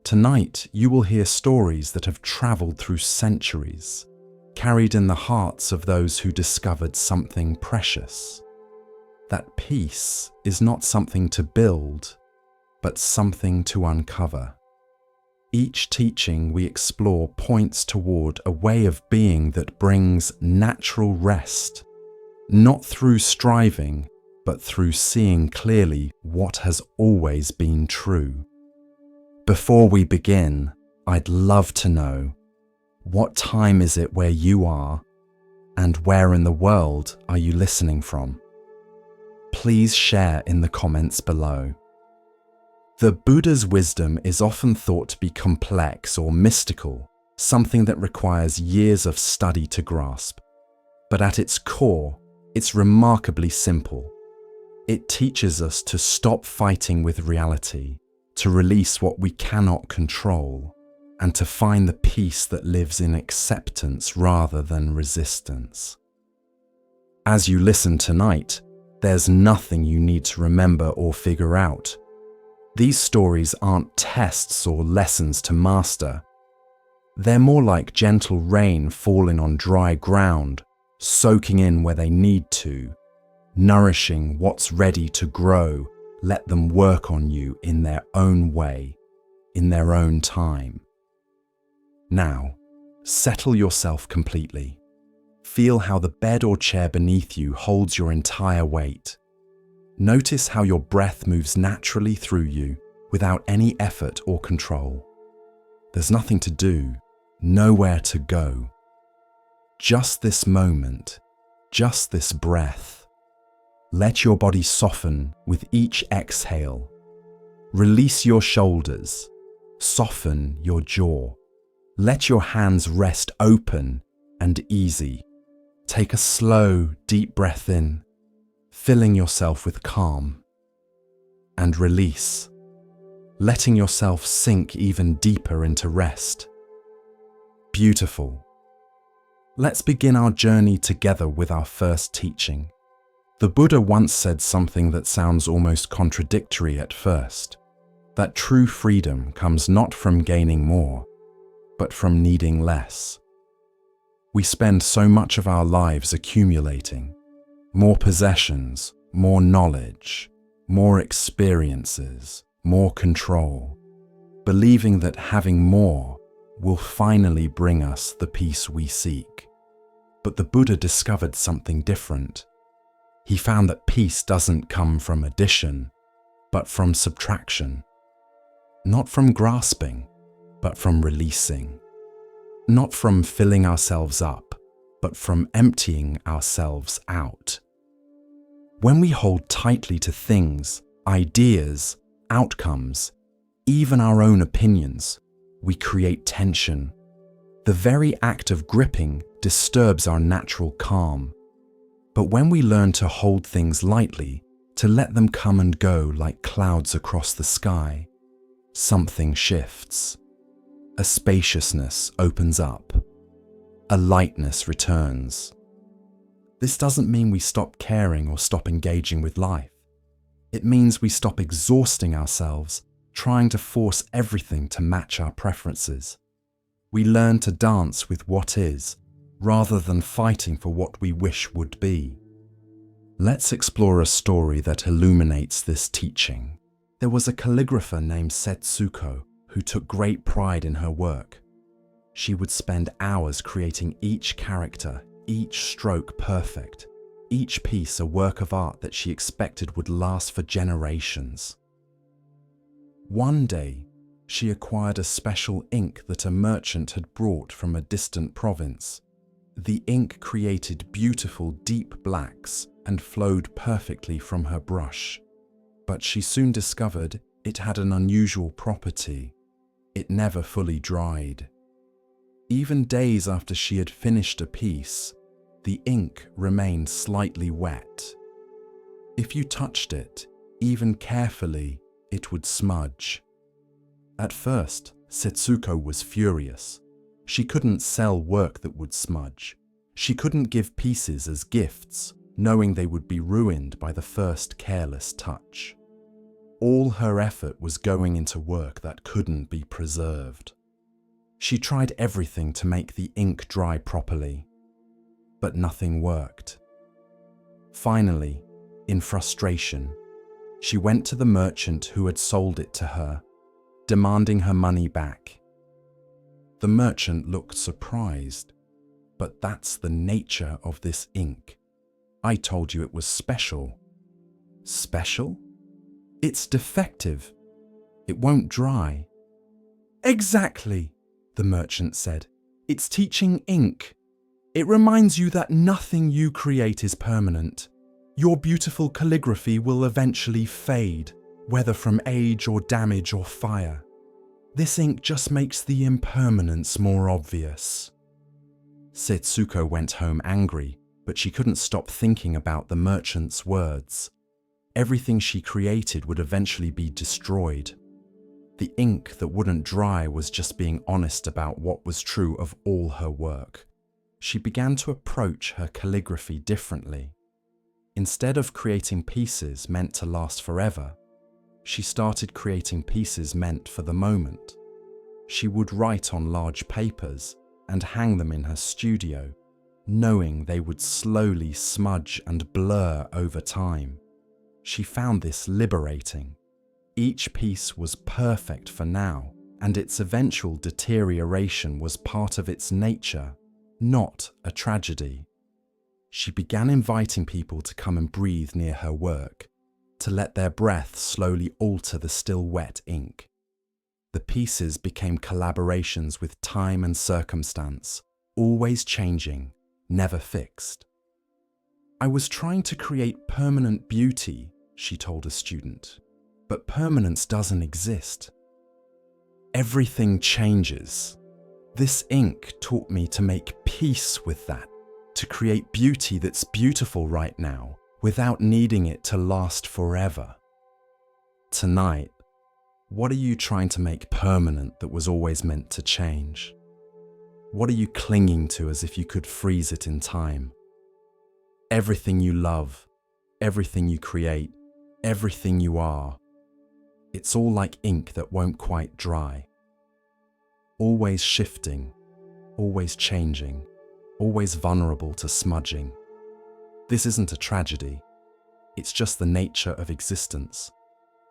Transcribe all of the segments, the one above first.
Tonight, you will hear stories that have traveled through centuries, carried in the hearts of those who discovered something precious. That peace is not something to build, but something to uncover. Each teaching we explore points toward a way of being that brings natural rest, not through striving, but through seeing clearly what has always been true. Before we begin, I'd love to know, what time is it where you are, and where in the world are you listening from? Please share in the comments below. The Buddha's wisdom is often thought to be complex or mystical, something that requires years of study to grasp. But at its core, it's remarkably simple. It teaches us to stop fighting with reality, to release what we cannot control, and to find the peace that lives in acceptance rather than resistance. As you listen tonight, there's nothing you need to remember or figure out. These stories aren't tests or lessons to master. They're more like gentle rain falling on dry ground, soaking in where they need to, nourishing what's ready to grow. Let them work on you in their own way, in their own time. Now, settle yourself completely. Feel how the bed or chair beneath you holds your entire weight. Notice how your breath moves naturally through you without any effort or control. There's nothing to do, nowhere to go. Just this moment, just this breath. Let your body soften with each exhale. Release your shoulders, soften your jaw. Let your hands rest open and easy. Take a slow, deep breath in, filling yourself with calm, and release, letting yourself sink even deeper into rest. Beautiful. Let's begin our journey together with our first teaching. The Buddha once said something that sounds almost contradictory at first, that true freedom comes not from gaining more, but from needing less. We spend so much of our lives accumulating, more possessions, more knowledge, more experiences, more control, believing that having more will finally bring us the peace we seek. But the Buddha discovered something different. He found that peace doesn't come from addition, but from subtraction. Not from grasping, but from releasing. Not from filling ourselves up, but from emptying ourselves out. When we hold tightly to things, ideas, outcomes, even our own opinions, we create tension. The very act of gripping disturbs our natural calm. But when we learn to hold things lightly, to let them come and go like clouds across the sky, something shifts. A spaciousness opens up. A lightness returns. This doesn't mean we stop caring or stop engaging with life. It means we stop exhausting ourselves, trying to force everything to match our preferences. We learn to dance with what is, rather than fighting for what we wish would be. Let's explore a story that illuminates this teaching. There was a calligrapher named Setsuko who took great pride in her work. She would spend hours creating each character, each stroke perfect, each piece a work of art that she expected would last for generations. One day, she acquired a special ink that a merchant had brought from a distant province. The ink created beautiful deep blacks and flowed perfectly from her brush. But she soon discovered it had an unusual property. It never fully dried. Even days after she had finished a piece, the ink remained slightly wet. If you touched it, even carefully, it would smudge. At first, Setsuko was furious. She couldn't sell work that would smudge. She couldn't give pieces as gifts, knowing they would be ruined by the first careless touch. All her effort was going into work that couldn't be preserved. She tried everything to make the ink dry properly, but nothing worked. Finally, in frustration, she went to the merchant who had sold it to her, demanding her money back. The merchant looked surprised. But that's the nature of this ink. I told you it was special. Special? It's defective. It won't dry. Exactly, the merchant said. It's teaching ink. It reminds you that nothing you create is permanent. Your beautiful calligraphy will eventually fade, whether from age or damage or fire. This ink just makes the impermanence more obvious. Setsuko went home angry, but she couldn't stop thinking about the merchant's words. Everything she created would eventually be destroyed. The ink that wouldn't dry was just being honest about what was true of all her work. She began to approach her calligraphy differently. Instead of creating pieces meant to last forever, she started creating pieces meant for the moment. She would write on large papers and hang them in her studio, knowing they would slowly smudge and blur over time. She found this liberating. Each piece was perfect for now, and its eventual deterioration was part of its nature, not a tragedy. She began inviting people to come and breathe near her work, to let their breath slowly alter the still wet ink. The pieces became collaborations with time and circumstance, always changing, never fixed. I was trying to create permanent beauty, she told a student, but permanence doesn't exist. Everything changes. This ink taught me to make peace with that, to create beauty that's beautiful right now, without needing it to last forever. Tonight, what are you trying to make permanent that was always meant to change? What are you clinging to as if you could freeze it in time? Everything you love, everything you create, everything you are, it's all like ink that won't quite dry. Always shifting, always changing, always vulnerable to smudging. This isn't a tragedy. It's just the nature of existence.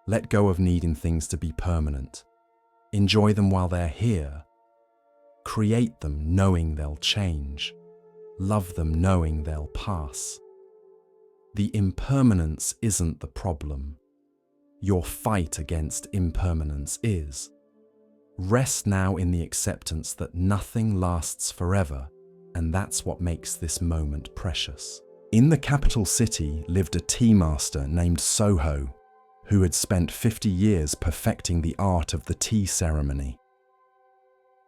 Let go of needing things to be permanent. Enjoy them while they're here. Create them knowing they'll change. Love them knowing they'll pass. The impermanence isn't the problem. Your fight against impermanence is. Rest now in the acceptance that nothing lasts forever, and that's what makes this moment precious. In the capital city lived a tea master named Soho, who had spent 50 years perfecting the art of the tea ceremony.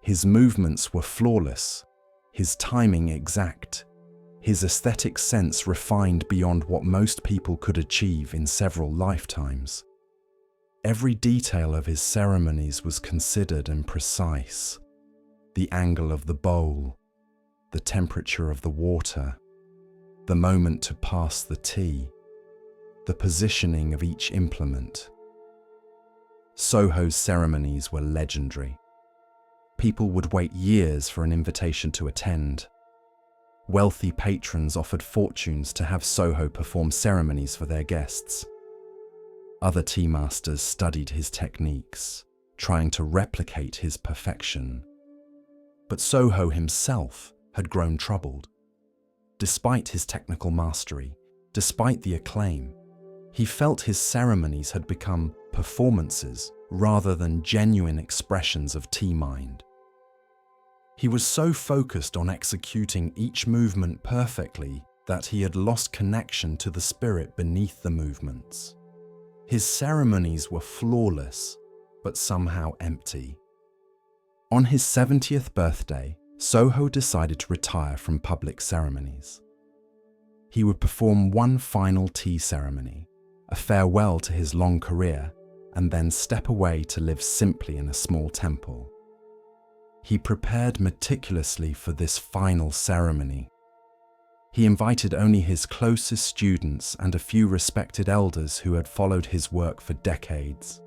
His movements were flawless, his timing exact, his aesthetic sense refined beyond what most people could achieve in several lifetimes. Every detail of his ceremonies was considered and precise. The angle of the bowl, the temperature of the water, the moment to pass the tea, the positioning of each implement. Soho's ceremonies were legendary. People would wait years for an invitation to attend. Wealthy patrons offered fortunes to have Soho perform ceremonies for their guests. Other tea masters studied his techniques, trying to replicate his perfection. But Soho himself had grown troubled. Despite his technical mastery, despite the acclaim, he felt his ceremonies had become performances rather than genuine expressions of tea mind. He was so focused on executing each movement perfectly that he had lost connection to the spirit beneath the movements. His ceremonies were flawless, but somehow empty. On his 70th birthday, Soho decided to retire from public ceremonies. He would perform one final tea ceremony, a farewell to his long career, and then step away to live simply in a small temple. He prepared meticulously for this final ceremony. He invited only his closest students and a few respected elders who had followed his work for decades.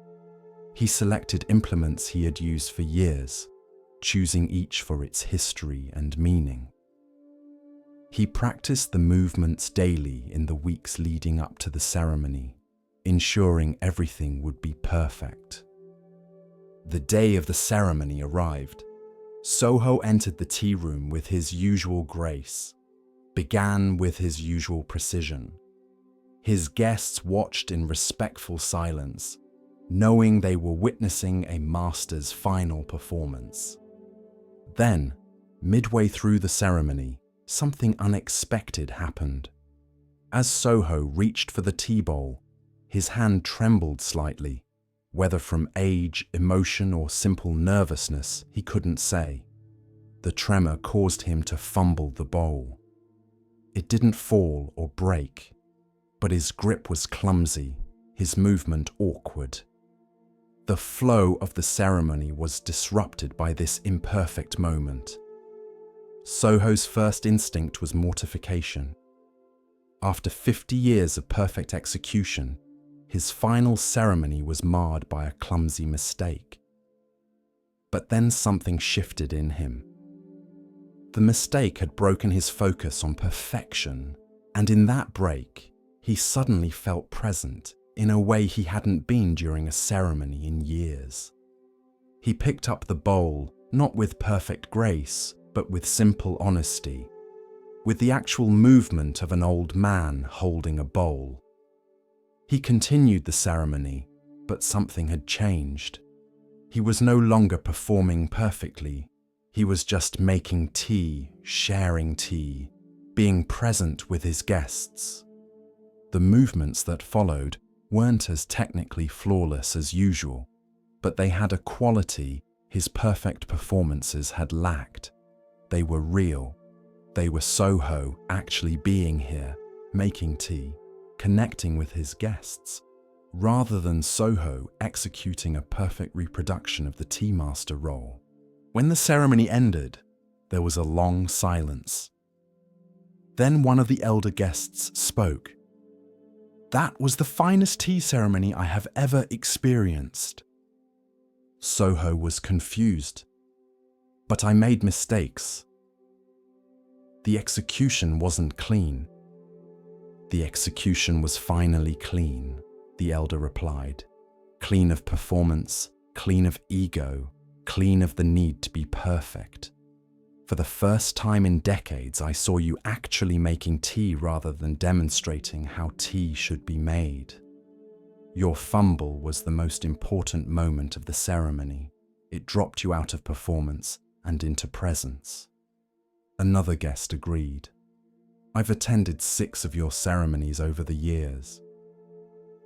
He selected implements he had used for years, choosing each for its history and meaning. He practiced the movements daily in the weeks leading up to the ceremony, ensuring everything would be perfect. The day of the ceremony arrived. Soho entered the tea room with his usual grace, began with his usual precision. His guests watched in respectful silence, knowing they were witnessing a master's final performance. Then, midway through the ceremony, something unexpected happened. As Soho reached for the tea bowl, his hand trembled slightly, whether from age, emotion, or simple nervousness, he couldn't say. The tremor caused him to fumble the bowl. It didn't fall or break, but his grip was clumsy, his movement awkward. The flow of the ceremony was disrupted by this imperfect moment. Soho's first instinct was mortification. After 50 years of perfect execution, his final ceremony was marred by a clumsy mistake. But then something shifted in him. The mistake had broken his focus on perfection, and in that break, he suddenly felt present in a way he hadn't been during a ceremony in years. He picked up the bowl, not with perfect grace, but with simple honesty, with the actual movement of an old man holding a bowl. He continued the ceremony, but something had changed. He was no longer performing perfectly. He was just making tea, sharing tea, being present with his guests. The movements that followed weren't as technically flawless as usual, but they had a quality his perfect performances had lacked. They were real. They were Soho actually being here, making tea, connecting with his guests, rather than Soho executing a perfect reproduction of the tea master role. When the ceremony ended, there was a long silence. Then one of the elder guests spoke. "That was the finest tea ceremony I have ever experienced." Soho was confused. "But I made mistakes." "The execution wasn't clean." "The execution was finally clean," the elder replied. "Clean of performance, clean of ego, clean of the need to be perfect. For the first time in decades, I saw you actually making tea rather than demonstrating how tea should be made. Your fumble was the most important moment of the ceremony. It dropped you out of performance and into presence." Another guest agreed. "I've attended 6 of your ceremonies over the years.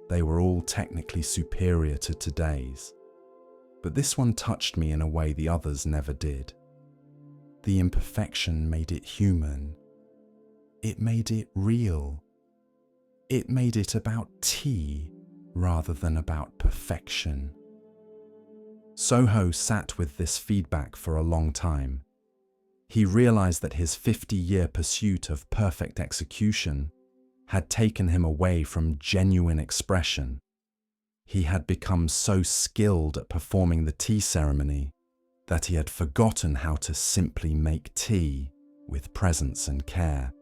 They were all technically superior to today's. But this one touched me in a way the others never did. The imperfection made it human. It made it real. It made it about tea rather than about perfection." Soho sat with this feedback for a long time. He realized that his 50-year pursuit of perfect execution had taken him away from genuine expression. He had become so skilled at performing the tea ceremony that he had forgotten how to simply make tea with presence and care.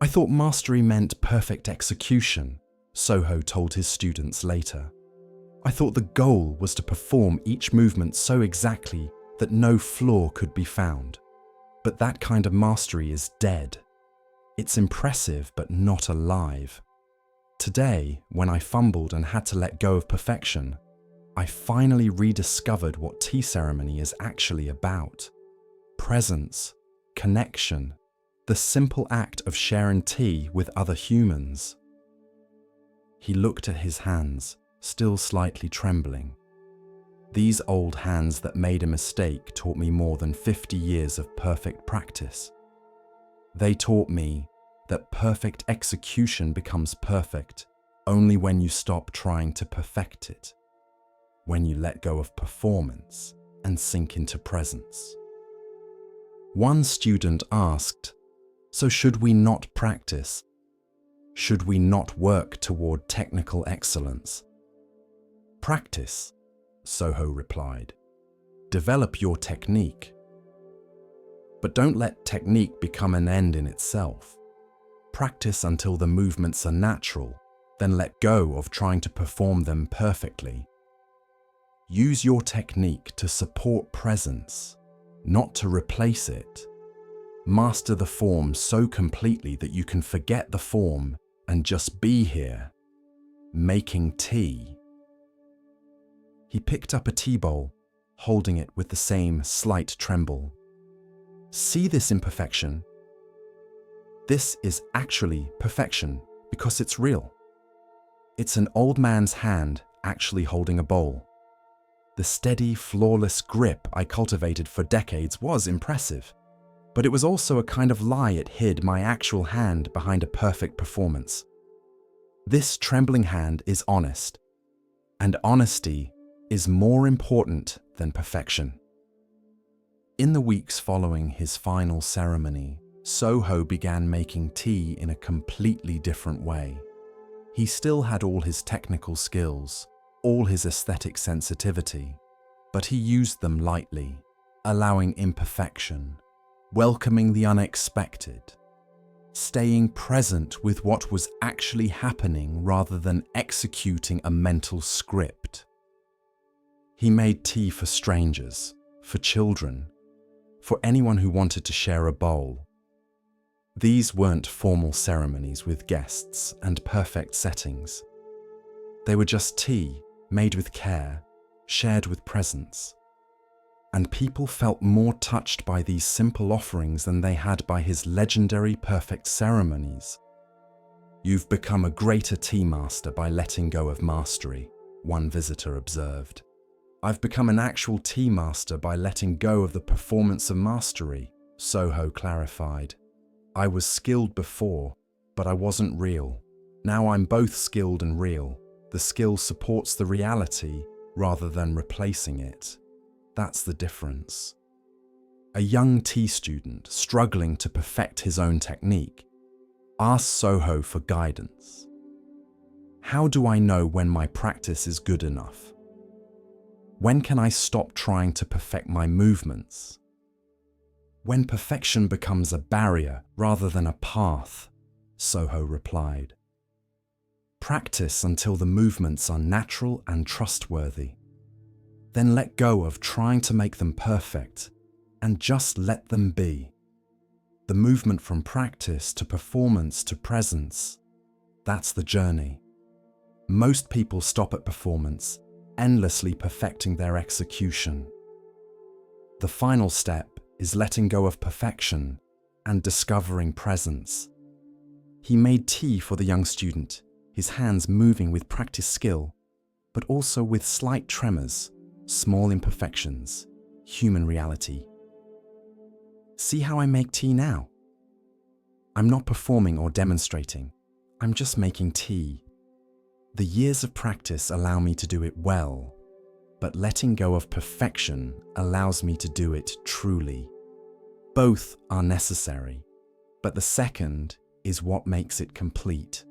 "I thought mastery meant perfect execution," Soho told his students later. "I thought the goal was to perform each movement so exactly that no flaw could be found. But that kind of mastery is dead. It's impressive but not alive. Today, when I fumbled and had to let go of perfection, I finally rediscovered what tea ceremony is actually about. Presence, connection, the simple act of sharing tea with other humans." He looked at his hands, still slightly trembling. "These old hands that made a mistake taught me more than 50 years of perfect practice. They taught me that perfect execution becomes perfect only when you stop trying to perfect it, when you let go of performance and sink into presence." One student asked, So should we not practice? Should we not work toward technical excellence? Practice, Soho replied. Develop your technique. But don't let technique become an end in itself. Practice until the movements are natural, then let go of trying to perform them perfectly. Use your technique to support presence, not to replace it. Master the form so completely that you can forget the form and just be here, making tea. He picked up a tea bowl, holding it with the same slight tremble. See this imperfection? This is actually perfection because it's real. It's an old man's hand actually holding a bowl. The steady, flawless grip I cultivated for decades was impressive, but it was also a kind of lie it hid my actual hand behind a perfect performance. This trembling hand is honest, and honesty is more important than perfection. In the weeks following his final ceremony, Soho began making tea in a completely different way. He still had all his technical skills, all his aesthetic sensitivity, but he used them lightly, allowing imperfection, welcoming the unexpected, staying present with what was actually happening rather than executing a mental script. He made tea for strangers, for children, for anyone who wanted to share a bowl. These weren't formal ceremonies with guests and perfect settings. They were just tea, made with care, shared with presence. And people felt more touched by these simple offerings than they had by his legendary perfect ceremonies. You've become a greater tea master by letting go of mastery, one visitor observed. I've become an actual tea master by letting go of the performance of mastery, Soho clarified. I was skilled before, but I wasn't real. Now I'm both skilled and real. The skill supports the reality rather than replacing it. That's the difference. A young tea student struggling to perfect his own technique asked Soho for guidance. How do I know when my practice is good enough? When can I stop trying to perfect my movements? When perfection becomes a barrier rather than a path, Soho replied. Practice until the movements are natural and trustworthy. Then let go of trying to make them perfect and just let them be. The movement from practice to performance to presence, that's the journey. Most people stop at performance, endlessly perfecting their execution. The final step is letting go of perfection and discovering presence. He made tea for the young student, his hands moving with practiced skill, but also with slight tremors, small imperfections, human reality. See how I make tea now? I'm not performing or demonstrating. I'm just making tea. The years of practice allow me to do it well, but letting go of perfection allows me to do it truly. Both are necessary, but the second is what makes it complete.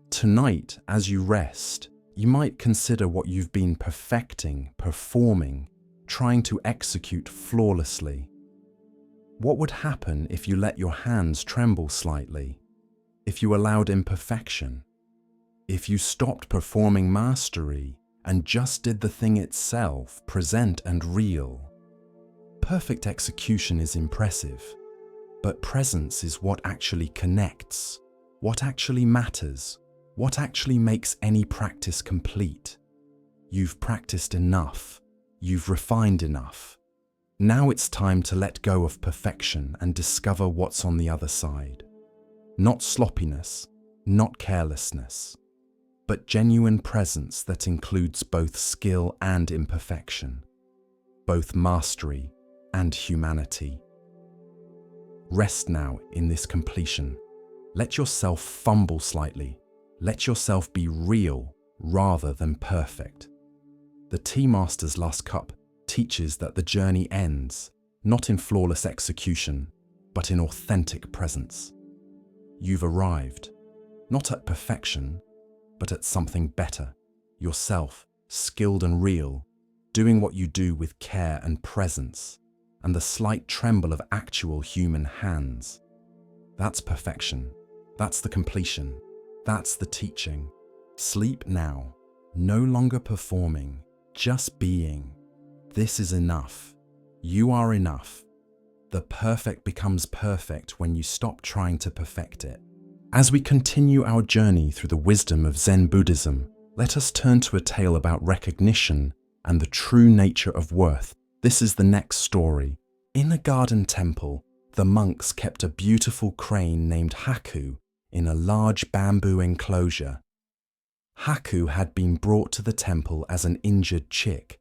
Tonight, as you rest, you might consider what you've been perfecting, performing, trying to execute flawlessly. What would happen if you let your hands tremble slightly? If you allowed imperfection? If you stopped performing mastery and just did the thing itself, present and real? Perfect execution is impressive, but presence is what actually connects, what actually matters, what actually makes any practice complete. You've practiced enough, you've refined enough. Now it's time to let go of perfection and discover what's on the other side. Not sloppiness, not carelessness, but genuine presence that includes both skill and imperfection, both mastery and humanity. Rest now in this completion. Let yourself fumble slightly. Let yourself be real rather than perfect. The Tea Master's Last Cup teaches that the journey ends, not in flawless execution, but in authentic presence. You've arrived, not at perfection, but at something better, yourself, skilled and real, doing what you do with care and presence, and the slight tremble of actual human hands. That's perfection. That's the completion. That's the teaching. Sleep now, no longer performing, just being. This is enough. You are enough. The perfect becomes perfect when you stop trying to perfect it. As we continue our journey through the wisdom of Zen Buddhism, let us turn to a tale about recognition and the true nature of worth. This is the next story. In a garden temple, the monks kept a beautiful crane named Haku in a large bamboo enclosure. Haku had been brought to the temple as an injured chick,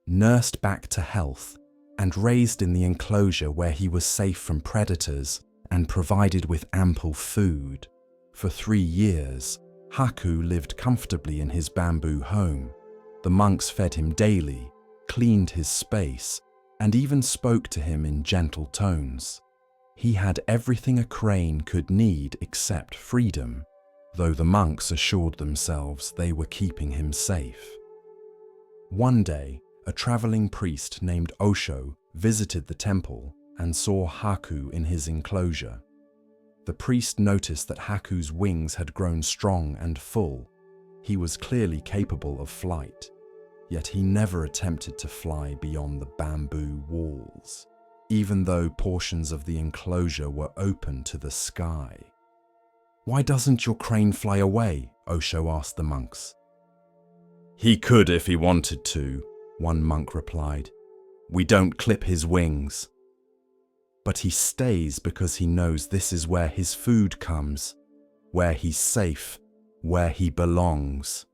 nursed back to health, and raised in the enclosure where he was safe from predators and provided with ample food. For 3 years, Haku lived comfortably in his bamboo home. The monks fed him daily, cleaned his space, and even spoke to him in gentle tones. He had everything a crane could need except freedom, though the monks assured themselves they were keeping him safe. One day, a traveling priest named Osho visited the temple and saw Haku in his enclosure. The priest noticed that Haku's wings had grown strong and full. He was clearly capable of flight, yet he never attempted to fly beyond the bamboo walls, even though portions of the enclosure were open to the sky. "Why doesn't your crane fly away?" Osho asked the monks. "He could if he wanted to," one monk replied. "We don't clip his wings." "But he stays because he knows this is where his food comes, where he's safe, where he belongs."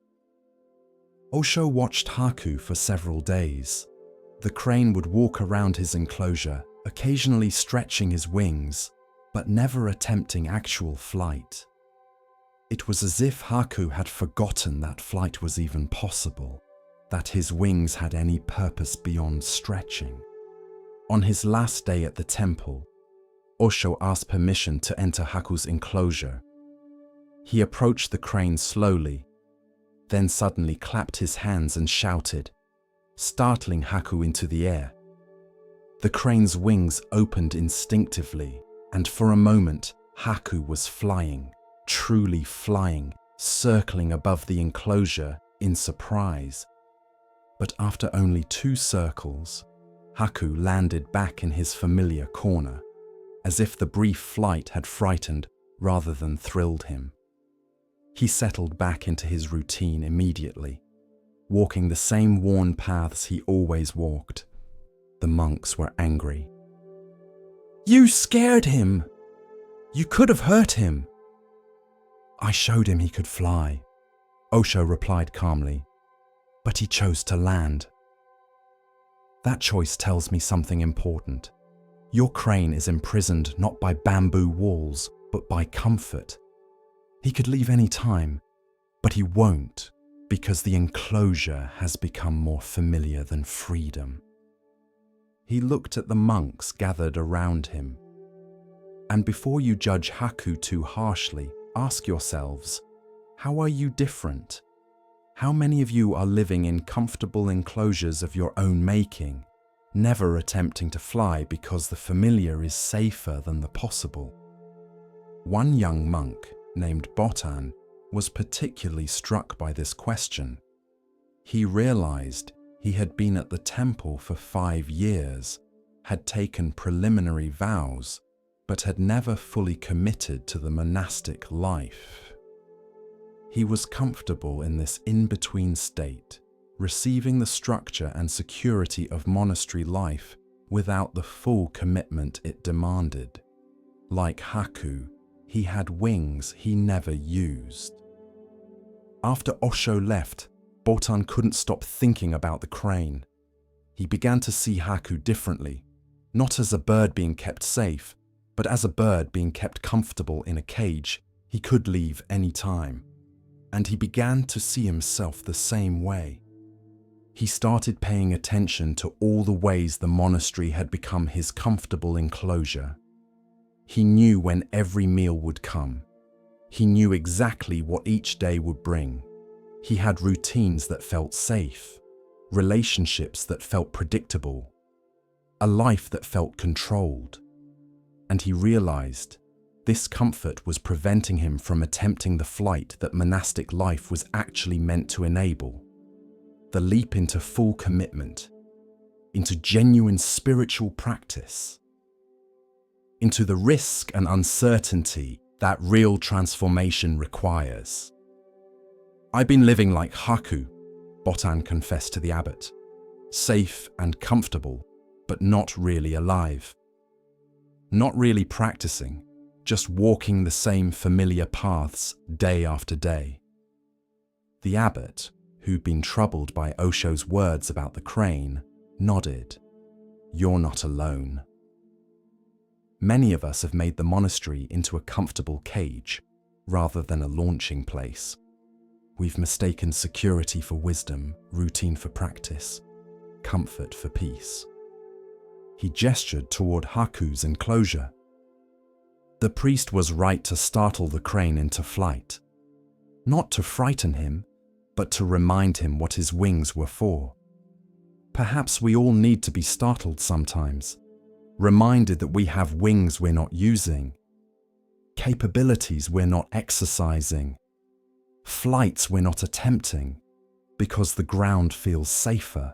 Osho watched Haku for several days. The crane would walk around his enclosure, occasionally stretching his wings, but never attempting actual flight. It was as if Haku had forgotten that flight was even possible, that his wings had any purpose beyond stretching. On his last day at the temple, Osho asked permission to enter Haku's enclosure. He approached the crane slowly, then suddenly clapped his hands and shouted, startling Haku into the air. The crane's wings opened instinctively, and for a moment, Haku was flying, truly flying, circling above the enclosure in surprise. But after only 2 circles, Haku landed back in his familiar corner, as if the brief flight had frightened rather than thrilled him. He settled back into his routine immediately, walking the same worn paths he always walked. The monks were angry. "You scared him! You could have hurt him!" "I showed him he could fly," Osho replied calmly, "but he chose to land." That choice tells me something important. Your crane is imprisoned not by bamboo walls, but by comfort. He could leave any time, but he won't, because the enclosure has become more familiar than freedom. He looked at the monks gathered around him. And before you judge Haku too harshly, ask yourselves, how are you different? How many of you are living in comfortable enclosures of your own making, never attempting to fly because the familiar is safer than the possible? One young monk, named Botan, was particularly struck by this question. He realized he had been at the temple for 5 years, had taken preliminary vows, but had never fully committed to the monastic life. He was comfortable in this in-between state, receiving the structure and security of monastery life without the full commitment it demanded. Like Haku, he had wings he never used. After Osho left, Botan couldn't stop thinking about the crane. He began to see Haku differently, not as a bird being kept safe, but as a bird being kept comfortable in a cage he could leave any time. And he began to see himself the same way. He started paying attention to all the ways the monastery had become his comfortable enclosure. He knew when every meal would come. He knew exactly what each day would bring. He had routines that felt safe, relationships that felt predictable, a life that felt controlled. And he realized this comfort was preventing him from attempting the flight that monastic life was actually meant to enable, the leap into full commitment, into genuine spiritual practice, into the risk and uncertainty that real transformation requires. "I've been living like Haku," Bothan confessed to the abbot, "safe and comfortable, but not really alive. Not really practicing, just walking the same familiar paths day after day." The abbot, who'd been troubled by Osho's words about the crane, nodded. "You're not alone." Many of us have made the monastery into a comfortable cage rather than a launching place. We've mistaken security for wisdom, routine for practice, comfort for peace. He gestured toward Haku's enclosure. The priest was right to startle the crane into flight, not to frighten him, but to remind him what his wings were for. Perhaps we all need to be startled sometimes, reminded that we have wings we're not using, capabilities we're not exercising, flights we're not attempting, because the ground feels safer.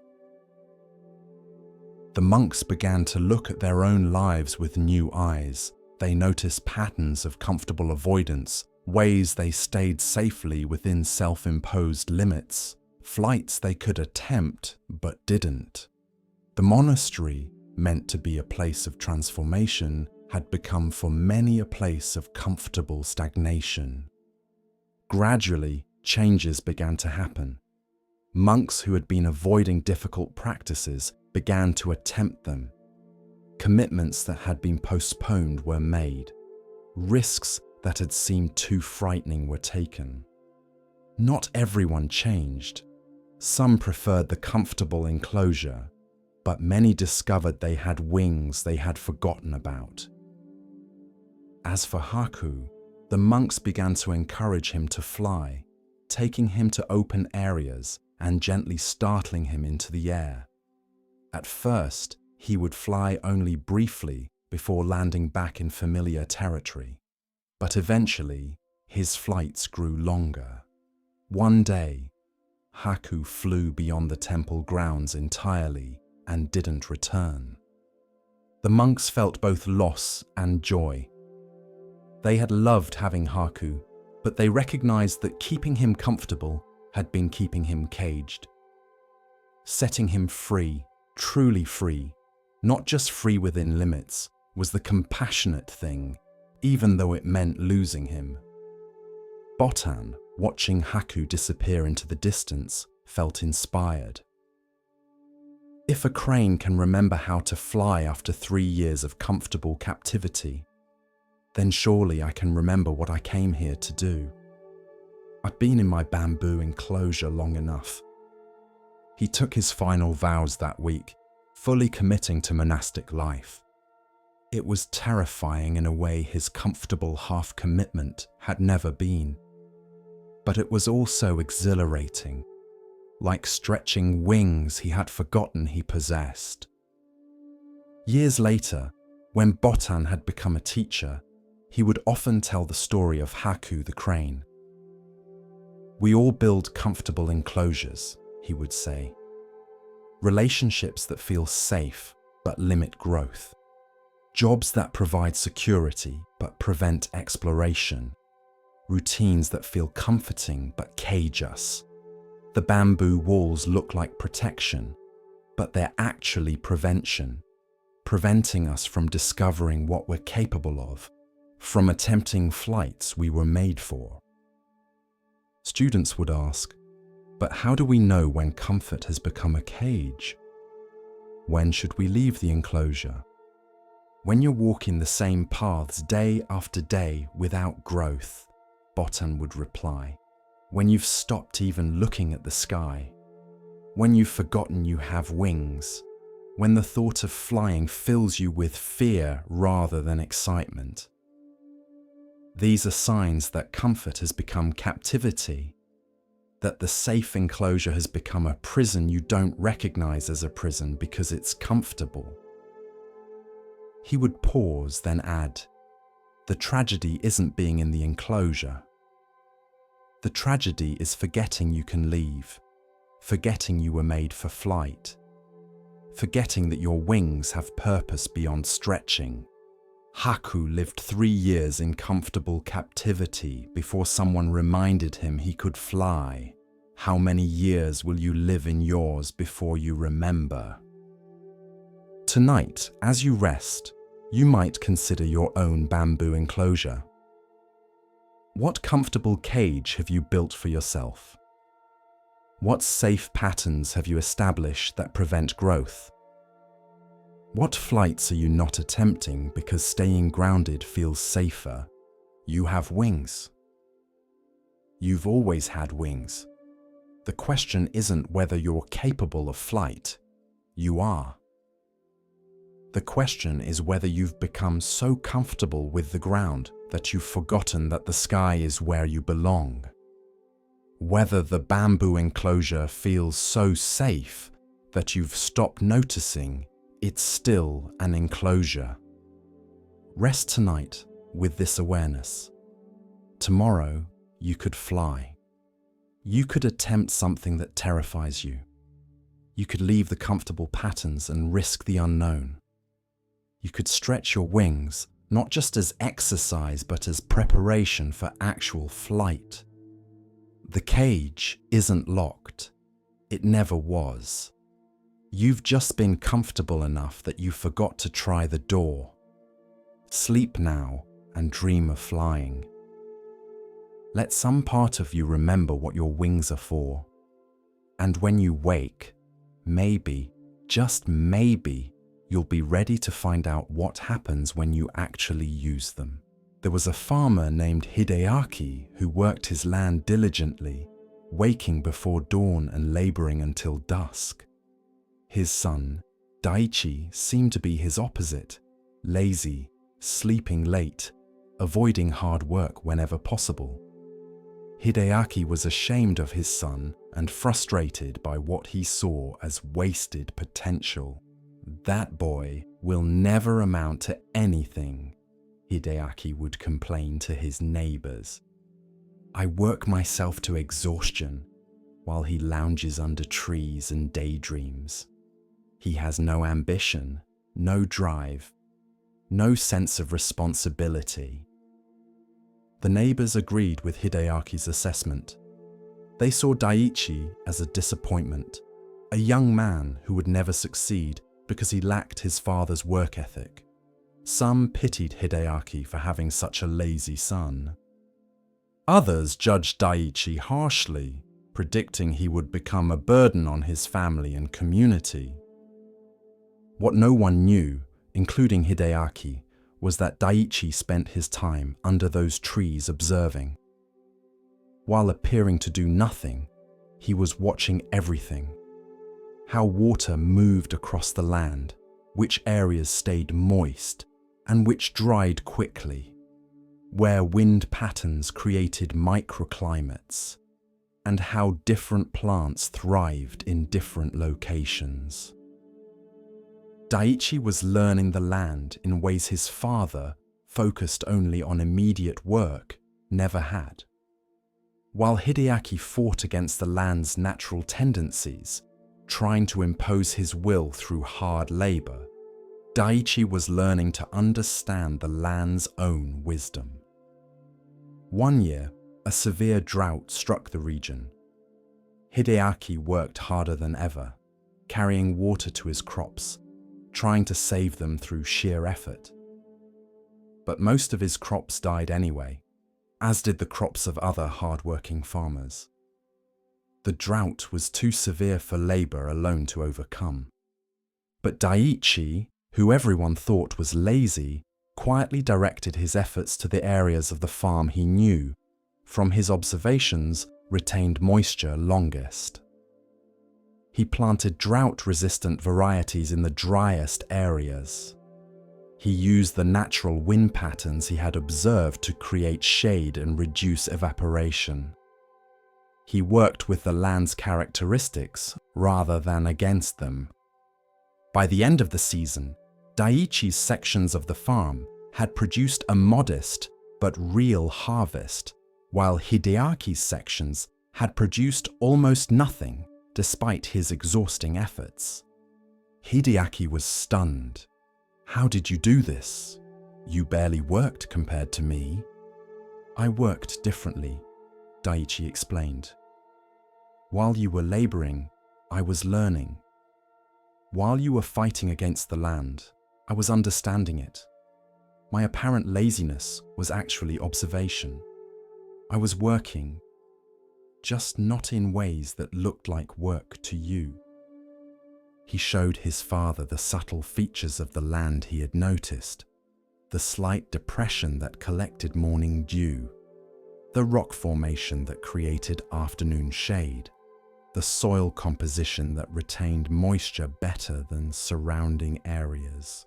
The monks began to look at their own lives with new eyes. They noticed patterns of comfortable avoidance, ways they stayed safely within self-imposed limits, flights they could attempt but didn't. The monastery, meant to be a place of transformation, had become for many a place of comfortable stagnation. Gradually, changes began to happen. Monks who had been avoiding difficult practices began to attempt them. Commitments that had been postponed were made. Risks that had seemed too frightening were taken. Not everyone changed. Some preferred the comfortable enclosure, but many discovered they had wings they had forgotten about. As for Haku, the monks began to encourage him to fly, taking him to open areas and gently startling him into the air. At first, he would fly only briefly before landing back in familiar territory, but eventually his flights grew longer. One day, Haku flew beyond the temple grounds entirely and didn't return. The monks felt both loss and joy. They had loved having Haku, but they recognized that keeping him comfortable had been keeping him caged. Setting him free, truly free, not just free within limits, was the compassionate thing, even though it meant losing him. Bothan, watching Haku disappear into the distance, felt inspired. If a crane can remember how to fly after 3 years of comfortable captivity, then surely I can remember what I came here to do. I've been in my bamboo enclosure long enough. He took his final vows that week, fully committing to monastic life. It was terrifying in a way his comfortable half-commitment had never been. But it was also exhilarating, like stretching wings he had forgotten he possessed. Years later, when Bothan had become a teacher, he would often tell the story of Haku the crane. "We all build comfortable enclosures," he would say. "Relationships that feel safe but limit growth. Jobs that provide security but prevent exploration. Routines that feel comforting but cage us. The bamboo walls look like protection, but they're actually prevention, preventing us from discovering what we're capable of, from attempting flights we were made for." Students would ask, but how do we know when comfort has become a cage? When should we leave the enclosure? When you're walking the same paths day after day without growth, Bothan would reply. When you've stopped even looking at the sky. When you've forgotten you have wings. when the thought of flying fills you with fear rather than excitement. These are signs that comfort has become captivity, that the safe enclosure has become a prison you don't recognize as a prison because it's comfortable. He would pause, then add, "The tragedy isn't being in the enclosure. The tragedy is forgetting you can leave, forgetting you were made for flight, forgetting that your wings have purpose beyond stretching." Haku lived 3 years in comfortable captivity before someone reminded him he could fly. How many years will you live in yours before you remember? Tonight, as you rest, you might consider your own bamboo enclosure. What comfortable cage have you built for yourself? What safe patterns have you established that prevent growth? What flights are you not attempting because staying grounded feels safer? You have wings. You've always had wings. The question isn't whether you're capable of flight. You are. The question is whether you've become so comfortable with the ground that you've forgotten that the sky is where you belong. Whether the bamboo enclosure feels so safe that you've stopped noticing it's still an enclosure. Rest tonight with this awareness. Tomorrow, you could fly. You could attempt something that terrifies you. You could leave the comfortable patterns and risk the unknown. You could stretch your wings, not just as exercise, but as preparation for actual flight. The cage isn't locked. It never was. You've just been comfortable enough that you forgot to try the door. Sleep now and dream of flying. Let some part of you remember what your wings are for. And when you wake, maybe, just maybe, you'll be ready to find out what happens when you actually use them. There was a farmer named Hideaki who worked his land diligently, waking before dawn and laboring until dusk. His son, Daichi, seemed to be his opposite, lazy, sleeping late, avoiding hard work whenever possible. Hideaki was ashamed of his son and frustrated by what he saw as wasted potential. "That boy will never amount to anything," Hideaki would complain to his neighbors. "I work myself to exhaustion while he lounges under trees and daydreams. He has no ambition, no drive, no sense of responsibility." The neighbors agreed with Hideaki's assessment. They saw Daichi as a disappointment, a young man who would never succeed because he lacked his father's work ethic. Some pitied Hideaki for having such a lazy son. Others judged Daichi harshly, predicting he would become a burden on his family and community. What no one knew, including Hideaki, was that Daichi spent his time under those trees observing. While appearing to do nothing, he was watching everything. How water moved across the land, which areas stayed moist, and which dried quickly, where wind patterns created microclimates, and how different plants thrived in different locations. Daichi was learning the land in ways his father, focused only on immediate work, never had. While Hideaki fought against the land's natural tendencies, trying to impose his will through hard labor, Daichi was learning to understand the land's own wisdom. One year, a severe drought struck the region. Hideaki worked harder than ever, carrying water to his crops, trying to save them through sheer effort. But most of his crops died anyway, as did the crops of other hard-working farmers. The drought was too severe for labor alone to overcome. But Daichi, who everyone thought was lazy, quietly directed his efforts to the areas of the farm he knew, from his observations, retained moisture longest. He planted drought-resistant varieties in the driest areas. He used the natural wind patterns he had observed to create shade and reduce evaporation. He worked with the land's characteristics rather than against them. By the end of the season, Daiichi's sections of the farm had produced a modest but real harvest, while Hideaki's sections had produced almost nothing despite his exhausting efforts. Hideaki was stunned. "How did you do this? You barely worked compared to me." "I worked differently," Daiichi explained. "While you were laboring, I was learning. While you were fighting against the land, I was understanding it. My apparent laziness was actually observation. I was working, just not in ways that looked like work to you." He showed his father the subtle features of the land he had noticed, the slight depression that collected morning dew, the rock formation that created afternoon shade, the soil composition that retained moisture better than surrounding areas.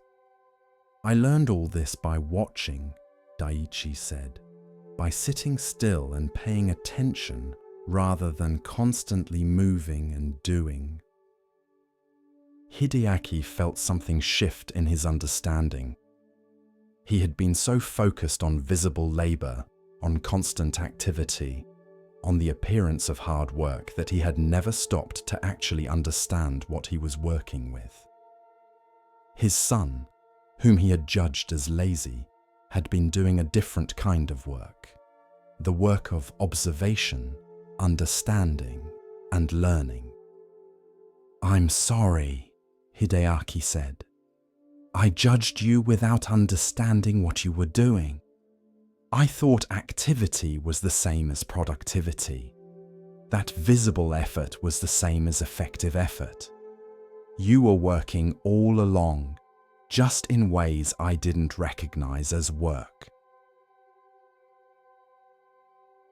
"I learned all this by watching," Daiichi said, "by sitting still and paying attention rather than constantly moving and doing." Hideaki felt something shift in his understanding. He had been so focused on visible labor, on constant activity, on the appearance of hard work that he had never stopped to actually understand what he was working with. His son, whom he had judged as lazy, had been doing a different kind of work, the work of observation, understanding, and learning. "I'm sorry," Hideaki said. "I judged you without understanding what you were doing. I thought activity was the same as productivity, that visible effort was the same as effective effort. You were working all along, just in ways I didn't recognize as work."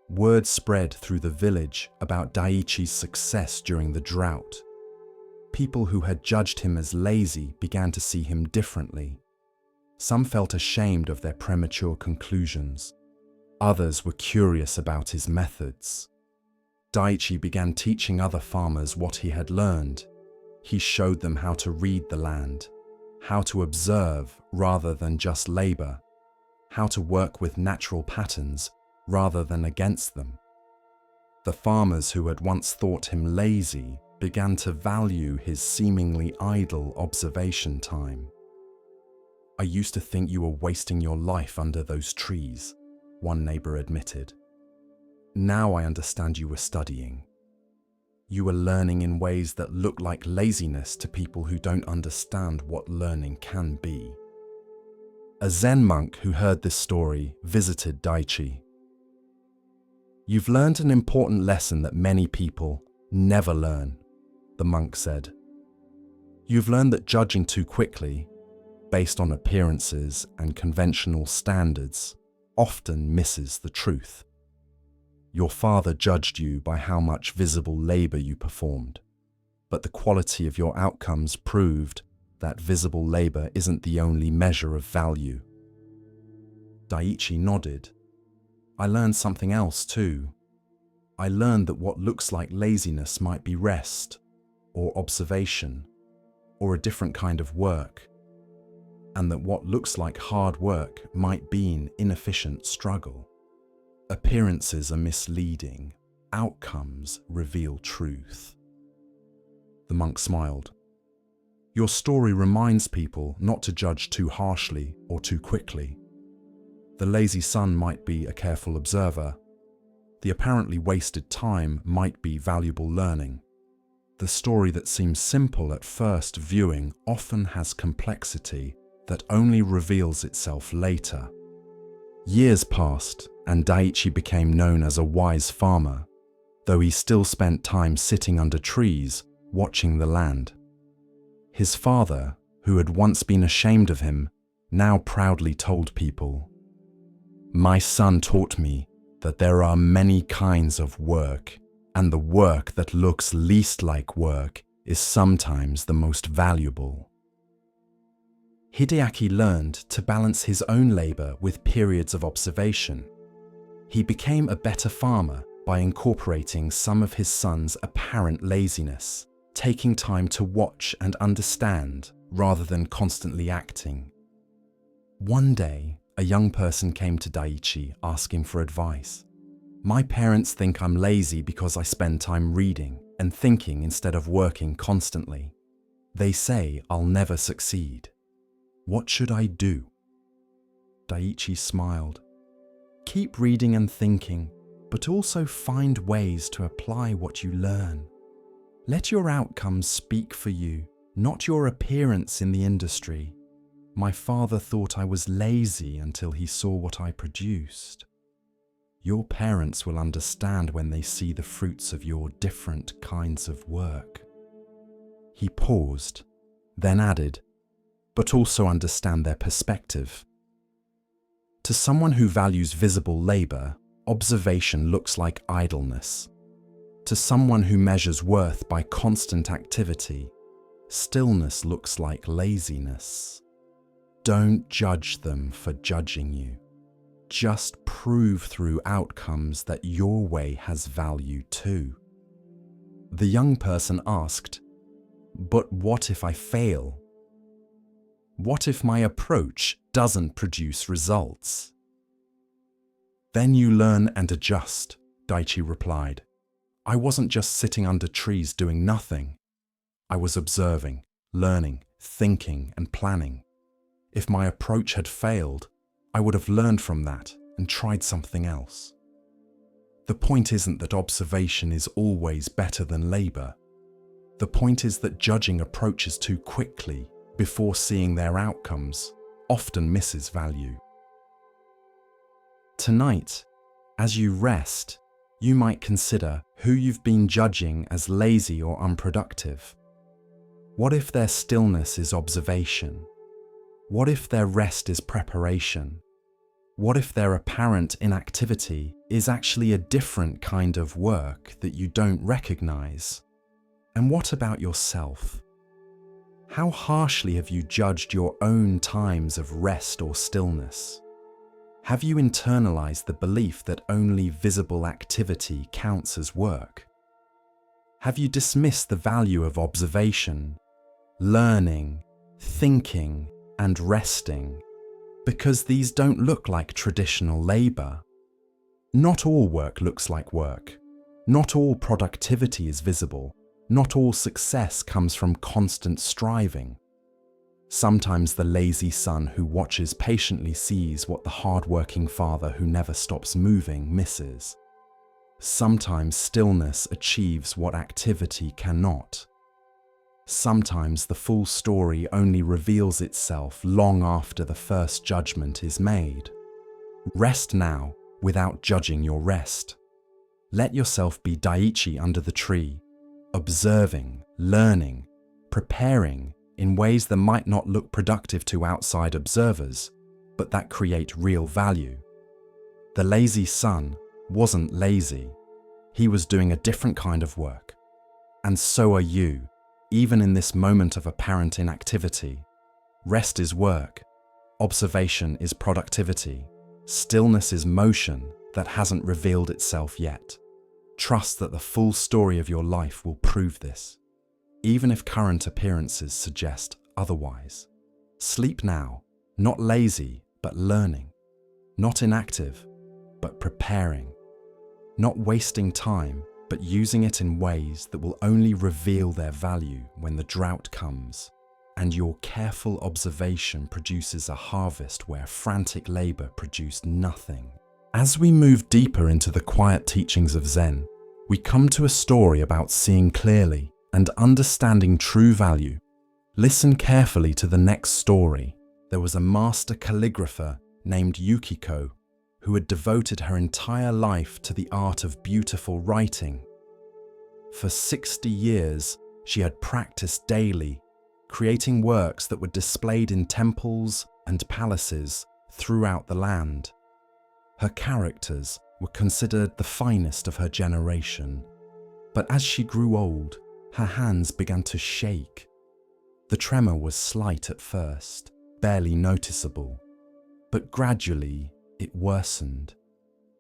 Word spread through the village about Daiichi's success during the drought. People who had judged him as lazy began to see him differently. Some felt ashamed of their premature conclusions. Others were curious about his methods. Daiichi began teaching other farmers what he had learned. He showed them how to read the land, how to observe rather than just labor, how to work with natural patterns rather than against them. The farmers who had once thought him lazy began to value his seemingly idle observation time. "I used to think you were wasting your life under those trees," one neighbor admitted. "Now I understand you were studying. You were learning in ways that look like laziness to people who don't understand what learning can be." A Zen monk who heard this story visited Daiichi. "You've learned an important lesson that many people never learn," the monk said. "You've learned that judging too quickly, based on appearances and conventional standards, often misses the truth. Your father judged you by how much visible labor you performed, but the quality of your outcomes proved that visible labor isn't the only measure of value." Daiichi nodded. "I learned something else too. I learned that what looks like laziness might be rest, or observation, or a different kind of work, and that what looks like hard work might be an inefficient struggle. Appearances are misleading, outcomes reveal truth." The monk smiled. "Your story reminds people not to judge too harshly or too quickly. The lazy son might be a careful observer. The apparently wasted time might be valuable learning. The story that seems simple at first viewing often has complexity that only reveals itself later." Years passed, and Daiichi became known as a wise farmer, though he still spent time sitting under trees, watching the land. His father, who had once been ashamed of him, now proudly told people, "My son taught me that there are many kinds of work, and the work that looks least like work is sometimes the most valuable. Hideaki learned to balance his own labor with periods of observation. He became a better farmer by incorporating some of his son's apparent laziness, taking time to watch and understand rather than constantly acting. One day, a young person came to Daiichi asking for advice. "My parents think I'm lazy because I spend time reading and thinking instead of working constantly. They say I'll never succeed. What should I do?" Daiichi smiled. "Keep reading and thinking, but also find ways to apply what you learn. Let your outcomes speak for you, not your appearance in the industry. My father thought I was lazy until he saw what I produced. Your parents will understand when they see the fruits of your different kinds of work." He paused, then added, "But also understand their perspective. To someone who values visible labor, observation looks like idleness. To someone who measures worth by constant activity, stillness looks like laziness. Don't judge them for judging you. Just prove through outcomes that your way has value too." The young person asked, "But what if I fail? What if my approach doesn't produce results?" "Then you learn and adjust," Daiichi replied. "I wasn't just sitting under trees doing nothing. I was observing, learning, thinking, and planning. If my approach had failed, I would have learned from that and tried something else." The point isn't that observation is always better than labor. The point is that judging approaches too quickly before seeing their outcomes often misses value. Tonight, as you rest, you might consider who you've been judging as lazy or unproductive. What if their stillness is observation? What if their rest is preparation? What if their apparent inactivity is actually a different kind of work that you don't recognize? And what about yourself? How harshly have you judged your own times of rest or stillness? Have you internalized the belief that only visible activity counts as work? Have you dismissed the value of observation, learning, thinking, and resting because these don't look like traditional labor? Not all work looks like work. Not all productivity is visible. Not all success comes from constant striving. Sometimes the lazy son who watches patiently sees what the hard-working father who never stops moving misses. Sometimes stillness achieves what activity cannot. Sometimes the full story only reveals itself long after the first judgment is made. Rest now without judging your rest. Let yourself be Daiichi under the tree, observing, learning, preparing in ways that might not look productive to outside observers, but that create real value. The lazy son wasn't lazy. He was doing a different kind of work. And so are you, even in this moment of apparent inactivity. Rest is work. Observation is productivity. Stillness is motion that hasn't revealed itself yet. Trust that the full story of your life will prove this, even if current appearances suggest otherwise. Sleep now, not lazy, but learning. Not inactive, but preparing. Not wasting time, but using it in ways that will only reveal their value when the drought comes, and your careful observation produces a harvest where frantic labor produced nothing. As we move deeper into the quiet teachings of Zen, we come to a story about seeing clearly and understanding true value. Listen carefully to the next story. There was a master calligrapher named Yukiko who had devoted her entire life to the art of beautiful writing. For 60 years, she had practiced daily, creating works that were displayed in temples and palaces throughout the land. Her characters were considered the finest of her generation. But as she grew old, Her hands began to shake. The tremor was slight at first, barely noticeable, but gradually it worsened,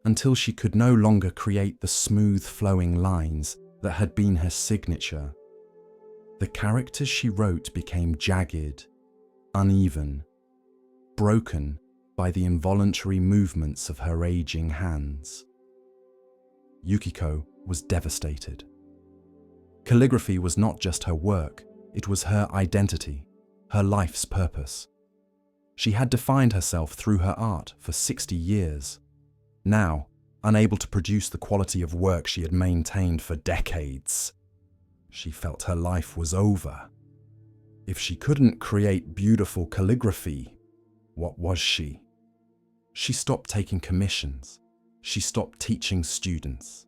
until she could no longer create the smooth flowing lines that had been her signature. The characters she wrote became jagged, uneven, broken by the involuntary movements of her aging hands. Yukiko was devastated. Calligraphy was not just her work, it was her identity, her life's purpose. She had defined herself through her art for 60 years. Now, unable to produce the quality of work she had maintained for decades, she felt her life was over. If she couldn't create beautiful calligraphy, what was she? She stopped taking commissions. She stopped teaching students.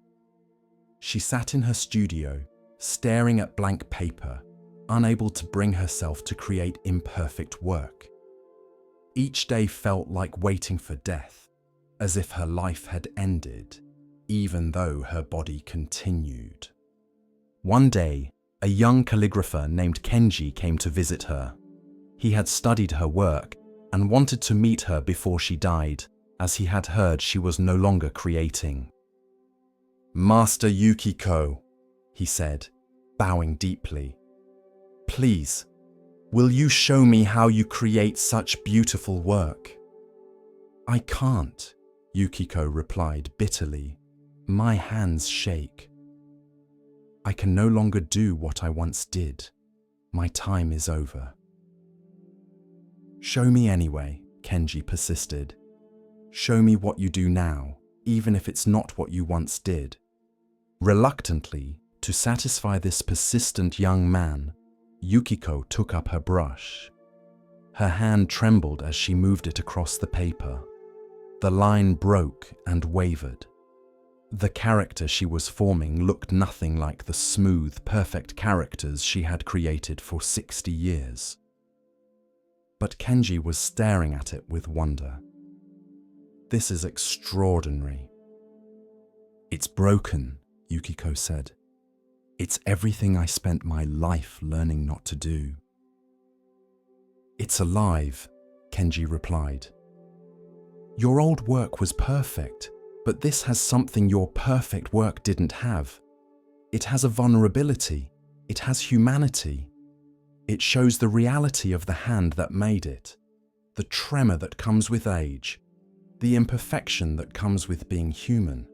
She sat in her studio, staring at blank paper, unable to bring herself to create imperfect work. Each day felt like waiting for death, as if her life had ended, even though her body continued. One day, a young calligrapher named Kenji came to visit her. He had studied her work and wanted to meet her before she died, as he had heard she was no longer creating. "Master Yukiko," he said, bowing deeply, "please, will you show me how you create such beautiful work?" "I can't," Yukiko replied bitterly. "My hands shake. I can no longer do what I once did. My time is over." "Show me anyway," Kenji persisted. "Show me what you do now, even if it's not what you once did." Reluctantly, to satisfy this persistent young man, Yukiko took up her brush. Her hand trembled as she moved it across the paper. The line broke and wavered. The character she was forming looked nothing like the smooth, perfect characters she had created for 60 years. But Kenji was staring at it with wonder. "This is extraordinary." "It's broken," Yukiko said. "It's everything I spent my life learning not to do." "It's alive," Kenji replied. "Your old work was perfect, but this has something your perfect work didn't have. It has a vulnerability. It has humanity. It shows the reality of the hand that made it, the tremor that comes with age, the imperfection that comes with being human.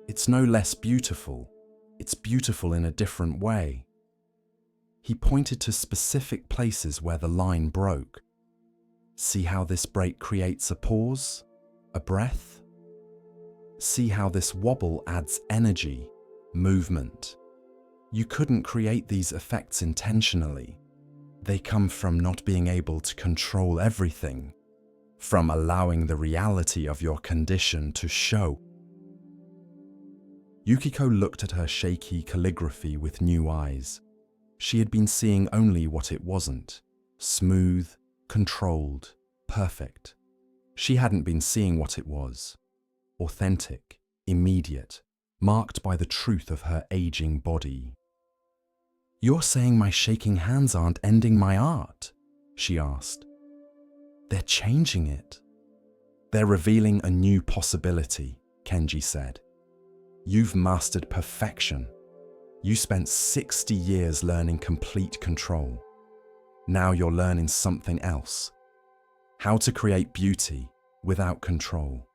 It's no less beautiful. It's beautiful in a different way." He pointed to specific places where the line broke. "See how this break creates a pause, a breath? See how this wobble adds energy, movement? You couldn't create these effects intentionally. They come from not being able to control everything, from allowing the reality of your condition to show." Yukiko looked at her shaky calligraphy with new eyes. She had been seeing only what it wasn't: smooth, controlled, perfect. She hadn't been seeing what it was: authentic, immediate, marked by the truth of her aging body. "You're saying my shaking hands aren't ending my art?" she asked. "They're changing it." "They're revealing a new possibility," Kenji said. "You've mastered perfection. You spent 60 years learning complete control. Now you're learning something else. How to create beauty without control.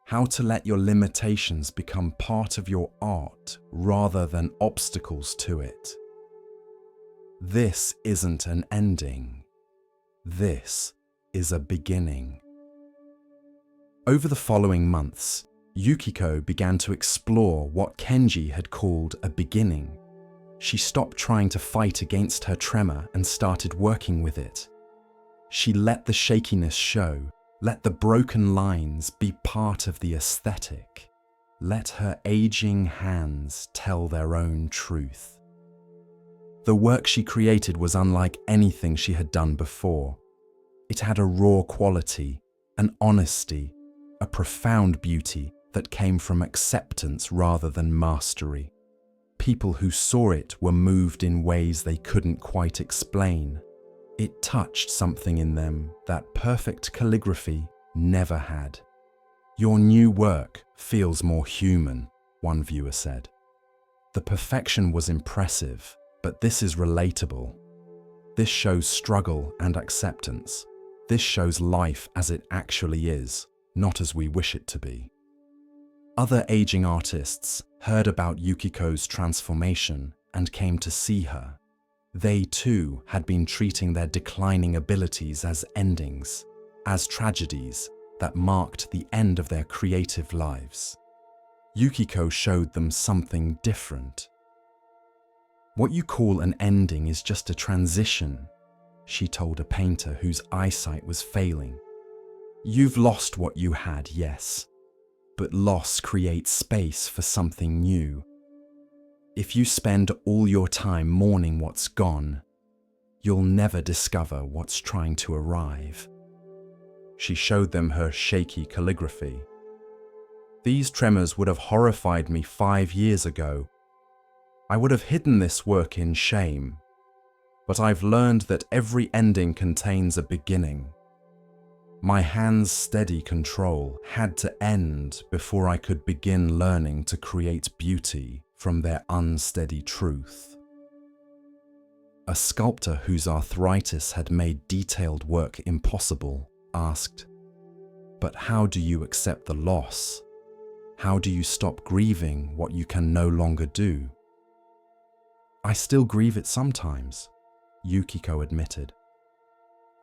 How to let your limitations become part of your art rather than obstacles to it. This isn't an ending. This is a beginning." Over the following months, Yukiko began to explore what Kenji had called a beginning. She stopped trying to fight against her tremor and started working with it. She let the shakiness show, let the broken lines be part of the aesthetic. Let her aging hands tell their own truth. The work she created was unlike anything she had done before. It had a raw quality, an honesty, a profound beauty that came from acceptance rather than mastery. People who saw it were moved in ways they couldn't quite explain. It touched something in them that perfect calligraphy never had. "Your new work feels more human," one viewer said. "The perfection was impressive, but this is relatable. This shows struggle and acceptance. This shows life as it actually is, not as we wish it to be." Other aging artists heard about Yukiko's transformation and came to see her. They too had been treating their declining abilities as endings, as tragedies that marked the end of their creative lives. Yukiko showed them something different. "What you call an ending is just a transition," she told a painter whose eyesight was failing. "You've lost what you had, yes, but loss creates space for something new. If you spend all your time mourning what's gone, you'll never discover what's trying to arrive." She showed them her shaky calligraphy. "These tremors would have horrified me 5 years ago. I would have hidden this work in shame. But I've learned that every ending contains a beginning. My hand's steady control had to end before I could begin learning to create beauty from their unsteady truth." A sculptor whose arthritis had made detailed work impossible asked, "But how do you accept the loss? How do you stop grieving what you can no longer do?" "I still grieve it sometimes," Yukiko admitted.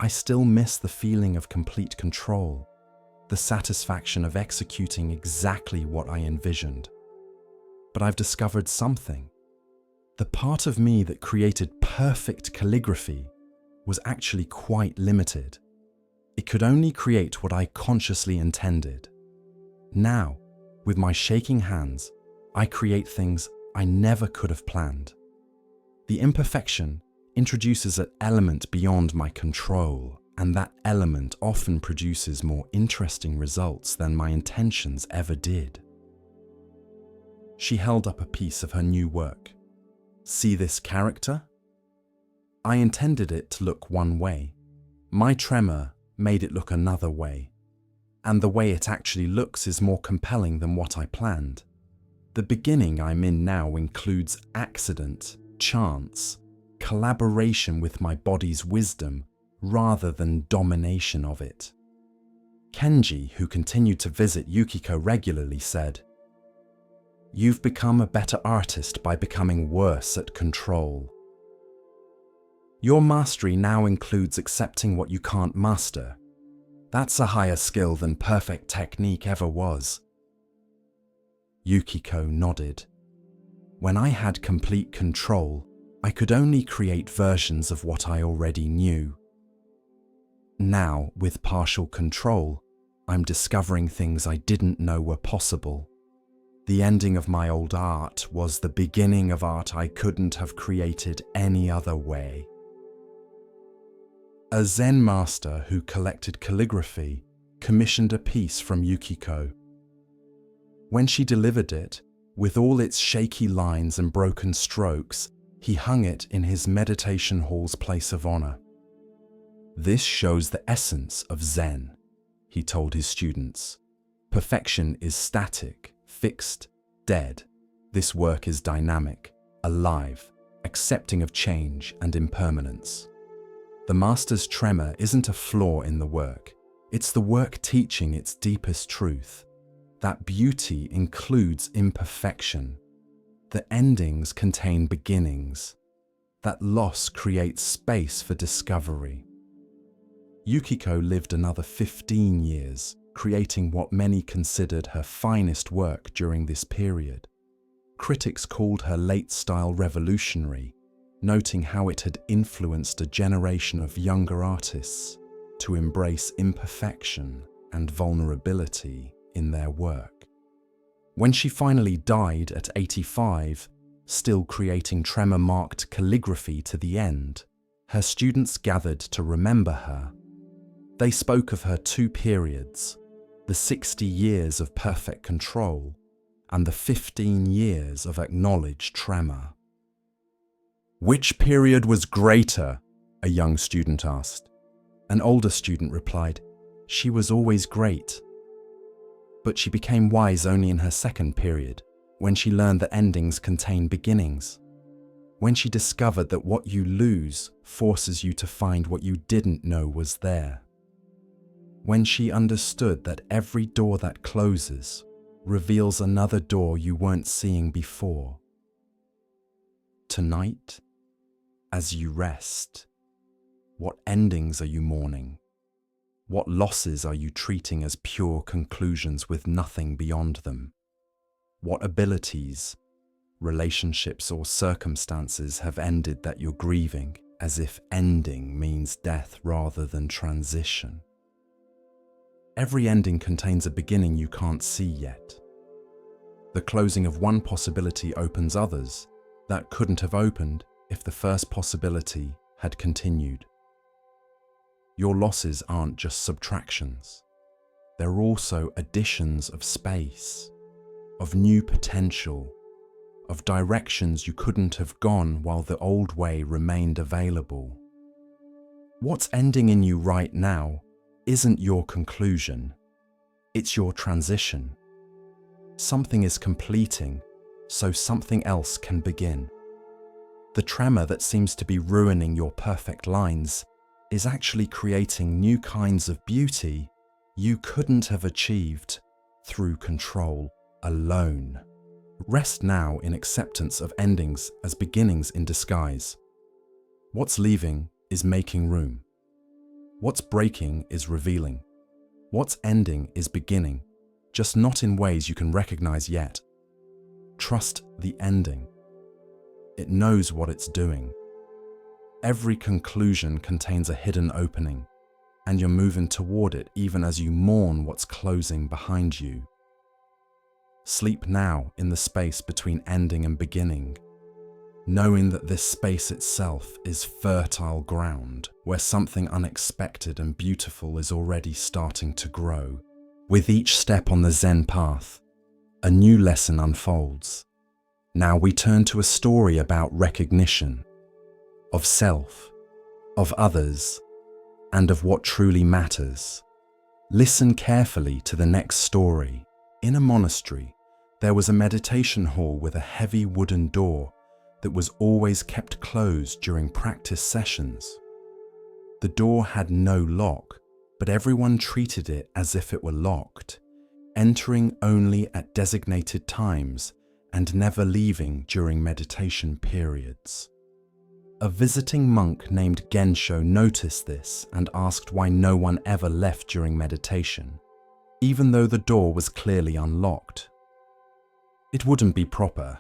"I still miss the feeling of complete control, the satisfaction of executing exactly what I envisioned. But I've discovered something. The part of me that created perfect calligraphy was actually quite limited. It could only create what I consciously intended. Now, with my shaking hands, I create things I never could have planned. The imperfection introduces an element beyond my control, and that element often produces more interesting results than my intentions ever did." She held up a piece of her new work. "See this character? I intended it to look one way. My tremor made it look another way. And the way it actually looks is more compelling than what I planned. The beginning I'm in now includes accident, chance, collaboration with my body's wisdom rather than domination of it." Kenji, who continued to visit Yukiko regularly, said, "You've become a better artist by becoming worse at control. Your mastery now includes accepting what you can't master. That's a higher skill than perfect technique ever was." Yukiko nodded. "When I had complete control, I could only create versions of what I already knew. Now, with partial control, I'm discovering things I didn't know were possible. The ending of my old art was the beginning of art I couldn't have created any other way." A Zen master who collected calligraphy commissioned a piece from Yukiko. When she delivered it, with all its shaky lines and broken strokes, he hung it in his meditation hall's place of honor. "This shows the essence of Zen," he told his students. "Perfection is static, fixed, dead. This work is dynamic, alive, accepting of change and impermanence." The master's tremor isn't a flaw in the work. It's the work teaching its deepest truth. That beauty includes imperfection. The endings contain beginnings. That loss creates space for discovery. Yukiko lived another 15 years, creating what many considered her finest work during this period. Critics called her late-style revolutionary, noting how it had influenced a generation of younger artists to embrace imperfection and vulnerability in their work. When she finally died at 85, still creating tremor-marked calligraphy to the end, her students gathered to remember her. They spoke of her two periods, the 60 years of perfect control and the 15 years of acknowledged tremor. "Which period was greater?" a young student asked. An older student replied, "She was always great." But she became wise only in her second period, when she learned that endings contain beginnings. When she discovered that what you lose forces you to find what you didn't know was there. When she understood that every door that closes reveals another door you weren't seeing before. Tonight, as you rest, what endings are you mourning? What losses are you treating as pure conclusions with nothing beyond them? What abilities, relationships, or circumstances have ended that you're grieving, as if ending means death rather than transition? Every ending contains a beginning you can't see yet. The closing of one possibility opens others that couldn't have opened if the first possibility had continued. Your losses aren't just subtractions. They're also additions of space, of new potential, of directions you couldn't have gone while the old way remained available. What's ending in you right now isn't your conclusion, it's your transition. Something is completing, so something else can begin. The tremor that seems to be ruining your perfect lines is actually creating new kinds of beauty you couldn't have achieved through control alone. Rest now in acceptance of endings as beginnings in disguise. What's leaving is making room. What's breaking is revealing. What's ending is beginning, just not in ways you can recognize yet. Trust the ending. It knows what it's doing. Every conclusion contains a hidden opening, and you're moving toward it even as you mourn what's closing behind you. Sleep now in the space between ending and beginning, knowing that this space itself is fertile ground where something unexpected and beautiful is already starting to grow. With each step on the Zen path, a new lesson unfolds. Now we turn to a story about recognition, of self, of others, and of what truly matters. Listen carefully to the next story. In a monastery, there was a meditation hall with a heavy wooden door that was always kept closed during practice sessions. The door had no lock, but everyone treated it as if it were locked, entering only at designated times and never leaving during meditation periods. A visiting monk named Gensho noticed this and asked why no one ever left during meditation, even though the door was clearly unlocked. "It wouldn't be proper,"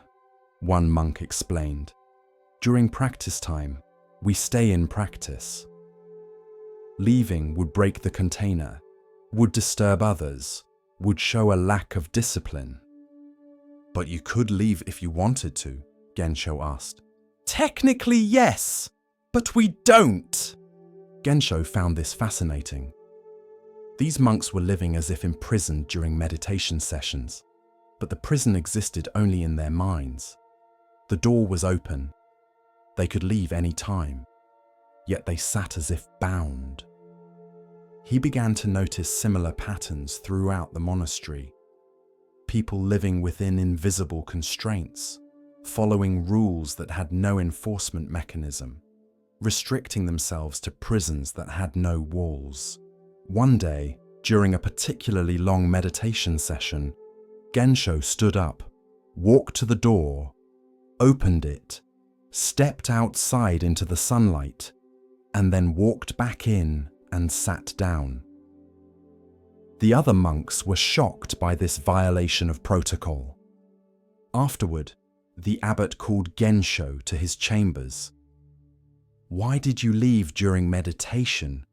one monk explained. "During practice time, we stay in practice. Leaving would break the container, would disturb others, would show a lack of discipline." "But you could leave if you wanted to?" Gensho asked. "Technically, yes, but we don't." Gensho found this fascinating. These monks were living as if imprisoned during meditation sessions, but the prison existed only in their minds. The door was open. They could leave any time, yet they sat as if bound. He began to notice similar patterns throughout the monastery. People living within invisible constraints, following rules that had no enforcement mechanism, restricting themselves to prisons that had no walls. One day, during a particularly long meditation session, Gensho stood up, walked to the door, opened it, stepped outside into the sunlight, and then walked back in and sat down. The other monks were shocked by this violation of protocol. Afterward, the abbot called Gensho to his chambers. "Why did you leave during meditation?"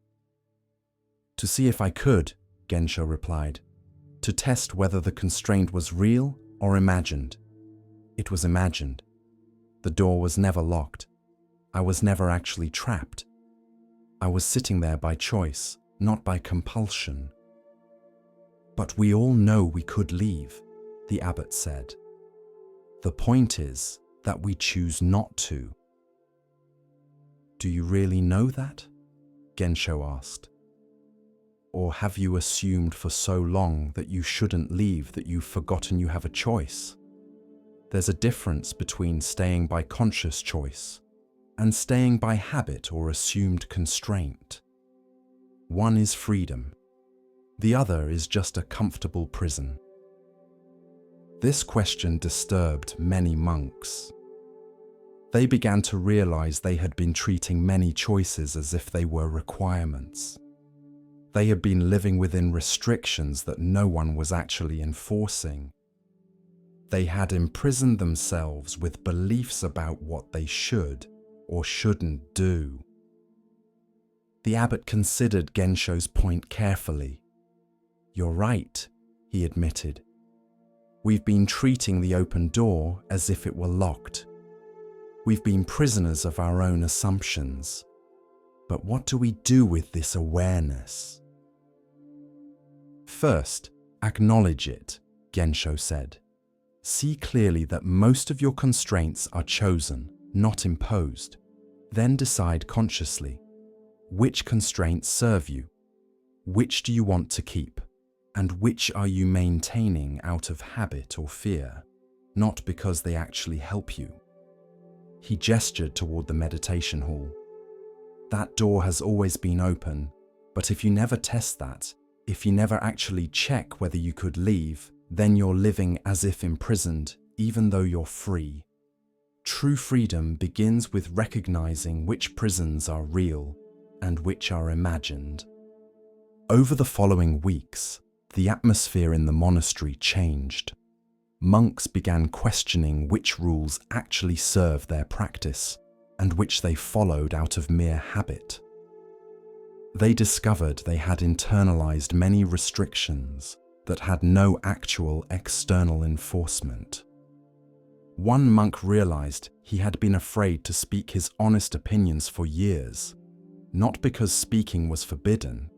"To see if I could," Gensho replied, "to test whether the constraint was real or imagined." It was imagined. The door was never locked. I was never actually trapped. I was sitting there by choice, not by compulsion. But we all know we could leave. the abbot said. The point is that we choose not to. Do you really know that? Gensho asked. Or have you assumed for so long that you shouldn't leave that you've forgotten you have a choice? There's a difference between staying by conscious choice and staying by habit or assumed constraint. One is freedom. The other is just a comfortable prison. This question disturbed many monks. They began to realize they had been treating many choices as if they were requirements. They had been living within restrictions that no one was actually enforcing. They had imprisoned themselves with beliefs about what they should or shouldn't do. The abbot considered Gensho's point carefully. You're right, he admitted. We've been treating the open door as if it were locked. We've been prisoners of our own assumptions. But what do we do with this awareness? First, acknowledge it, Gensho said. See clearly that most of your constraints are chosen, not imposed. Then decide consciously. Which constraints serve you? Which do you want to keep? And which are you maintaining out of habit or fear, not because they actually help you? He gestured toward the meditation hall. That door has always been open, but if you never test that, if you never actually check whether you could leave, then you're living as if imprisoned, even though you're free. True freedom begins with recognizing which prisons are real and which are imagined. Over the following weeks, the atmosphere in the monastery changed. Monks began questioning which rules actually served their practice and which they followed out of mere habit. They discovered they had internalized many restrictions that had no actual external enforcement. One monk realized he had been afraid to speak his honest opinions for years, not because speaking was forbidden,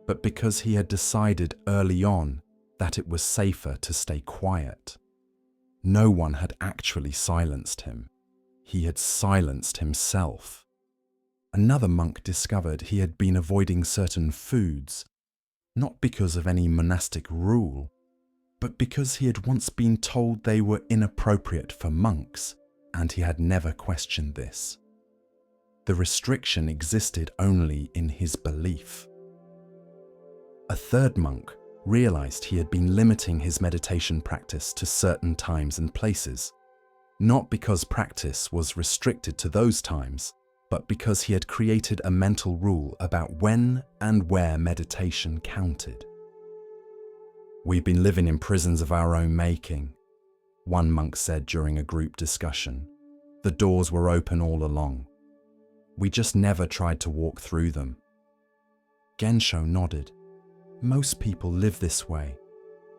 but because he had decided early on that it was safer to stay quiet. No one had actually silenced him. He had silenced himself. Another monk discovered he had been avoiding certain foods, not because of any monastic rule, but because he had once been told they were inappropriate for monks, and he had never questioned this. The restriction existed only in his belief. A third monk realized he had been limiting his meditation practice to certain times and places, not because practice was restricted to those times, but because he had created a mental rule about when and where meditation counted. We've been living in prisons of our own making, one monk said during a group discussion. The doors were open all along. We just never tried to walk through them. Gensho nodded. Most people live this way.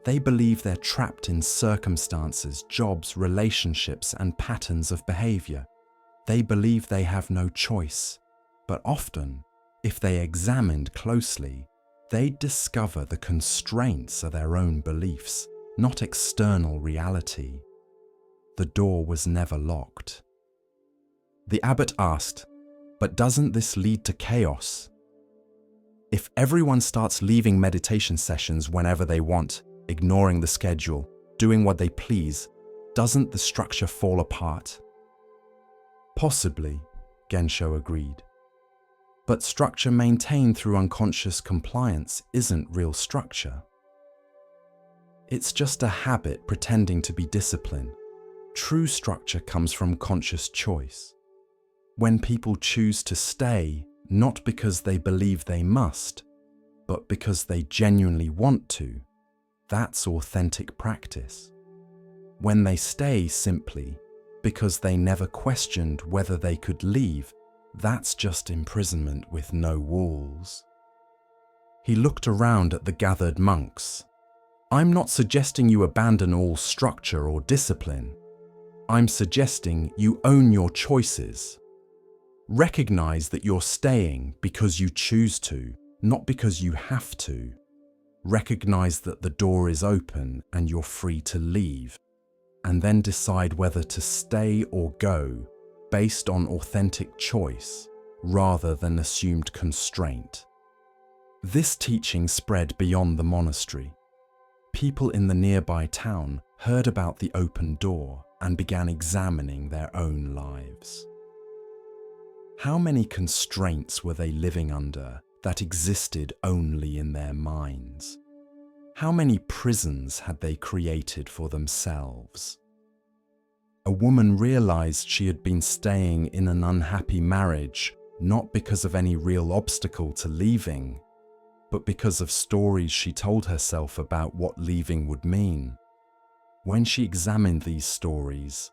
They believe they're trapped in circumstances, jobs, relationships, and patterns of behavior. They believe they have no choice, but often, if they examined closely, they'd discover the constraints are their own beliefs, not external reality. The door was never locked. The abbot asked, "But doesn't this lead to chaos? If everyone starts leaving meditation sessions whenever they want, ignoring the schedule, doing what they please, doesn't the structure fall apart?" Possibly, Gensho agreed. But structure maintained through unconscious compliance isn't real structure. It's just a habit pretending to be discipline. True structure comes from conscious choice. When people choose to stay, not because they believe they must, but because they genuinely want to, that's authentic practice. When they stay simply because they never questioned whether they could leave, that's just imprisonment with no walls. He looked around at the gathered monks. I'm not suggesting you abandon all structure or discipline. I'm suggesting you own your choices. Recognize that you're staying because you choose to, not because you have to. Recognize that the door is open and you're free to leave, and then decide whether to stay or go based on authentic choice rather than assumed constraint. This teaching spread beyond the monastery. People in the nearby town heard about the open door and began examining their own lives. How many constraints were they living under that existed only in their minds? How many prisons had they created for themselves? A woman realized she had been staying in an unhappy marriage not because of any real obstacle to leaving, but because of stories she told herself about what leaving would mean. When she examined these stories,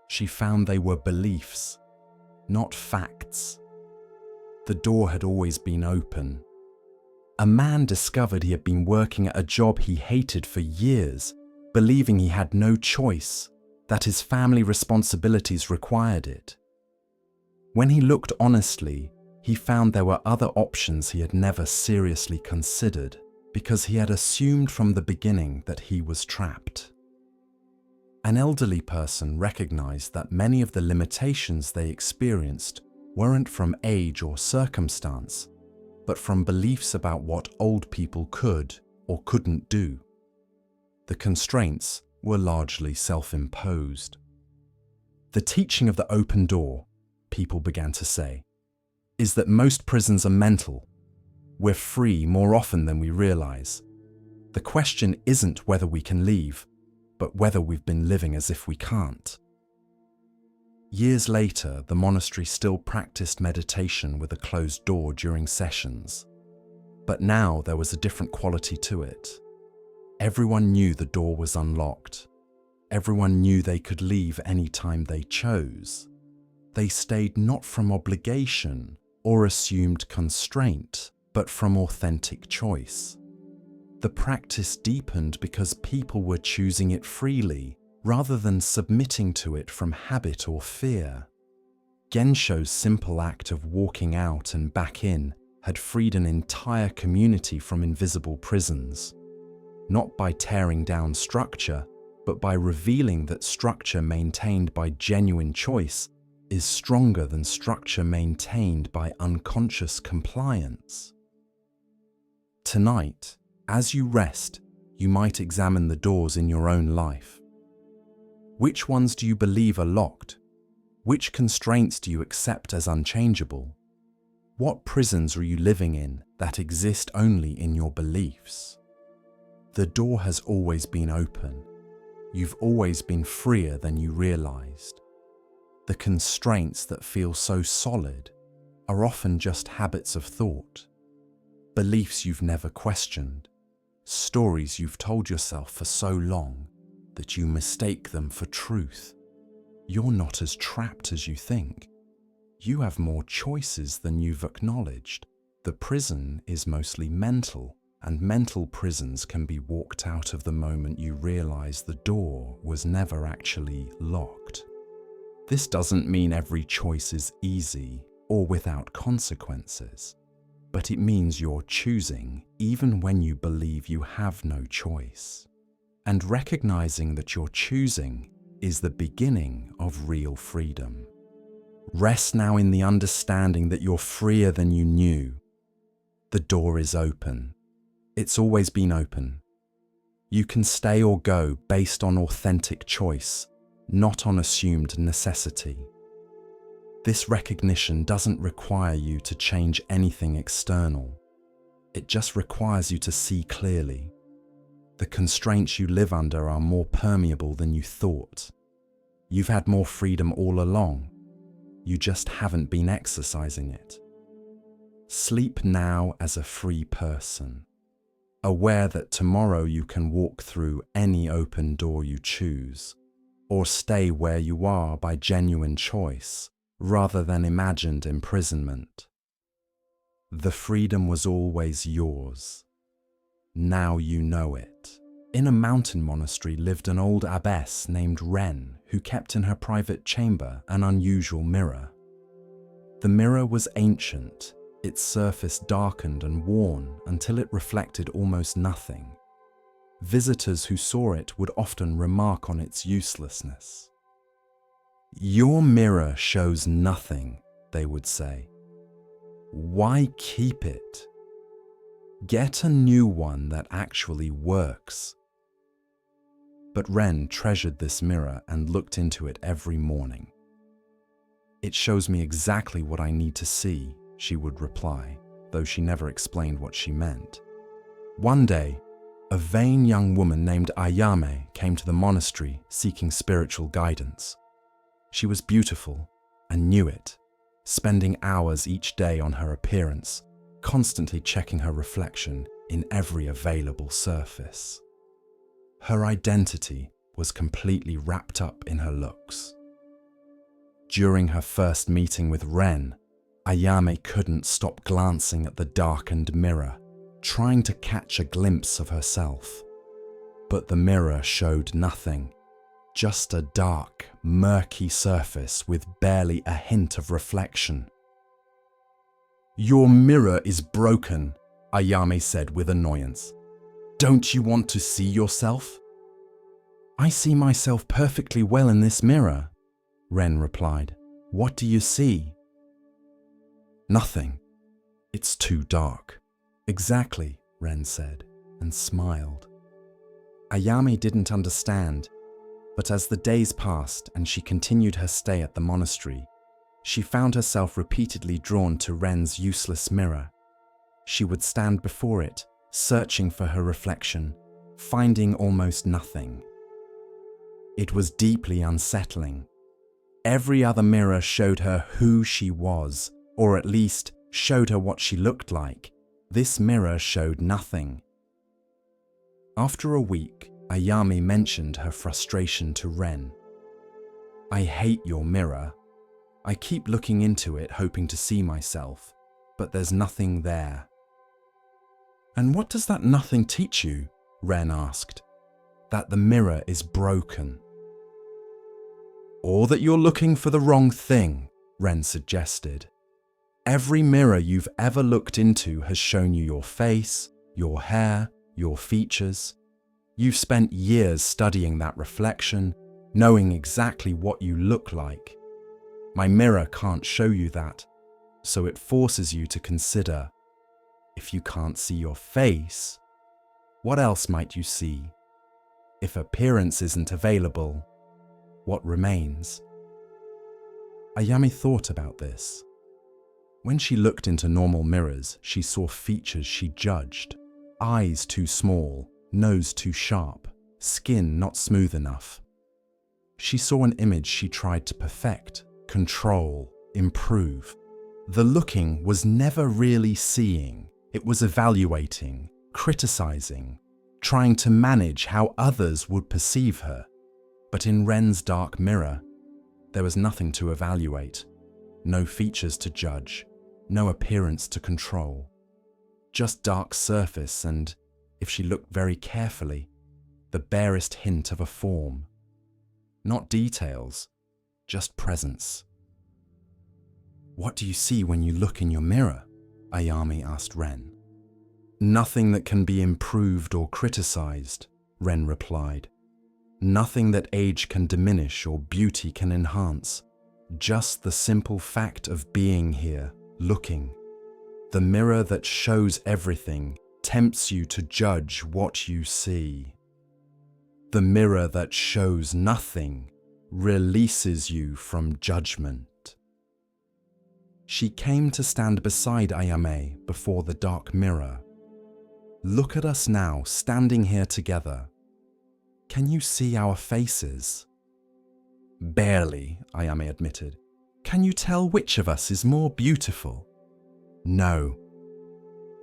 she found they were beliefs, not facts. The door had always been open. A man discovered he had been working at a job he hated for years, believing he had no choice, that his family responsibilities required it. When he looked honestly, he found there were other options he had never seriously considered because he had assumed from the beginning that he was trapped. An elderly person recognized that many of the limitations they experienced weren't from age or circumstance, but from beliefs about what old people could or couldn't do. The constraints were largely self-imposed. The teaching of the open door, people began to say, is that most prisons are mental. We're free more often than we realize. The question isn't whether we can leave, but whether we've been living as if we can't. Years later, the monastery still practiced meditation with a closed door during sessions. But now there was a different quality to it. Everyone knew the door was unlocked. Everyone knew they could leave any time they chose. They stayed not from obligation or assumed constraint, but from authentic choice. The practice deepened because people were choosing it freely, rather than submitting to it from habit or fear. Gensho's simple act of walking out and back in had freed an entire community from invisible prisons, not by tearing down structure, but by revealing that structure maintained by genuine choice is stronger than structure maintained by unconscious compliance. Tonight, as you rest, you might examine the doors in your own life. Which ones do you believe are locked? Which constraints do you accept as unchangeable? What prisons are you living in that exist only in your beliefs? The door has always been open. You've always been freer than you realized. The constraints that feel so solid are often just habits of thought, beliefs you've never questioned, stories you've told yourself for so long that you mistake them for truth. You're not as trapped as you think. You have more choices than you've acknowledged. The prison is mostly mental, and mental prisons can be walked out of the moment you realize the door was never actually locked. This doesn't mean every choice is easy or without consequences, but it means you're choosing even when you believe you have no choice. And recognizing that you're choosing is the beginning of real freedom. Rest now in the understanding that you're freer than you knew. The door is open. It's always been open. You can stay or go based on authentic choice, not on assumed necessity. This recognition doesn't require you to change anything external. It just requires you to see clearly. The constraints you live under are more permeable than you thought. You've had more freedom all along. You just haven't been exercising it. Sleep now as a free person, aware that tomorrow you can walk through any open door you choose, or stay where you are by genuine choice rather than imagined imprisonment. The freedom was always yours. Now you know it. In a mountain monastery lived an old abbess named Ren, who kept in her private chamber an unusual mirror. The mirror was ancient, Its surface darkened and worn until it reflected almost nothing. Visitors who saw it would often remark on its uselessness. "Your mirror shows nothing," they would say. "Why keep it? Get a new one that actually works." But Ren treasured this mirror and looked into it every morning. "It shows me exactly what I need to see," she would reply, though she never explained what she meant. One day, a vain young woman named Ayame came to the monastery seeking spiritual guidance. She was beautiful and knew it, spending hours each day on her appearance, constantly checking her reflection in every available surface. Her identity was completely wrapped up in her looks. During her first meeting with Ren, Ayame couldn't stop glancing at the darkened mirror, trying to catch a glimpse of herself. But the mirror showed nothing, just a dark, murky surface with barely a hint of reflection. "Your mirror is broken," Ayame said with annoyance. "Don't you want to see yourself?" "I see myself perfectly well in this mirror," Ren replied. "What do you see?" "Nothing. It's too dark." "Exactly," Ren said, and smiled. Ayame didn't understand, but as the days passed and she continued her stay at the monastery, she found herself repeatedly drawn to Ren's useless mirror. She would stand before it, searching for her reflection, finding almost nothing. It was deeply unsettling. Every other mirror showed her who she was, or at least showed her what she looked like. This mirror showed nothing. After a week, Ayame mentioned her frustration to Ren. "I hate your mirror. I keep looking into it hoping to see myself, but there's nothing there." "And what does that nothing teach you?" Ren asked. "That the mirror is broken." "Or that you're looking for the wrong thing," Ren suggested. "Every mirror you've ever looked into has shown you your face, your hair, your features. You've spent years studying that reflection, knowing exactly what you look like. My mirror can't show you that, so it forces you to consider, if you can't see your face, what else might you see? If appearance isn't available, what remains?" Ayame thought about this. When she looked into normal mirrors, she saw features she judged: eyes too small, nose too sharp, skin not smooth enough. She saw an image she tried to perfect, control, improve. The looking was never really seeing. It was evaluating, criticizing, trying to manage how others would perceive her. But in Ren's dark mirror, there was nothing to evaluate, no features to judge, no appearance to control. Just dark surface and, if she looked very carefully, the barest hint of a form. Not details, just presence. "What do you see when you look in your mirror?" Ayame asked Ren. "Nothing that can be improved or criticized," Ren replied. "Nothing that age can diminish or beauty can enhance. Just the simple fact of being here, looking. The mirror that shows everything tempts you to judge what you see. The mirror that shows nothing releases you from judgment." She came to stand beside Ayame before the dark mirror. "Look at us now, standing here together. Can you see our faces?" "Barely," Ayame admitted. "Can you tell which of us is more beautiful?" "No."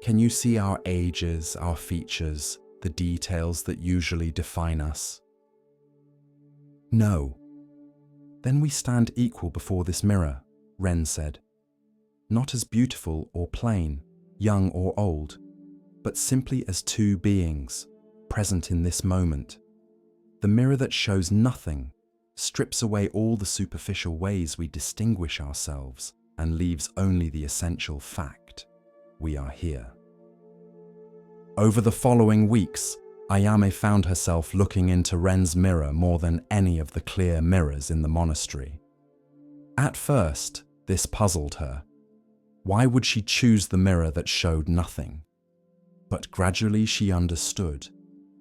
"Can you see our ages, our features, the details that usually define us?" "No." "Then we stand equal before this mirror," Ren said. "Not as beautiful or plain, young or old, but simply as two beings, present in this moment. The mirror that shows nothing strips away all the superficial ways we distinguish ourselves and leaves only the essential fact. we are here. Over the following weeks, Ayame found herself looking into Ren's mirror more than any of the clear mirrors in the monastery. At first, this puzzled her. Why would she choose the mirror that showed nothing? But gradually she understood.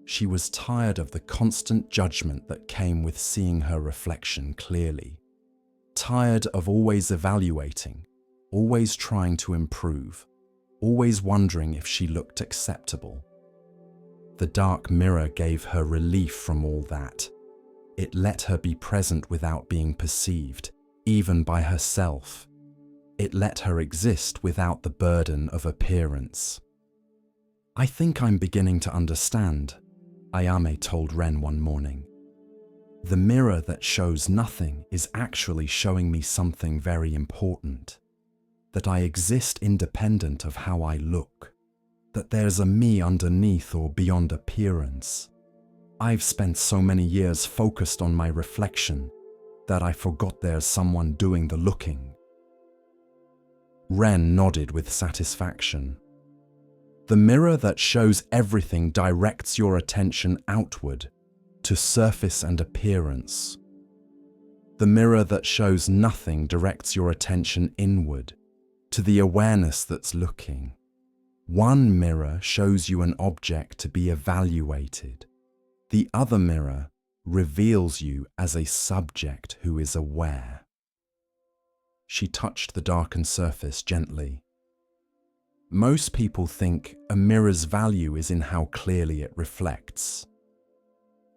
She was tired of the constant judgment that came with seeing her reflection clearly. Tired of always evaluating, always trying to improve, always wondering if she looked acceptable. The dark mirror gave her relief from all that. It let her be present without being perceived, even by herself. It let her exist without the burden of appearance. "I think I'm beginning to understand," Ayame told Ren one morning. "The mirror that shows nothing is actually showing me something very important. That I exist independent of how I look. That there's a me underneath or beyond appearance. I've spent so many years focused on my reflection that I forgot there's someone doing the looking." Ren nodded with satisfaction. The mirror that shows everything directs your attention outward, to surface and appearance. The mirror that shows nothing directs your attention inward, to the awareness that's looking. One mirror shows you an object to be evaluated. The other mirror reveals you as a subject who is aware. She touched the darkened surface gently. Most people think a mirror's value is in how clearly it reflects.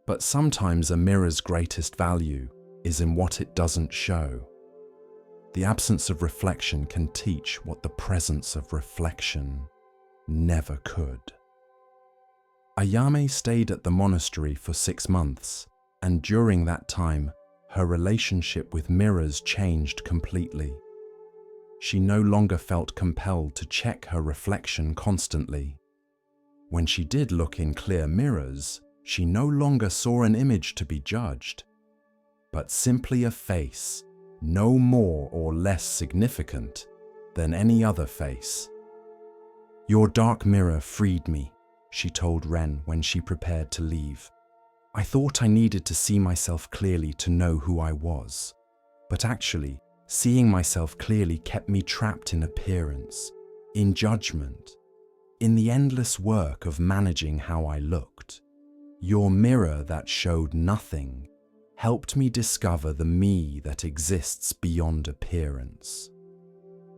But sometimes a mirror's greatest value is in what it doesn't show. The absence of reflection can teach what the presence of reflection never could. Ayame stayed at the monastery for 6 months, and during that time, her relationship with mirrors changed completely. She no longer felt compelled to check her reflection constantly. When she did look in clear mirrors, she no longer saw an image to be judged, but simply a face, no more or less significant than any other face. "Your dark mirror freed me," she told Ren when she prepared to leave. "I thought I needed to see myself clearly to know who I was, but actually, seeing myself clearly kept me trapped in appearance, in judgment, in the endless work of managing how I looked. Your mirror that showed nothing helped me discover the me that exists beyond appearance."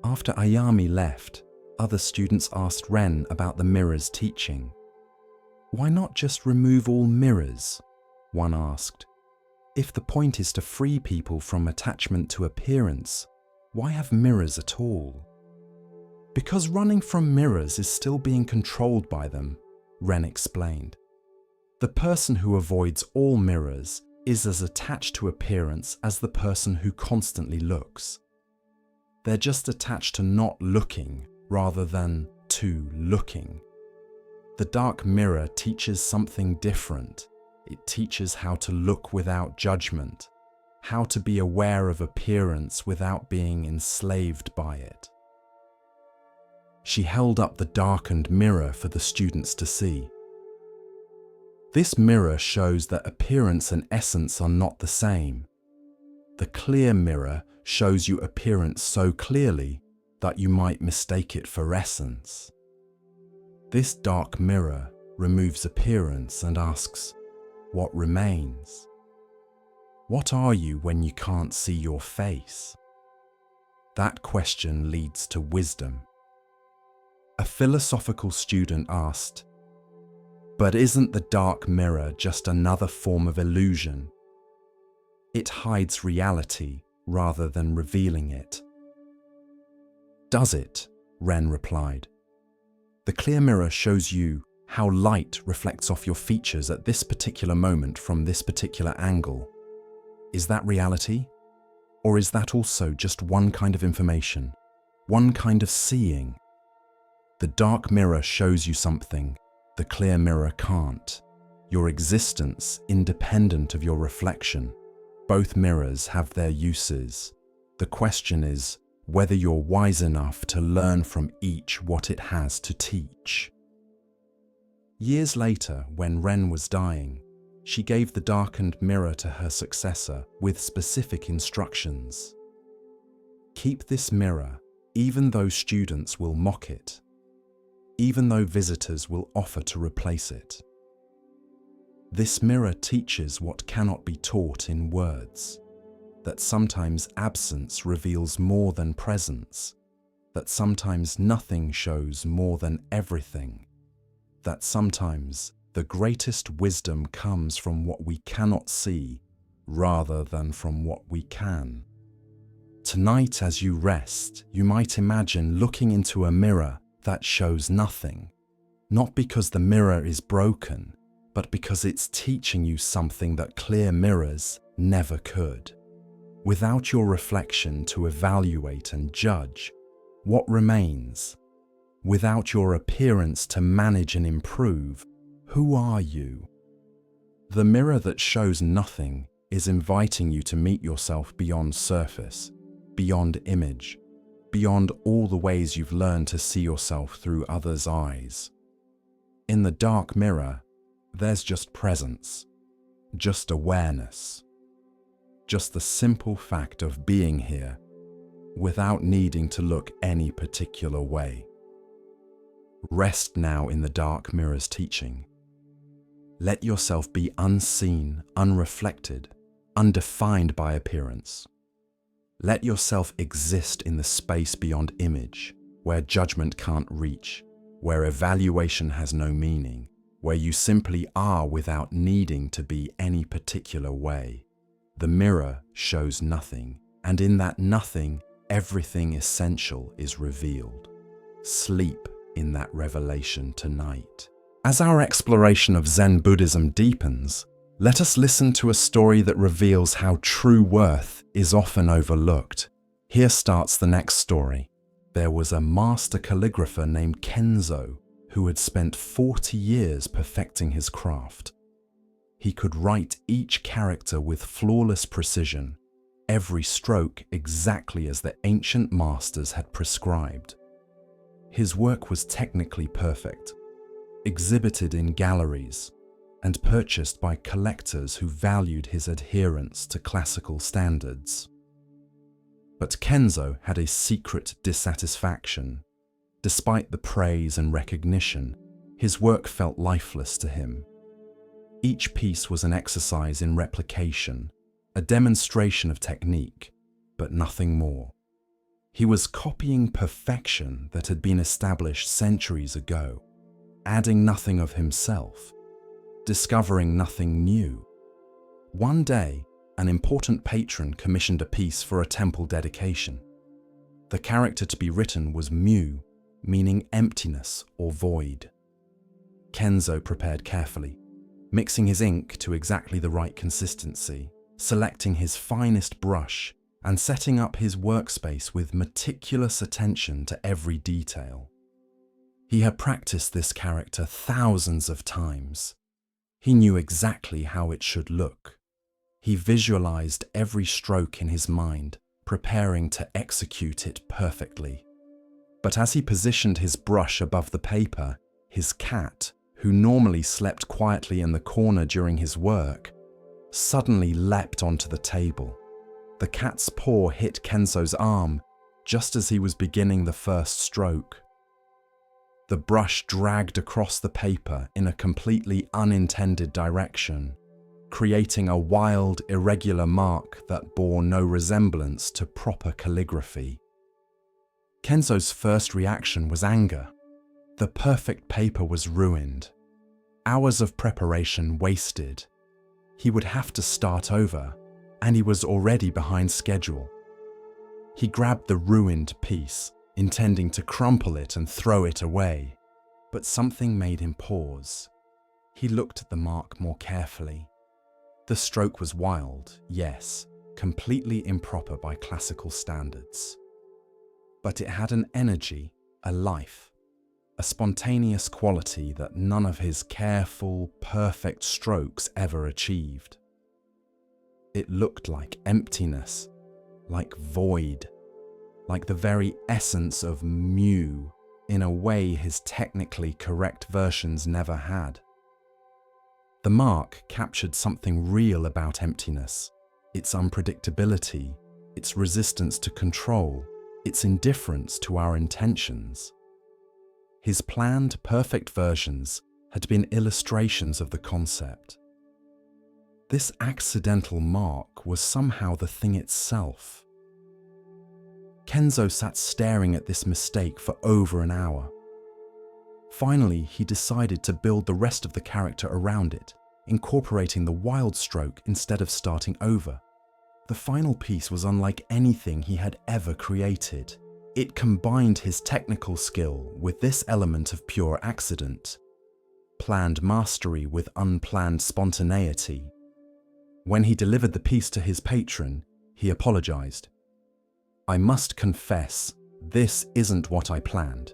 After Ayame left, other students asked Ren about the mirror's teaching. "Why not just remove all mirrors?" one asked. "If the point is to free people from attachment to appearance, why have mirrors at all?" "Because running from mirrors is still being controlled by them," Ren explained. "The person who avoids all mirrors is as attached to appearance as the person who constantly looks. They're just attached to not looking rather than to looking. The dark mirror teaches something different. It teaches how to look without judgment, how to be aware of appearance without being enslaved by it." She held up the darkened mirror for the students to see. "This mirror shows that appearance and essence are not the same. The clear mirror shows you appearance so clearly that you might mistake it for essence. This dark mirror removes appearance and asks, what remains? What are you when you can't see your face? That question leads to wisdom." A philosophical student asked, "But isn't the dark mirror just another form of illusion? It hides reality rather than revealing it." "Does it?" Ren replied. "The clear mirror shows you how light reflects off your features at this particular moment from this particular angle. Is that reality? Or is that also just one kind of information, one kind of seeing? The dark mirror shows you something the clear mirror can't. Your existence independent of your reflection. Both mirrors have their uses. The question is, whether you're wise enough to learn from each what it has to teach. Years later, when Ren was dying, she gave the darkened mirror to her successor with specific instructions. Keep this mirror, even though students will mock it, even though visitors will offer to replace it. This mirror teaches what cannot be taught in words, that sometimes absence reveals more than presence, that sometimes nothing shows more than everything, that sometimes the greatest wisdom comes from what we cannot see rather than from what we can. Tonight, as you rest, you might imagine looking into a mirror that shows nothing, not because the mirror is broken, but because it's teaching you something that clear mirrors never could. Without your reflection to evaluate and judge, what remains? Without your appearance to manage and improve, who are you? The mirror that shows nothing is inviting you to meet yourself beyond surface, beyond image, beyond all the ways you've learned to see yourself through others' eyes. In the dark mirror, there's just presence, just awareness, just the simple fact of being here without needing to look any particular way. Rest now in the dark mirror's teaching. Let yourself be unseen, unreflected, undefined by appearance. Let yourself exist in the space beyond image, where judgment can't reach, where evaluation has no meaning, where you simply are without needing to be any particular way. The mirror shows nothing, and in that nothing, everything essential is revealed. Sleep in that revelation tonight. As our exploration of Zen Buddhism deepens, let us listen to a story that reveals how true worth is often overlooked. Here starts the next story. There was a master calligrapher named Kenzo who had spent 40 years perfecting his craft. He could write each character with flawless precision, every stroke exactly as the ancient masters had prescribed. His work was technically perfect, exhibited in galleries, and purchased by collectors who valued his adherence to classical standards. But Kenzo had a secret dissatisfaction. Despite the praise and recognition, his work felt lifeless to him. Each piece was an exercise in replication, a demonstration of technique, but nothing more. He was copying perfection that had been established centuries ago, adding nothing of himself, discovering nothing new. One day, an important patron commissioned a piece for a temple dedication. The character to be written was Mu, meaning emptiness or void. Kenzo prepared carefully, mixing his ink to exactly the right consistency, selecting his finest brush, and setting up his workspace with meticulous attention to every detail. He had practiced this character thousands of times. He knew exactly how it should look. He visualized every stroke in his mind, preparing to execute it perfectly. But as he positioned his brush above the paper, his cat, who normally slept quietly in the corner during his work, suddenly leapt onto the table. The cat's paw hit Kenzo's arm just as he was beginning the first stroke. The brush dragged across the paper in a completely unintended direction, creating a wild, irregular mark that bore no resemblance to proper calligraphy. Kenzo's first reaction was anger. The perfect paper was ruined. Hours of preparation wasted. He would have to start over, and he was already behind schedule. He grabbed the ruined piece, intending to crumple it and throw it away. But something made him pause. He looked at the mark more carefully. The stroke was wild, yes, completely improper by classical standards. But it had an energy, a life, a spontaneous quality that none of his careful, perfect strokes ever achieved. It looked like emptiness, like void, like the very essence of mu, in a way his technically correct versions never had. The mark captured something real about emptiness, its unpredictability, its resistance to control, its indifference to our intentions. His planned perfect versions had been illustrations of the concept. This accidental mark was somehow the thing itself. Kenzo sat staring at this mistake for over an hour. Finally, he decided to build the rest of the character around it, incorporating the wild stroke instead of starting over. The final piece was unlike anything he had ever created. It combined his technical skill with this element of pure accident, planned mastery with unplanned spontaneity. When he delivered the piece to his patron, he apologized. "I must confess, this isn't what I planned.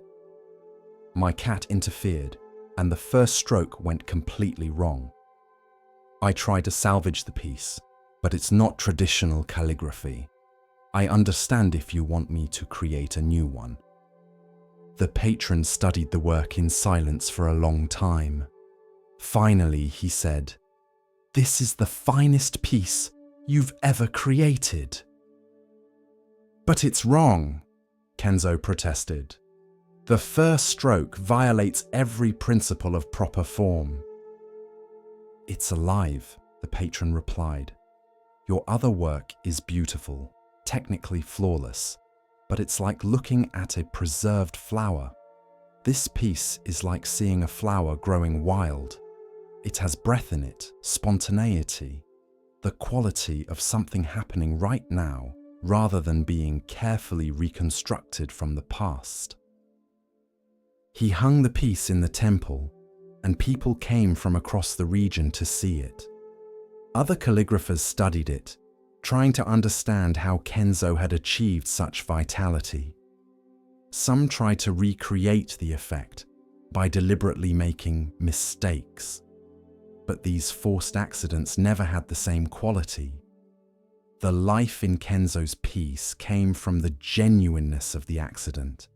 My cat interfered, and the first stroke went completely wrong. I tried to salvage the piece, but it's not traditional calligraphy. I understand if you want me to create a new one." The patron studied the work in silence for a long time. Finally, he said, "This is the finest piece you've ever created." "But it's wrong," Kenzo protested. "The first stroke violates every principle of proper form." "It's alive," the patron replied. "Your other work is beautiful, technically flawless, but it's like looking at a preserved flower. This piece is like seeing a flower growing wild. It has breath in it, spontaneity, the quality of something happening right now rather than being carefully reconstructed from the past." He hung the piece in the temple, and people came from across the region to see it. Other calligraphers studied it, trying to understand how Kenzo had achieved such vitality. Some tried to recreate the effect by deliberately making mistakes, but these forced accidents never had the same quality. The life in Kenzo's piece came from the genuineness of the accident,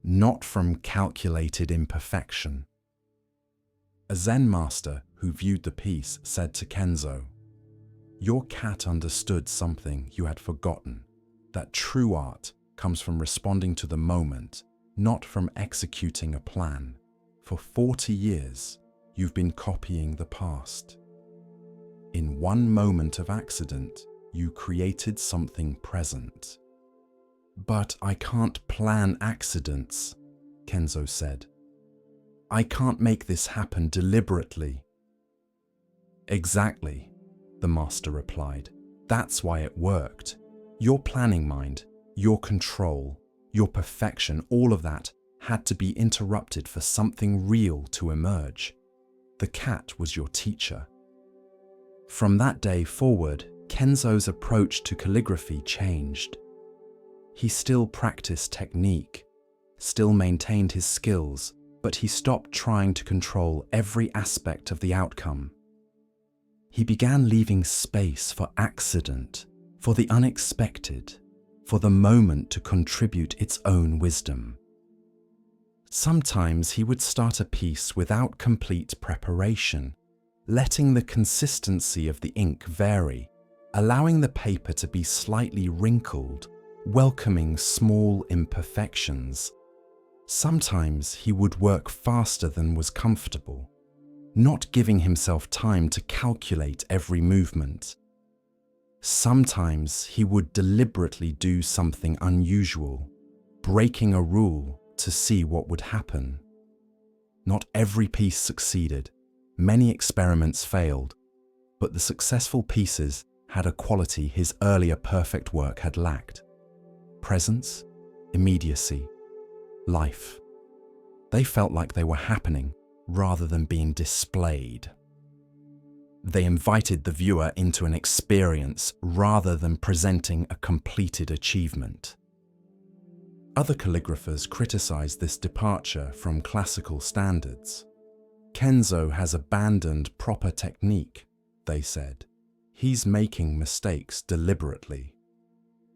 not from calculated imperfection. A Zen master who viewed the piece said to Kenzo, "Your cat understood something you had forgotten, that true art comes from responding to the moment, not from executing a plan. For 40 years, you've been copying the past. In one moment of accident, you created something present." "But I can't plan accidents," Kenzo said. "I can't make this happen deliberately." "Exactly," the master replied. "That's why it worked. Your planning mind, your control, your perfection, all of that had to be interrupted for something real to emerge. The cat was your teacher." From that day forward, Kenzo's approach to calligraphy changed. He still practiced technique, still maintained his skills, but he stopped trying to control every aspect of the outcome. He began leaving space for accident, for the unexpected, for the moment to contribute its own wisdom. Sometimes he would start a piece without complete preparation, letting the consistency of the ink vary, allowing the paper to be slightly wrinkled, welcoming small imperfections. Sometimes he would work faster than was comfortable, not giving himself time to calculate every movement. Sometimes he would deliberately do something unusual, breaking a rule to see what would happen. Not every piece succeeded, many experiments failed, but the successful pieces had a quality his earlier perfect work had lacked: presence, immediacy, life. They felt like they were happening rather than being displayed. They invited the viewer into an experience rather than presenting a completed achievement. Other calligraphers criticized this departure from classical standards. "Kenzo has abandoned proper technique," they said. "He's making mistakes deliberately."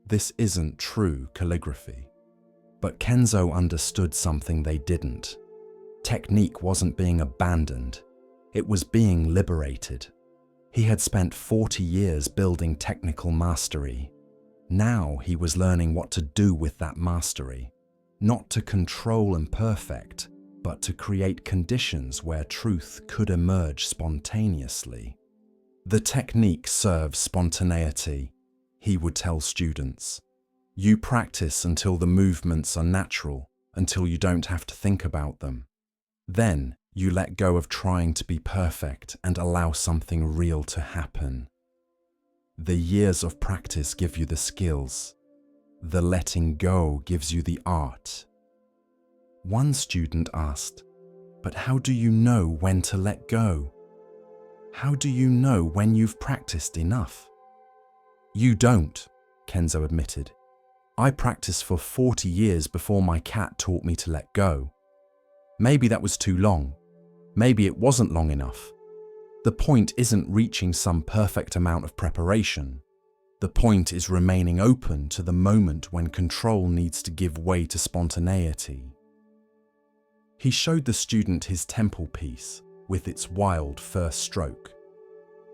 This isn't true calligraphy. But Kenzo understood something they didn't. Technique wasn't being abandoned. It was being liberated. He had spent 40 years building technical mastery. Now he was learning what to do with that mastery. Not to control and perfect, but to create conditions where truth could emerge spontaneously. The technique serves spontaneity, he would tell students. You practice until the movements are natural, until you don't have to think about them. Then you let go of trying to be perfect and allow something real to happen. The years of practice give you the skills. The letting go gives you the art. One student asked, "But how do you know when to let go? How do you know when you've practiced enough?" "You don't," Kenzo admitted. "I practiced for 40 years before my cat taught me to let go. Maybe that was too long. Maybe it wasn't long enough. The point isn't reaching some perfect amount of preparation. The point is remaining open to the moment when control needs to give way to spontaneity." He showed the student his temple piece with its wild first stroke.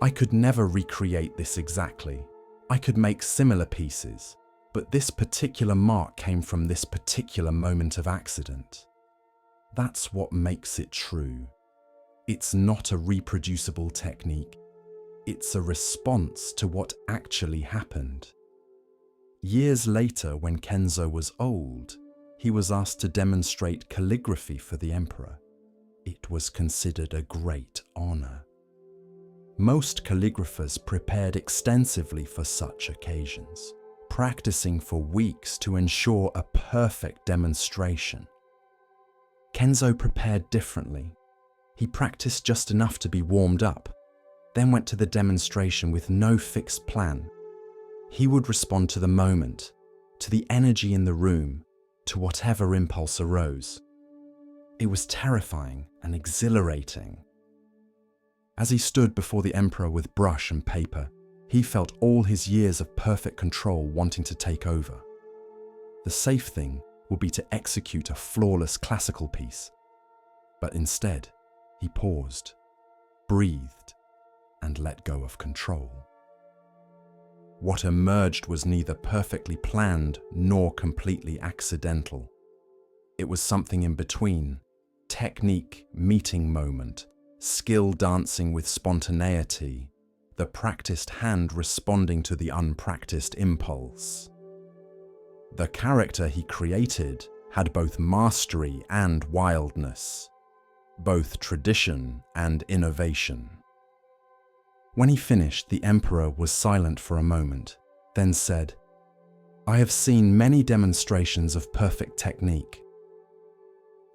"I could never recreate this exactly. I could make similar pieces, but this particular mark came from this particular moment of accident. That's what makes it true. It's not a reproducible technique. It's a response to what actually happened." Years later, when Kenzo was old, he was asked to demonstrate calligraphy for the emperor. It was considered a great honor. Most calligraphers prepared extensively for such occasions, practicing for weeks to ensure a perfect demonstration. Kenzo prepared differently. He practiced just enough to be warmed up, then went to the demonstration with no fixed plan. He would respond to the moment, to the energy in the room, to whatever impulse arose. It was terrifying and exhilarating. As he stood before the emperor with brush and paper, he felt all his years of perfect control wanting to take over. The safe thing would be to execute a flawless classical piece. But instead, he paused, breathed, and let go of control. What emerged was neither perfectly planned nor completely accidental. It was something in between, technique meeting moment, skill dancing with spontaneity, the practiced hand responding to the unpracticed impulse. The character he created had both mastery and wildness, both tradition and innovation. When he finished, the emperor was silent for a moment, then said, "I have seen many demonstrations of perfect technique.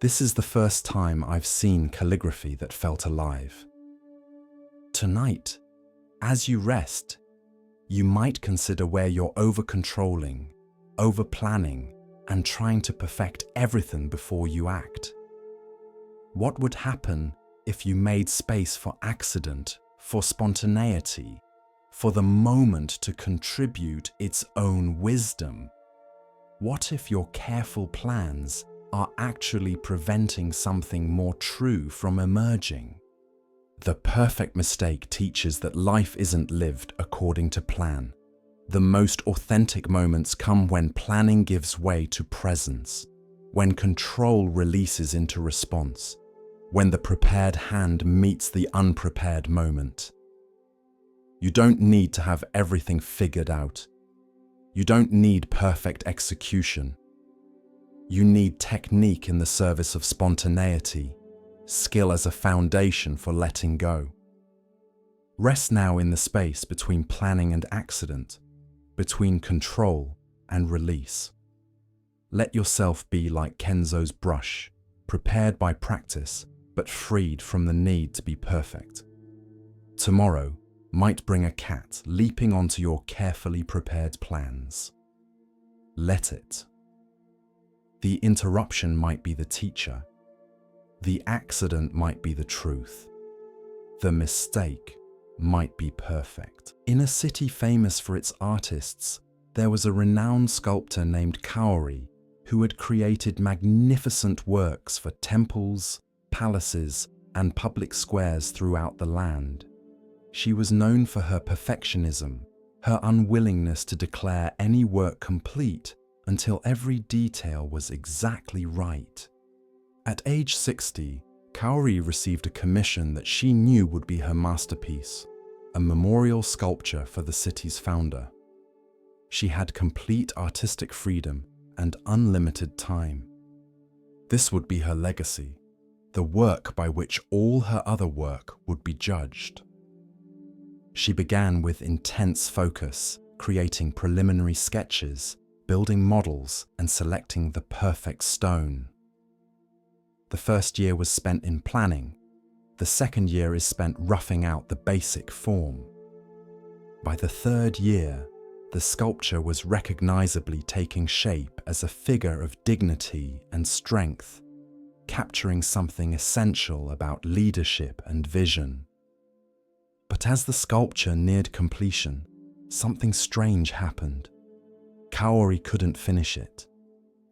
This is the first time I've seen calligraphy that felt alive. Tonight, as you rest, you might consider where you're over-controlling, over-planning, and trying to perfect everything before you act. What would happen if you made space for accident, for spontaneity, for the moment to contribute its own wisdom? What if your careful plans are actually preventing something more true from emerging?" The perfect mistake teaches that life isn't lived according to plan. The most authentic moments come when planning gives way to presence, when control releases into response, when the prepared hand meets the unprepared moment. You don't need to have everything figured out. You don't need perfect execution. You need technique in the service of spontaneity, skill as a foundation for letting go. Rest now in the space between planning and accident, between control and release. Let yourself be like Kenzo's brush, prepared by practice, but freed from the need to be perfect. Tomorrow might bring a cat leaping onto your carefully prepared plans. Let it. The interruption might be the teacher. The accident might be the truth. The mistake might be perfect. In a city famous for its artists, There was a renowned sculptor named Kaori who had created magnificent works for temples, palaces, and public squares throughout the land. She was known for her perfectionism, her unwillingness to declare any work complete until every detail was exactly right. At age 60, Kaori received a commission that she knew would be her masterpiece, a memorial sculpture for the city's founder. She had complete artistic freedom and unlimited time. This would be her legacy, the work by which all her other work would be judged. She began with intense focus, creating preliminary sketches, building models, and selecting the perfect stone. The first year was spent in planning. The second year is spent roughing out the basic form. By the third year, the sculpture was recognizably taking shape as a figure of dignity and strength, capturing something essential about leadership and vision. But as the sculpture neared completion, something strange happened. Kaori couldn't finish it.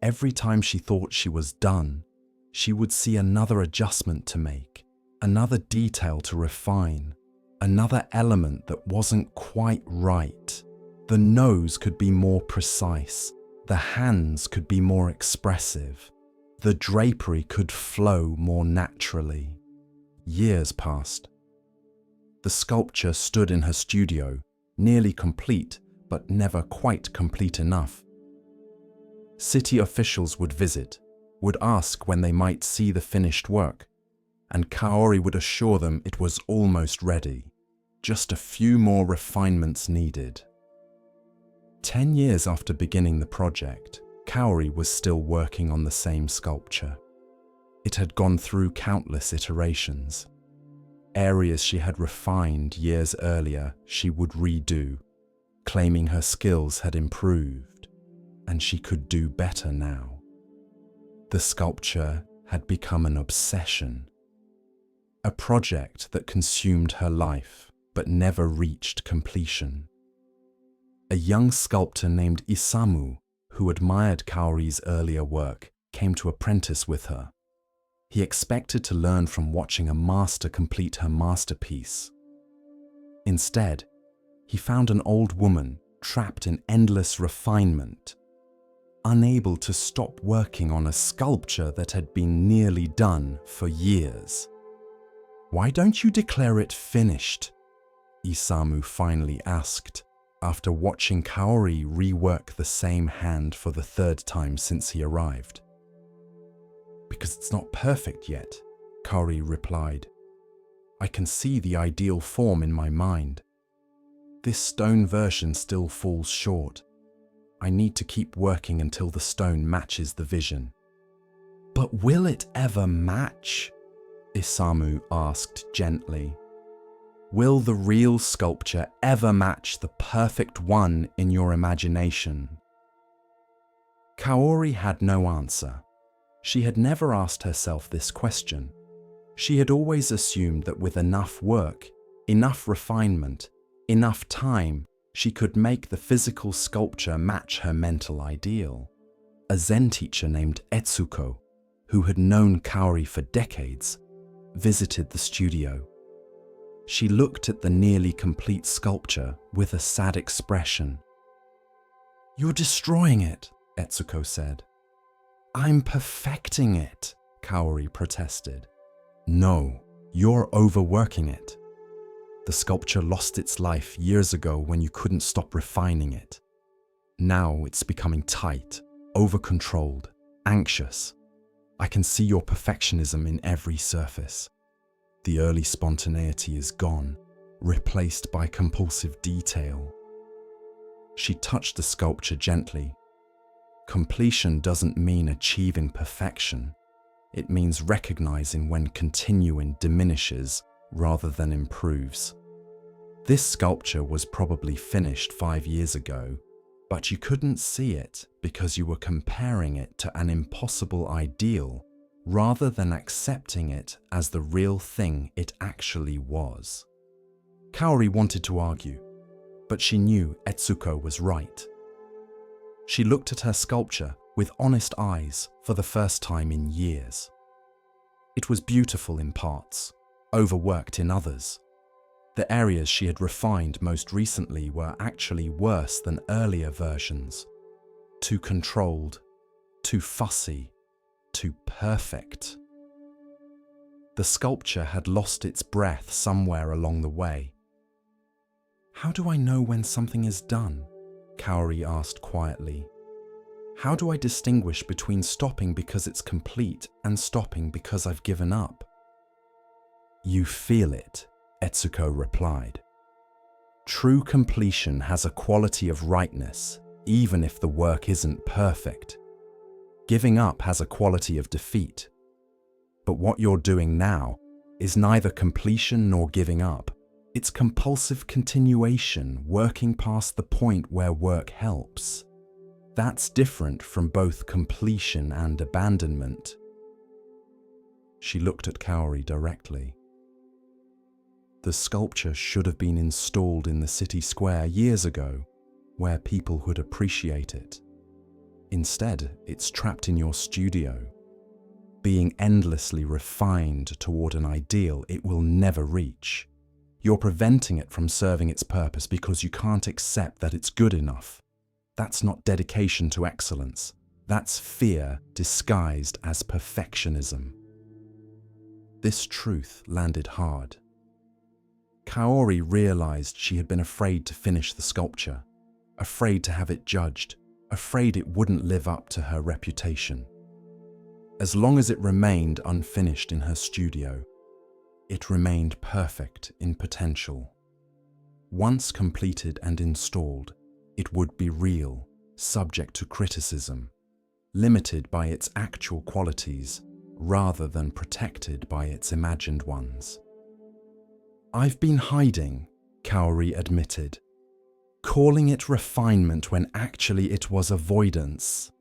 Every time she thought she was done, she would see another adjustment to make, another detail to refine, another element that wasn't quite right. The nose could be more precise, the hands could be more expressive, the drapery could flow more naturally. Years passed. The sculpture stood in her studio, nearly complete, but never quite complete enough. City officials would visit, would ask when they might see the finished work, and Kaori would assure them it was almost ready, just a few more refinements needed. 10 years after beginning the project, Kaori was still working on the same sculpture. It had gone through countless iterations. Areas she had refined years earlier, she would redo, claiming her skills had improved, and she could do better now. The sculpture had become an obsession, a project that consumed her life but never reached completion. A young sculptor named Isamu, who admired Kaori's earlier work, came to apprentice with her. He expected to learn from watching a master complete her masterpiece. Instead, he found an old woman trapped in endless refinement, unable to stop working on a sculpture that had been nearly done for years. "Why don't you declare it finished?" Isamu finally asked, after watching Kaori rework the same hand for the third time since he arrived. "Because it's not perfect yet," Kaori replied. "I can see the ideal form in my mind. This stone version still falls short. I need to keep working until the stone matches the vision." "But will it ever match?" Isamu asked gently. "Will the real sculpture ever match the perfect one in your imagination?" Kaori had no answer. She had never asked herself this question. She had always assumed that with enough work, enough refinement, enough time, she could make the physical sculpture match her mental ideal. A Zen teacher named Etsuko, who had known Kaori for decades, visited the studio. She looked at the nearly complete sculpture with a sad expression. "You're destroying it," Etsuko said. "I'm perfecting it," Kaori protested. "No, you're overworking it. The sculpture lost its life years ago when you couldn't stop refining it. Now it's becoming tight, over-controlled, anxious. I can see your perfectionism in every surface. The early spontaneity is gone, replaced by compulsive detail." She touched the sculpture gently. Completion doesn't mean achieving perfection. It means recognizing when continuing diminishes rather than improves. This sculpture was probably finished 5 years ago, but you couldn't see it because you were comparing it to an impossible ideal rather than accepting it as the real thing it actually was. Kaori wanted to argue, but she knew Etsuko was right. She looked at her sculpture with honest eyes for the first time in years. It was beautiful in parts, overworked in others. The areas she had refined most recently were actually worse than earlier versions. Too controlled, too fussy, too perfect. The sculpture had lost its breath somewhere along the way. "How do I know when something is done?" Kaori asked quietly. "How do I distinguish between stopping because it's complete and stopping because I've given up?" "You feel it," Etsuko replied. "True completion has a quality of rightness, even if the work isn't perfect. Giving up has a quality of defeat. But what you're doing now is neither completion nor giving up. It's compulsive continuation, working past the point where work helps. That's different from both completion and abandonment." She looked at Kaori directly. The sculpture should have been installed in the city square years ago, where people would appreciate it. Instead, it's trapped in your studio, being endlessly refined toward an ideal it will never reach. You're preventing it from serving its purpose because you can't accept that it's good enough. That's not dedication to excellence. That's fear disguised as perfectionism. This truth landed hard. Kaori realized she had been afraid to finish the sculpture, afraid to have it judged, afraid it wouldn't live up to her reputation. As long as it remained unfinished in her studio, it remained perfect in potential. Once completed and installed, it would be real, subject to criticism, limited by its actual qualities rather than protected by its imagined ones. "I've been hiding," Kaori admitted, calling it refinement when actually it was avoidance.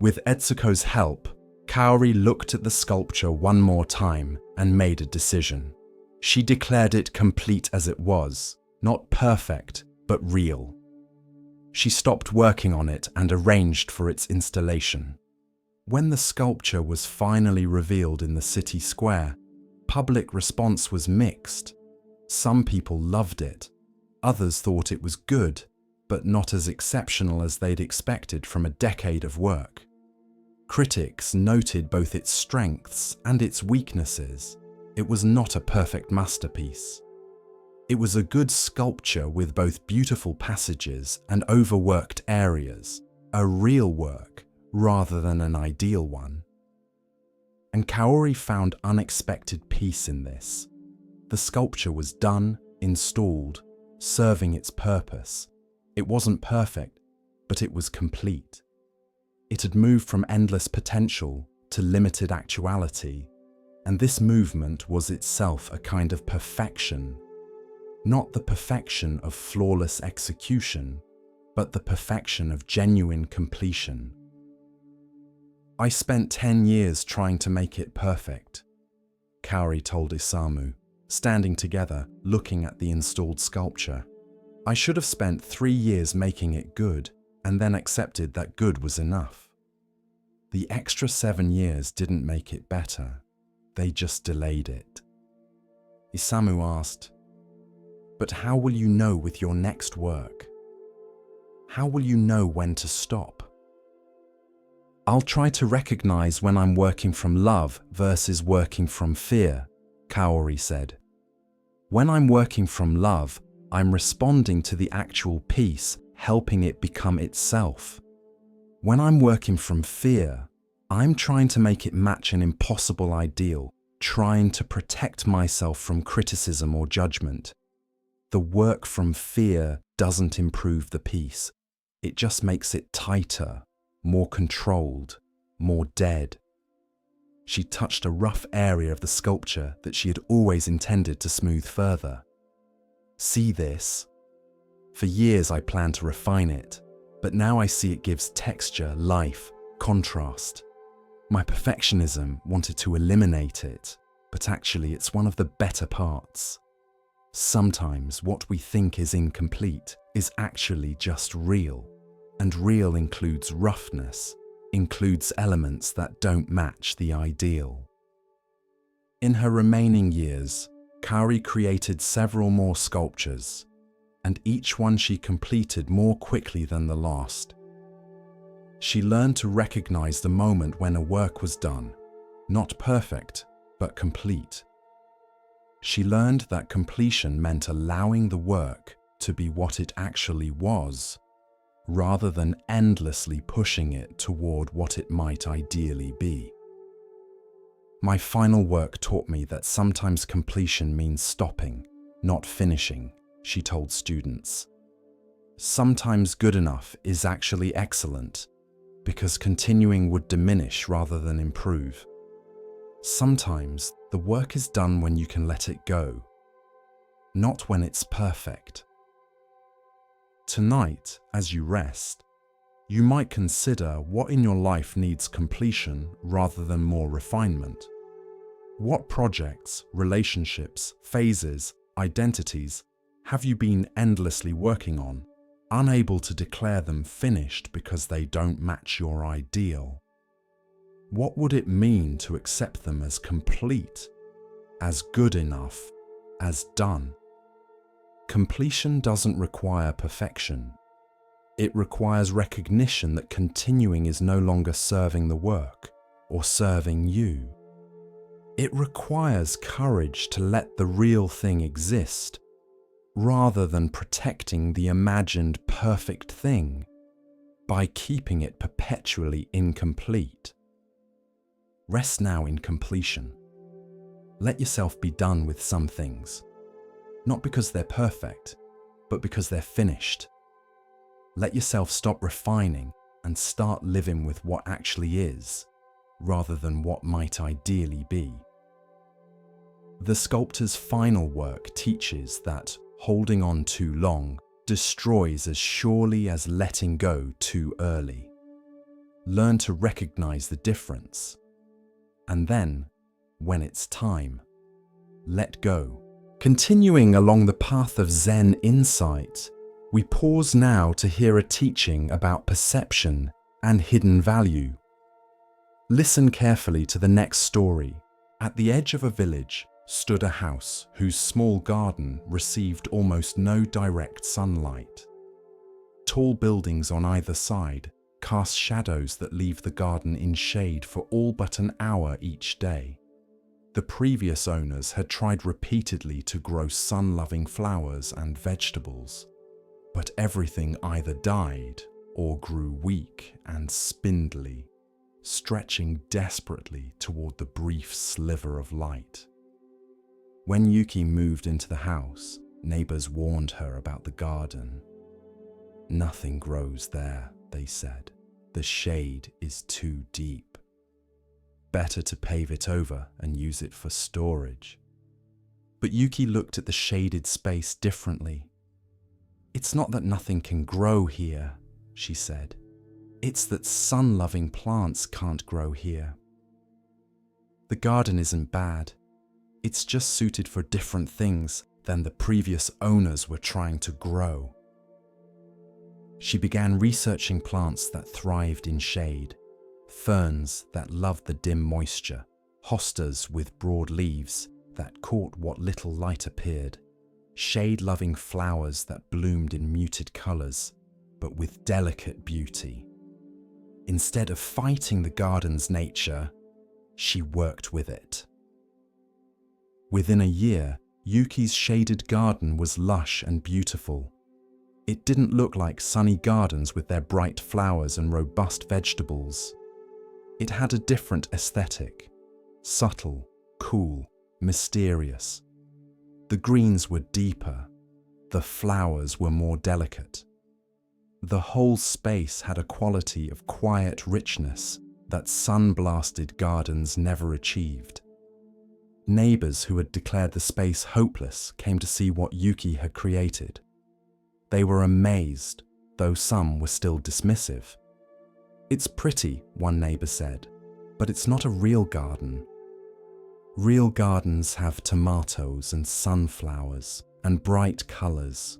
With Etsuko's help, Kaori looked at the sculpture one more time and made a decision. She declared it complete as it was, not perfect, but real. She stopped working on it and arranged for its installation. When the sculpture was finally revealed in the city square, public response was mixed. Some people loved it. Others thought it was good, but not as exceptional as they'd expected from a decade of work. Critics noted both its strengths and its weaknesses. It was not a perfect masterpiece. It was a good sculpture with both beautiful passages and overworked areas, a real work rather than an ideal one. And Kaori found unexpected peace in this. The sculpture was done, installed, serving its purpose. It wasn't perfect, but it was complete. It had moved from endless potential to limited actuality, and this movement was itself a kind of perfection. Not the perfection of flawless execution, but the perfection of genuine completion. "I spent 10 years trying to make it perfect," Kaori told Isamu, standing together looking at the installed sculpture. "I should have spent 3 years making it good and then accepted that good was enough. The extra 7 years didn't make it better, they just delayed it." Isamu asked, "But how will you know with your next work? How will you know when to stop?" "I'll try to recognize when I'm working from love versus working from fear," Kaori said. "When I'm working from love, I'm responding to the actual piece, helping it become itself. When I'm working from fear, I'm trying to make it match an impossible ideal, trying to protect myself from criticism or judgment. The work from fear doesn't improve the piece. It just makes it tighter, more controlled, more dead." She touched a rough area of the sculpture that she had always intended to smooth further. "See this? For years I planned to refine it, but now I see it gives texture, life, contrast. My perfectionism wanted to eliminate it, but actually it's one of the better parts. Sometimes what we think is incomplete is actually just real, And real includes roughness, includes elements that don't match the ideal. In her remaining years, Kaori created several more sculptures, and each one she completed more quickly than the last. She learned to recognize the moment when a work was done, not perfect, but complete. She learned that completion meant allowing the work to be what it actually was, rather than endlessly pushing it toward what it might ideally be. My final work taught me that sometimes completion means stopping, not finishing, she told students. Sometimes good enough is actually excellent, because continuing would diminish rather than improve. Sometimes the work is done when you can let it go, not when it's perfect. Tonight, as you rest, you might consider what in your life needs completion rather than more refinement. What projects, relationships, phases, identities have you been endlessly working on, unable to declare them finished because they don't match your ideal? What would it mean to accept them as complete, as good enough, as done? Completion doesn't require perfection. It requires recognition that continuing is no longer serving the work or serving you. It requires courage to let the real thing exist, rather than protecting the imagined perfect thing by keeping it perpetually incomplete. Rest now in completion. Let yourself be done with some things, not because they're perfect, but because they're finished. Let yourself stop refining and start living with what actually is, rather than what might ideally be. The sculptor's final work teaches that holding on too long destroys as surely as letting go too early. Learn to recognize the difference, and then, when it's time, let go. Continuing along the path of Zen insight, we pause now to hear a teaching about perception and hidden value. Listen carefully to the next story. At the edge of a village stood a house whose small garden received almost no direct sunlight. Tall buildings on either side cast shadows that leave the garden in shade for all but an hour each day. The previous owners had tried repeatedly to grow sun-loving flowers and vegetables, but everything either died or grew weak and spindly, stretching desperately toward the brief sliver of light. When Yuki moved into the house, neighbors warned her about the garden. "Nothing grows there," they said. "The shade is too deep. Better to pave it over and use it for storage." But Yuki looked at the shaded space differently. "It's not that nothing can grow here," she said. "It's that sun-loving plants can't grow here. The garden isn't bad. It's just suited for different things than the previous owners were trying to grow." She began researching plants that thrived in shade, ferns that loved the dim moisture, hostas with broad leaves that caught what little light appeared, shade-loving flowers that bloomed in muted colors, but with delicate beauty. Instead of fighting the garden's nature, she worked with it. Within a year, Yuki's shaded garden was lush and beautiful. It didn't look like sunny gardens with their bright flowers and robust vegetables. It had a different aesthetic, subtle, cool, mysterious. The greens were deeper, the flowers were more delicate. The whole space had a quality of quiet richness that sun-blasted gardens never achieved. Neighbors who had declared the space hopeless came to see what Yuki had created. They were amazed, though some were still dismissive. "It's pretty," one neighbor said, "but it's not a real garden. Real gardens have tomatoes and sunflowers and bright colors.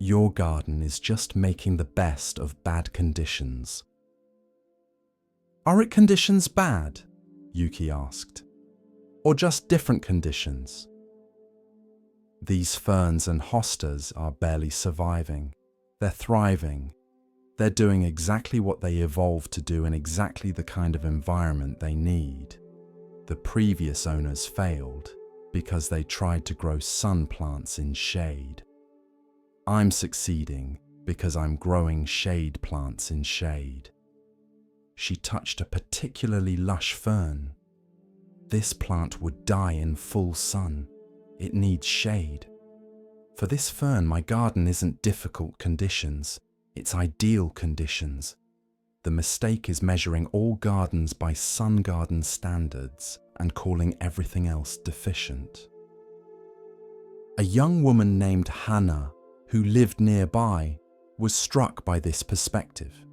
Your garden is just making the best of bad conditions. Are its conditions bad? Yuki asked. Or just different conditions? These ferns and hostas are barely surviving. They're thriving. They're doing exactly what they evolved to do in exactly the kind of environment they need. The previous owners failed because they tried to grow sun plants in shade. I'm succeeding because I'm growing shade plants in shade. She touched a particularly lush fern. This plant would die in full sun. It needs shade. For this fern, my garden isn't difficult conditions, it's ideal conditions. The mistake is measuring all gardens by sun garden standards and calling everything else deficient. A young woman named Hannah, who lived nearby, was struck by this perspective.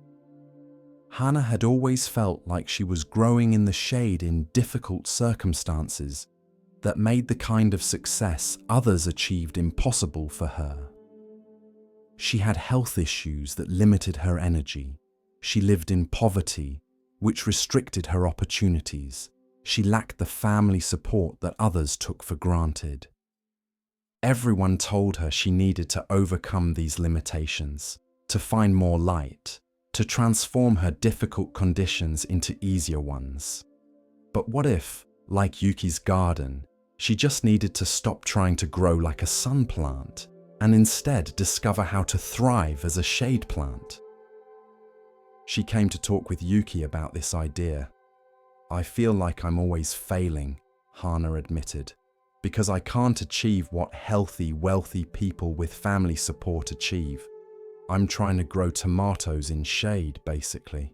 Hannah had always felt like she was growing in the shade in difficult circumstances that made the kind of success others achieved impossible for her. She had health issues that limited her energy. She lived in poverty, which restricted her opportunities. She lacked the family support that others took for granted. Everyone told her she needed to overcome these limitations, to find more light, to transform her difficult conditions into easier ones. But what if, like Yuki's garden, she just needed to stop trying to grow like a sun plant and instead discover how to thrive as a shade plant? She came to talk with Yuki about this idea. I feel like I'm always failing, Hana admitted, because I can't achieve what healthy, wealthy people with family support achieve. I'm trying to grow tomatoes in shade, basically.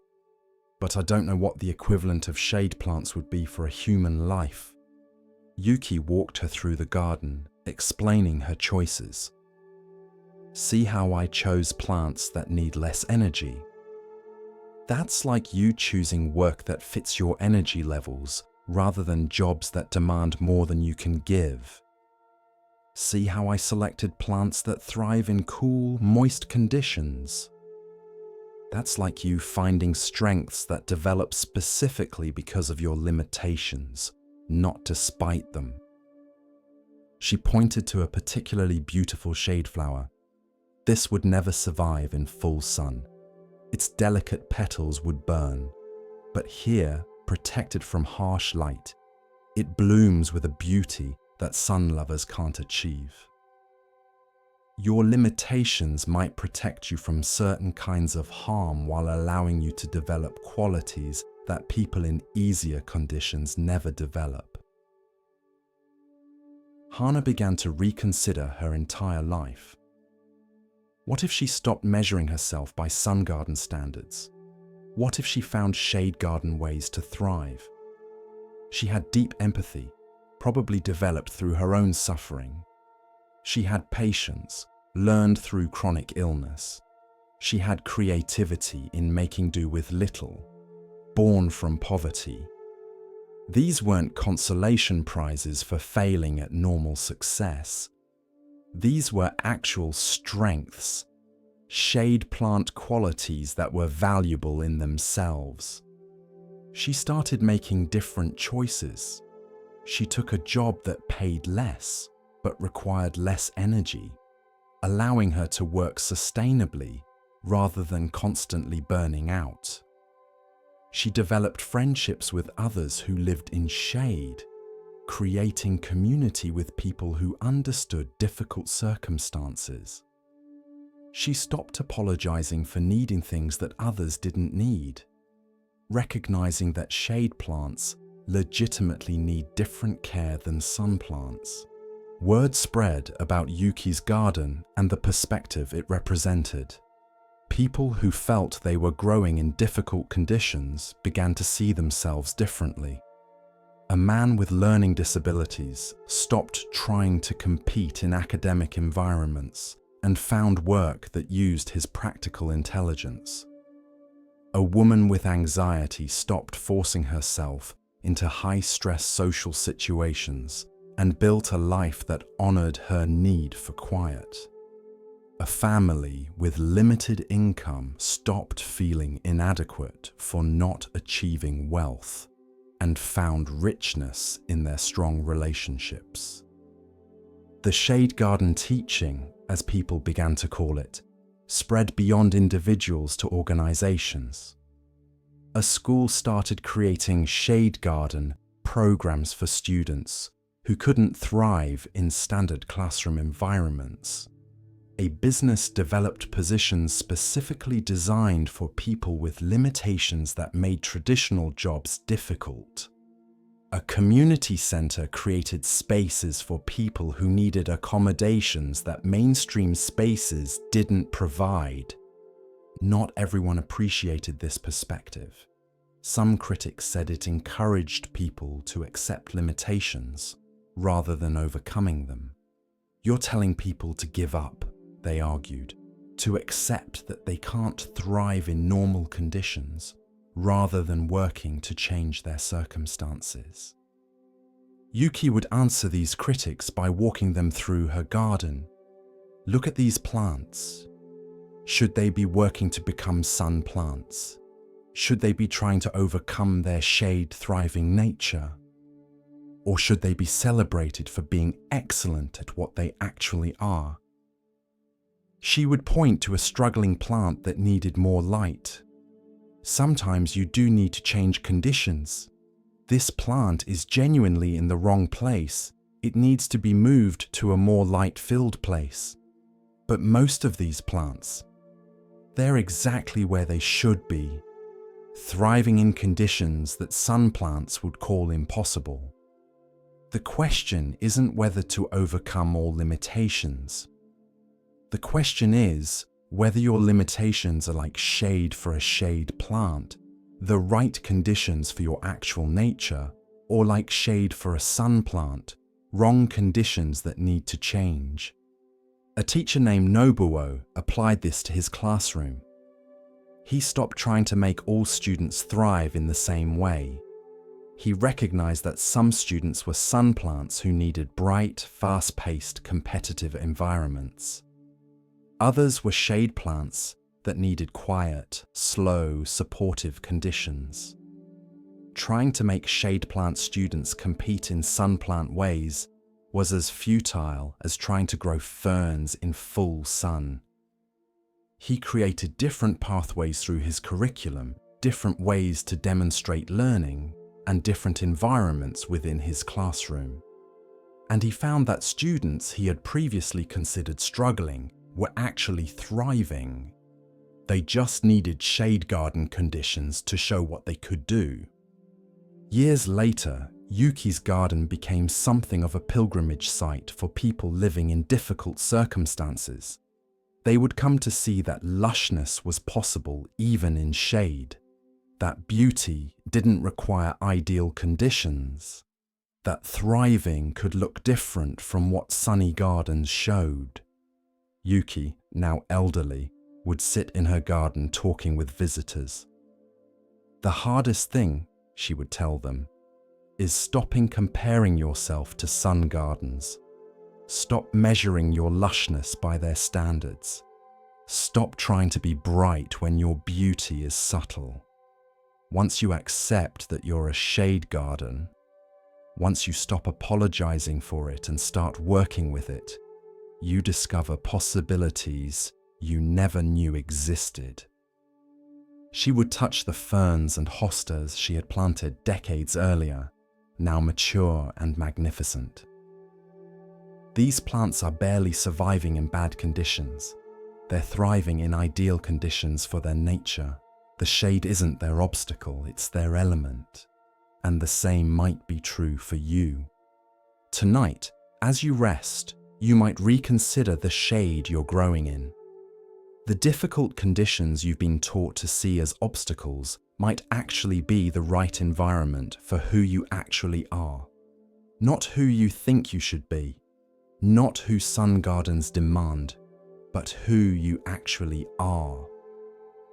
But I don't know what the equivalent of shade plants would be for a human life. Yuki walked her through the garden, explaining her choices. See how I chose plants that need less energy? That's like you choosing work that fits your energy levels rather than jobs that demand more than you can give. See how I selected plants that thrive in cool, moist conditions? That's like you finding strengths that develop specifically because of your limitations, not despite them. She pointed to a particularly beautiful shade flower. This would never survive in full sun. Its delicate petals would burn, but here, protected from harsh light, it blooms with a beauty that sun lovers can't achieve. Your limitations might protect you from certain kinds of harm while allowing you to develop qualities that people in easier conditions never develop. Hana began to reconsider her entire life. What if she stopped measuring herself by sun garden standards? What if she found shade garden ways to thrive? She had deep empathy, probably developed through her own suffering. She had patience, learned through chronic illness. She had creativity in making do with little, born from poverty. These weren't consolation prizes for failing at normal success. These were actual strengths, shade plant qualities that were valuable in themselves. She started making different choices. She took a job that paid less, but required less energy, allowing her to work sustainably rather than constantly burning out. She developed friendships with others who lived in shade, creating community with people who understood difficult circumstances. She stopped apologizing for needing things that others didn't need, recognizing that shade plants legitimately need different care than sun plants. Word spread about Yuki's garden and the perspective it represented. People who felt they were growing in difficult conditions began to see themselves differently. A man with learning disabilities stopped trying to compete in academic environments and found work that used his practical intelligence. A woman with anxiety stopped forcing herself into high-stress social situations and built a life that honored her need for quiet. A family with limited income stopped feeling inadequate for not achieving wealth and found richness in their strong relationships. The shade garden teaching, as people began to call it, spread beyond individuals to organizations. A school started creating shade garden programs for students who couldn't thrive in standard classroom environments. A business developed positions specifically designed for people with limitations that made traditional jobs difficult. A community center created spaces for people who needed accommodations that mainstream spaces didn't provide. Not everyone appreciated this perspective. Some critics said it encouraged people to accept limitations rather than overcoming them. You're telling people to give up, they argued, to accept that they can't thrive in normal conditions rather than working to change their circumstances. Yuki would answer these critics by walking them through her garden. Look at these plants. Should they be working to become sun plants? Should they be trying to overcome their shade-thriving nature? Or should they be celebrated for being excellent at what they actually are? She would point to a struggling plant that needed more light. Sometimes you do need to change conditions. This plant is genuinely in the wrong place. It needs to be moved to a more light-filled place. But most of these plants, they're exactly where they should be, thriving in conditions that sun plants would call impossible. The question isn't whether to overcome all limitations. The question is whether your limitations are like shade for a shade plant, the right conditions for your actual nature, or like shade for a sun plant, wrong conditions that need to change. A teacher named Nobuo applied this to his classroom. He stopped trying to make all students thrive in the same way. He recognized that some students were sun plants who needed bright, fast-paced, competitive environments. Others were shade plants that needed quiet, slow, supportive conditions. Trying to make shade plant students compete in sun plant ways was as futile as trying to grow ferns in full sun. He created different pathways through his curriculum, different ways to demonstrate learning, and different environments within his classroom. And he found that students he had previously considered struggling were actually thriving. They just needed shade garden conditions to show what they could do. Years later, Yuki's garden became something of a pilgrimage site for people living in difficult circumstances. They would come to see that lushness was possible even in shade, that beauty didn't require ideal conditions, that thriving could look different from what sunny gardens showed. Yuki, now elderly, would sit in her garden talking with visitors. The hardest thing, she would tell them, is stopping comparing yourself to sun gardens. Stop measuring your lushness by their standards. Stop trying to be bright when your beauty is subtle. Once you accept that you're a shade garden, once you stop apologizing for it and start working with it, you discover possibilities you never knew existed. She would touch the ferns and hostas she had planted decades earlier, now mature and magnificent. These plants are barely surviving in bad conditions. They're thriving in ideal conditions for their nature. The shade isn't their obstacle, it's their element. And the same might be true for you. Tonight, as you rest, you might reconsider the shade you're growing in. The difficult conditions you've been taught to see as obstacles might actually be the right environment for who you actually are. Not who you think you should be, not who sun gardens demand, but who you actually are.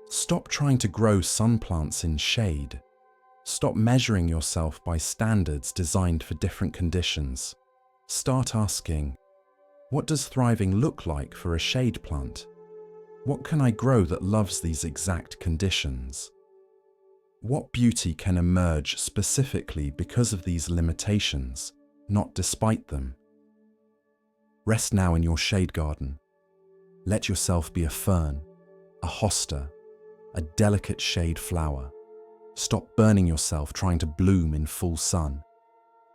Stop trying to grow sun plants in shade. Stop measuring yourself by standards designed for different conditions. Start asking, What does thriving look like for a shade plant? What can I grow that loves these exact conditions? What beauty can emerge specifically because of these limitations, not despite them? Rest now in your shade garden. Let yourself be a fern, a hosta, a delicate shade flower. Stop burning yourself trying to bloom in full sun.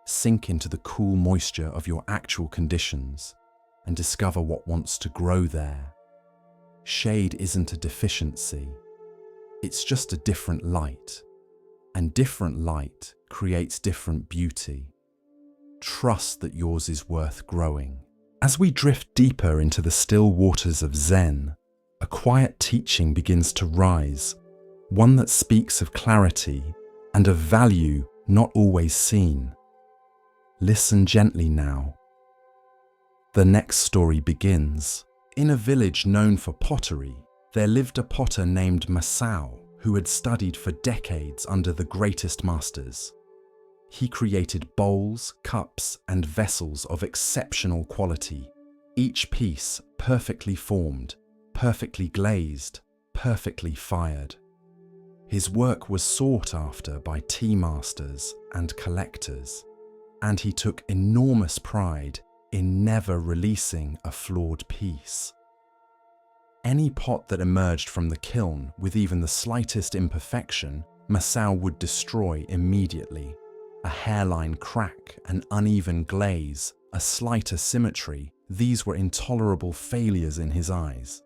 Sink into the cool moisture of your actual conditions and discover what wants to grow there. Shade isn't a deficiency. It's just a different light. And different light creates different beauty. Trust that yours is worth growing. As we drift deeper into the still waters of Zen, a quiet teaching begins to rise, one that speaks of clarity and of value not always seen. Listen gently now. The next story begins. In a village known for pottery, there lived a potter named Masao who had studied for decades under the greatest masters. He created bowls, cups, and vessels of exceptional quality, each piece perfectly formed, perfectly glazed, perfectly fired. His work was sought after by tea masters and collectors, and he took enormous pride in never releasing a flawed piece. Any pot that emerged from the kiln with even the slightest imperfection, Masao would destroy immediately. A hairline crack, an uneven glaze, a slight asymmetry, these were intolerable failures in his eyes.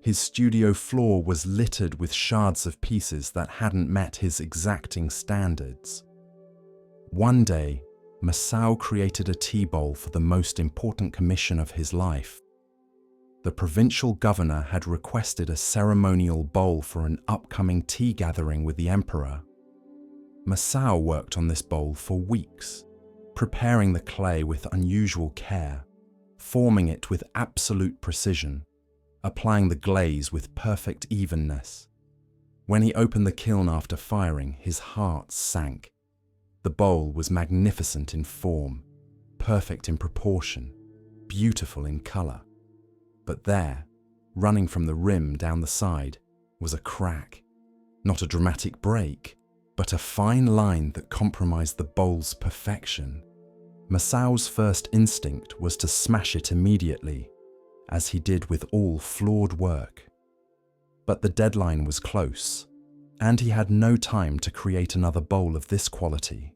His studio floor was littered with shards of pieces that hadn't met his exacting standards. One day, Masao created a tea bowl for the most important commission of his life. The provincial governor had requested a ceremonial bowl for an upcoming tea gathering with the emperor. Masao worked on this bowl for weeks, preparing the clay with unusual care, forming it with absolute precision, applying the glaze with perfect evenness. When he opened the kiln after firing, his heart sank. The bowl was magnificent in form, perfect in proportion, beautiful in color. But there, running from the rim down the side, was a crack. Not a dramatic break, but a fine line that compromised the bowl's perfection. Masao's first instinct was to smash it immediately, as he did with all flawed work. But the deadline was close, and he had no time to create another bowl of this quality.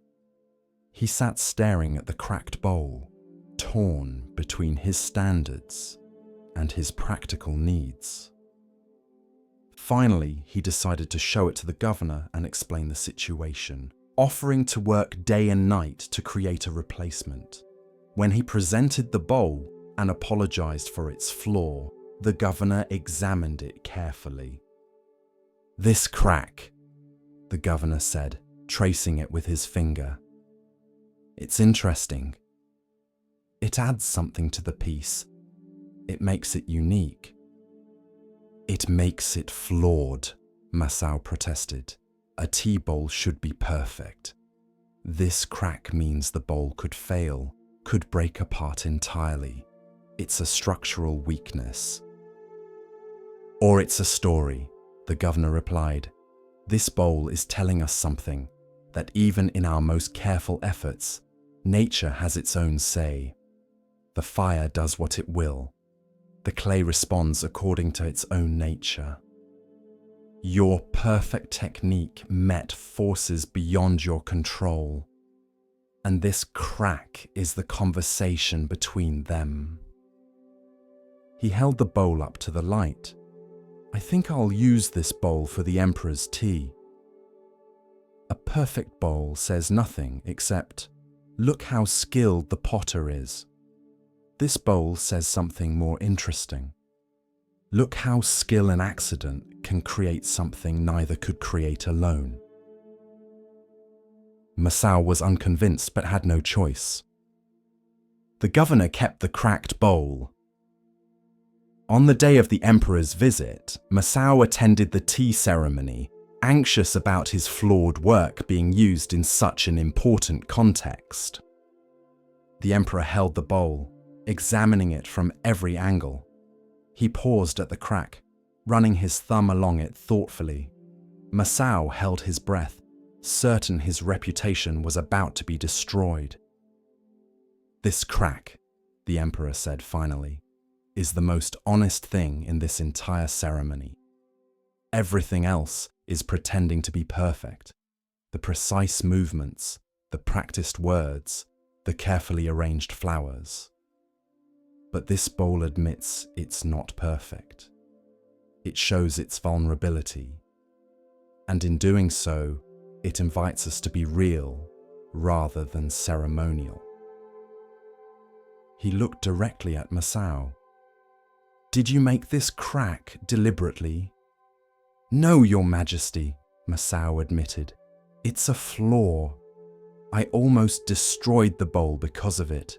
He sat staring at the cracked bowl, torn between his standards and his practical needs. Finally, he decided to show it to the governor and explain the situation, offering to work day and night to create a replacement. When he presented the bowl and apologized for its flaw, the governor examined it carefully. "This crack," the governor said, tracing it with his finger. "It's interesting. It adds something to the piece. It makes it unique." "It makes it flawed," Masao protested. "A tea bowl should be perfect. This crack means the bowl could fail, could break apart entirely. It's a structural weakness." "Or it's a story," the governor replied. "This bowl is telling us something, that even in our most careful efforts, nature has its own say. The fire does what it will. The clay responds according to its own nature. Your perfect technique met forces beyond your control, and this crack is the conversation between them." He held the bowl up to the light. "I think I'll use this bowl for the emperor's tea." A perfect bowl says nothing except, "Look how skilled the potter is." This bowl says something more interesting. "Look how skill and accident can create something neither could create alone." Masao was unconvinced but had no choice. The governor kept the cracked bowl. On the day of the emperor's visit, Masao attended the tea ceremony, anxious about his flawed work being used in such an important context. The emperor held the bowl, examining it from every angle. He paused at the crack, running his thumb along it thoughtfully. Masao held his breath, certain his reputation was about to be destroyed. "This crack," the emperor said finally, "is the most honest thing in this entire ceremony. Everything else is pretending to be perfect. The precise movements, the practiced words, the carefully arranged flowers. But this bowl admits it's not perfect. It shows its vulnerability. And in doing so, it invites us to be real rather than ceremonial." He looked directly at Masao. "Did you make this crack deliberately?" "No, Your Majesty," Masao admitted. "It's a flaw. I almost destroyed the bowl because of it."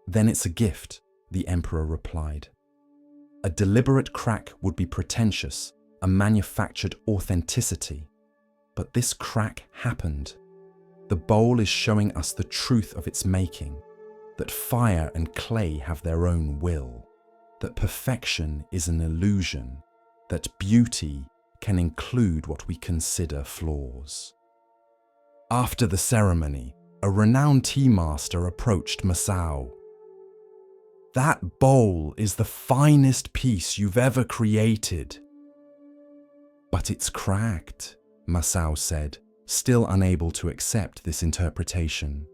"Then it's a gift," the emperor replied. "A deliberate crack would be pretentious, a manufactured authenticity. But this crack happened. The bowl is showing us the truth of its making, that fire and clay have their own will, that perfection is an illusion, that beauty can include what we consider flaws." After the ceremony, a renowned tea master approached Masao. "That bowl is the finest piece you've ever created." "But it's cracked," Masao said, still unable to accept this interpretation.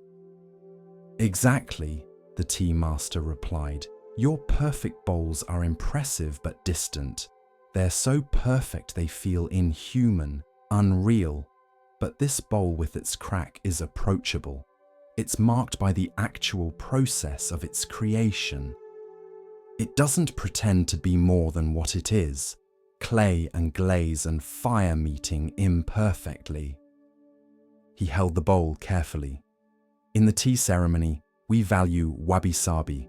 "Exactly," the tea master replied. "Your perfect bowls are impressive but distant. They're so perfect they feel inhuman, unreal. But this bowl with its crack is approachable. It's marked by the actual process of its creation. It doesn't pretend to be more than what it is, clay and glaze and fire meeting imperfectly." He held the bowl carefully. "In the tea ceremony, we value wabi-sabi,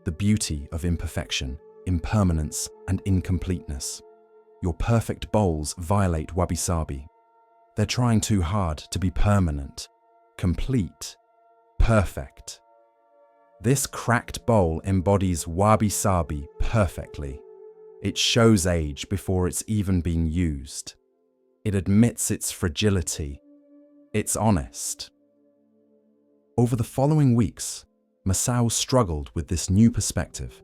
the beauty of imperfection, impermanence, and incompleteness. Your perfect bowls violate wabi-sabi. They're trying too hard to be permanent, complete, perfect. This cracked bowl embodies wabi-sabi perfectly. It shows age before it's even been used. It admits its fragility. It's honest." Over the following weeks, Masao struggled with this new perspective.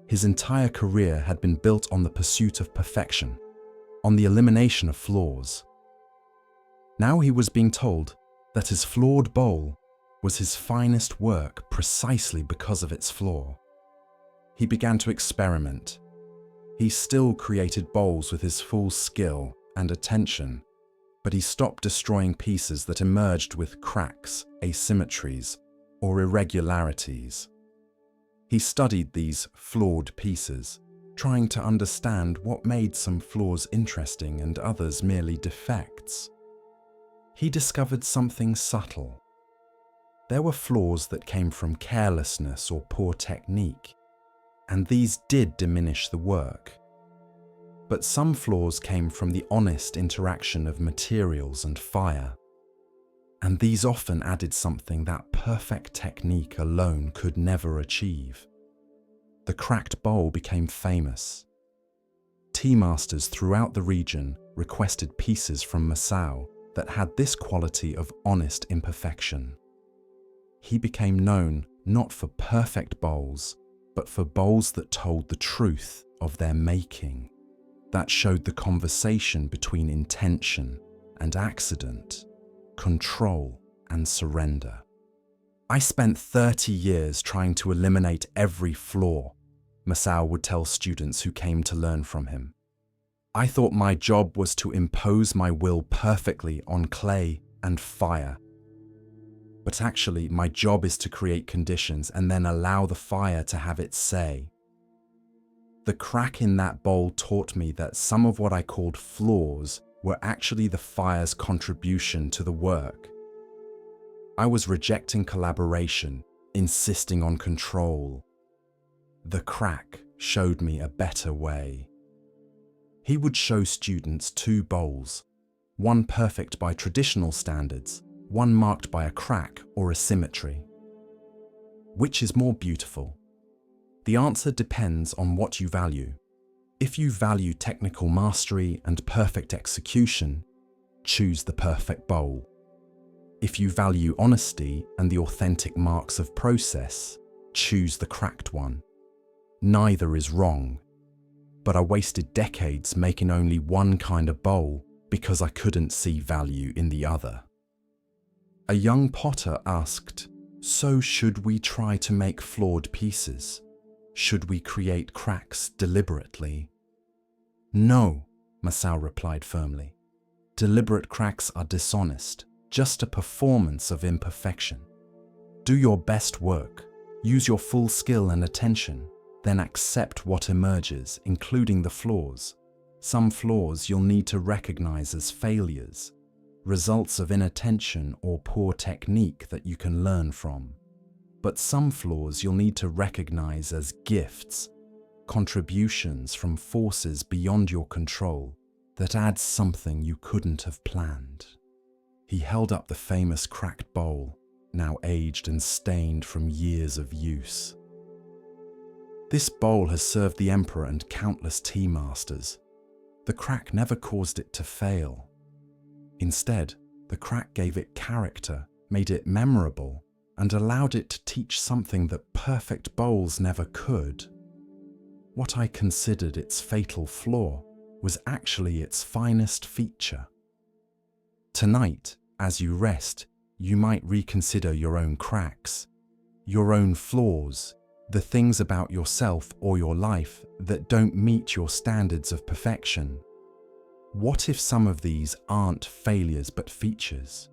His entire career had been built on the pursuit of perfection, on the elimination of flaws. Now he was being told that his flawed bowl was his finest work precisely because of its flaw. He began to experiment. He still created bowls with his full skill and attention, but he stopped destroying pieces that emerged with cracks, asymmetries, or irregularities. He studied these flawed pieces, trying to understand what made some flaws interesting and others merely defects. He discovered something subtle. There were flaws that came from carelessness or poor technique, and these did diminish the work. But some flaws came from the honest interaction of materials and fire, and these often added something that perfect technique alone could never achieve. The cracked bowl became famous. Tea masters throughout the region requested pieces from Masao that had this quality of honest imperfection. He became known not for perfect bowls, but for bowls that told the truth of their making, that showed the conversation between intention and accident, control and surrender. "I spent 30 years trying to eliminate every flaw," Masao would tell students who came to learn from him. "I thought my job was to impose my will perfectly on clay and fire. But actually, my job is to create conditions and then allow the fire to have its say. The crack in that bowl taught me that some of what I called flaws were actually the fire's contribution to the work. I was rejecting collaboration, insisting on control. The crack showed me a better way." He would show students two bowls, one perfect by traditional standards, one marked by a crack or asymmetry. Which is more beautiful? The answer depends on what you value. If you value technical mastery and perfect execution, choose the perfect bowl. If you value honesty and the authentic marks of process, choose the cracked one. Neither is wrong, but I wasted decades making only one kind of bowl because I couldn't see value in the other. A young potter asked, "So should we try to make flawed pieces? Should we create cracks deliberately?" "No," Masao replied firmly. "Deliberate cracks are dishonest, just a performance of imperfection. Do your best work, use your full skill and attention, then accept what emerges, including the flaws. Some flaws you'll need to recognize as failures, results of inattention or poor technique that you can learn from. But some flaws you'll need to recognize as gifts, contributions from forces beyond your control that add something you couldn't have planned." He held up the famous cracked bowl, now aged and stained from years of use. "This bowl has served the emperor and countless tea masters. The crack never caused it to fail. Instead, the crack gave it character, made it memorable, and allowed it to teach something that perfect bowls never could. What I considered its fatal flaw was actually its finest feature." Tonight, as you rest, you might reconsider your own cracks, your own flaws, the things about yourself or your life that don't meet your standards of perfection. What if some of these aren't failures but features?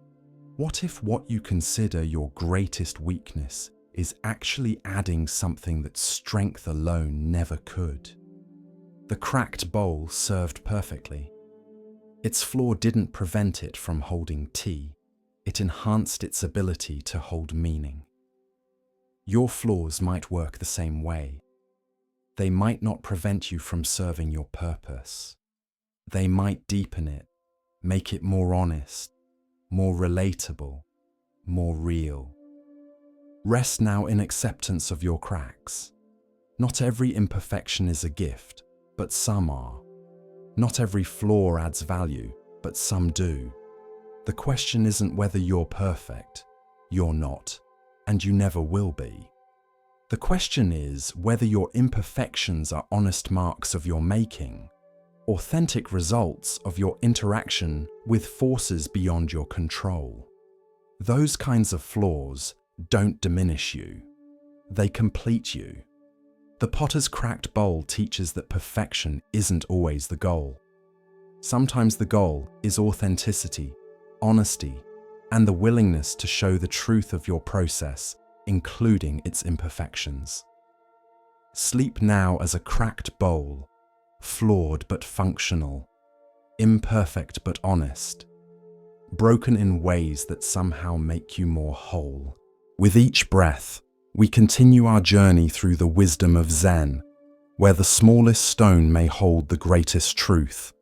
What if what you consider your greatest weakness is actually adding something that strength alone never could? The cracked bowl served perfectly. Its flaw didn't prevent it from holding tea. It enhanced its ability to hold meaning. Your flaws might work the same way. They might not prevent you from serving your purpose. They might deepen it, make it more honest, more relatable, more real. Rest now in acceptance of your cracks. Not every imperfection is a gift, but some are. Not every flaw adds value, but some do. The question isn't whether you're perfect. You're not, and you never will be. The question is whether your imperfections are honest marks of your making, authentic results of your interaction with forces beyond your control. Those kinds of flaws don't diminish you. They complete you. The potter's cracked bowl teaches that perfection isn't always the goal. Sometimes the goal is authenticity, honesty, and the willingness to show the truth of your process, including its imperfections. Sleep now as a cracked bowl, flawed but functional, imperfect but honest, broken in ways that somehow make you more whole. With each breath, we continue our journey through the wisdom of Zen, where the smallest stone may hold the greatest truth.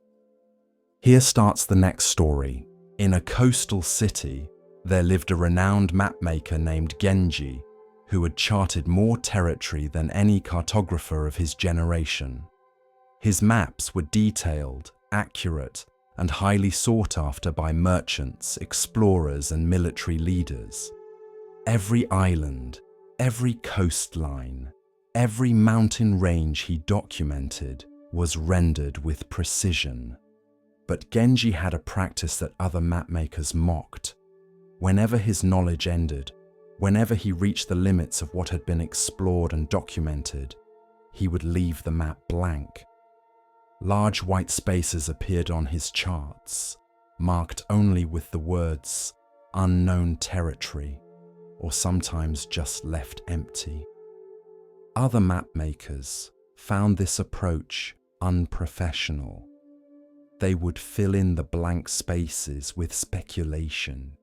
Here starts the next story. In a coastal city, there lived a renowned mapmaker named Genji, who had charted more territory than any cartographer of his generation. His maps were detailed, accurate, and highly sought after by merchants, explorers, and military leaders. Every island, every coastline, every mountain range he documented was rendered with precision. But Genji had a practice that other mapmakers mocked. Whenever his knowledge ended, whenever he reached the limits of what had been explored and documented, he would leave the map blank. Large white spaces appeared on his charts, marked only with the words "unknown territory," or sometimes just left empty. Other mapmakers found this approach unprofessional. They would fill in the blank spaces with speculation,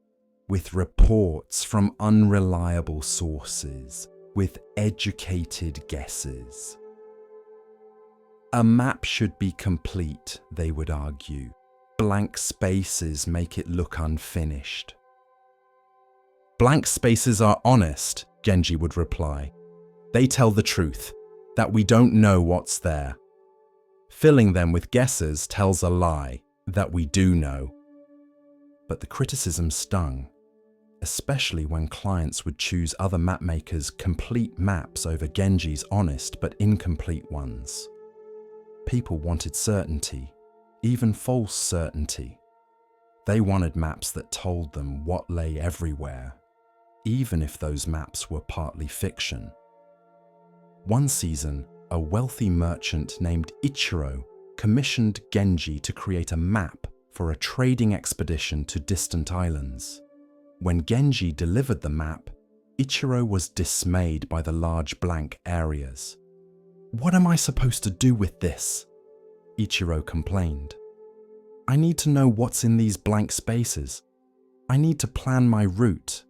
with reports from unreliable sources, with educated guesses. A map should be complete, they would argue. Blank spaces make it look unfinished. Blank spaces are honest, Genji would reply. They tell the truth, that we don't know what's there. Filling them with guesses tells a lie, that we do know. But the criticism stung, especially when clients would choose other mapmakers' complete maps over Genji's honest but incomplete ones. People wanted certainty, even false certainty. They wanted maps that told them what lay everywhere, even if those maps were partly fiction. One season, a wealthy merchant named Ichiro commissioned Genji to create a map for a trading expedition to distant islands. When Genji delivered the map, Ichiro was dismayed by the large blank areas. "What am I supposed to do with this?" Ichiro complained. "I need to know what's in these blank spaces. I need to plan my route."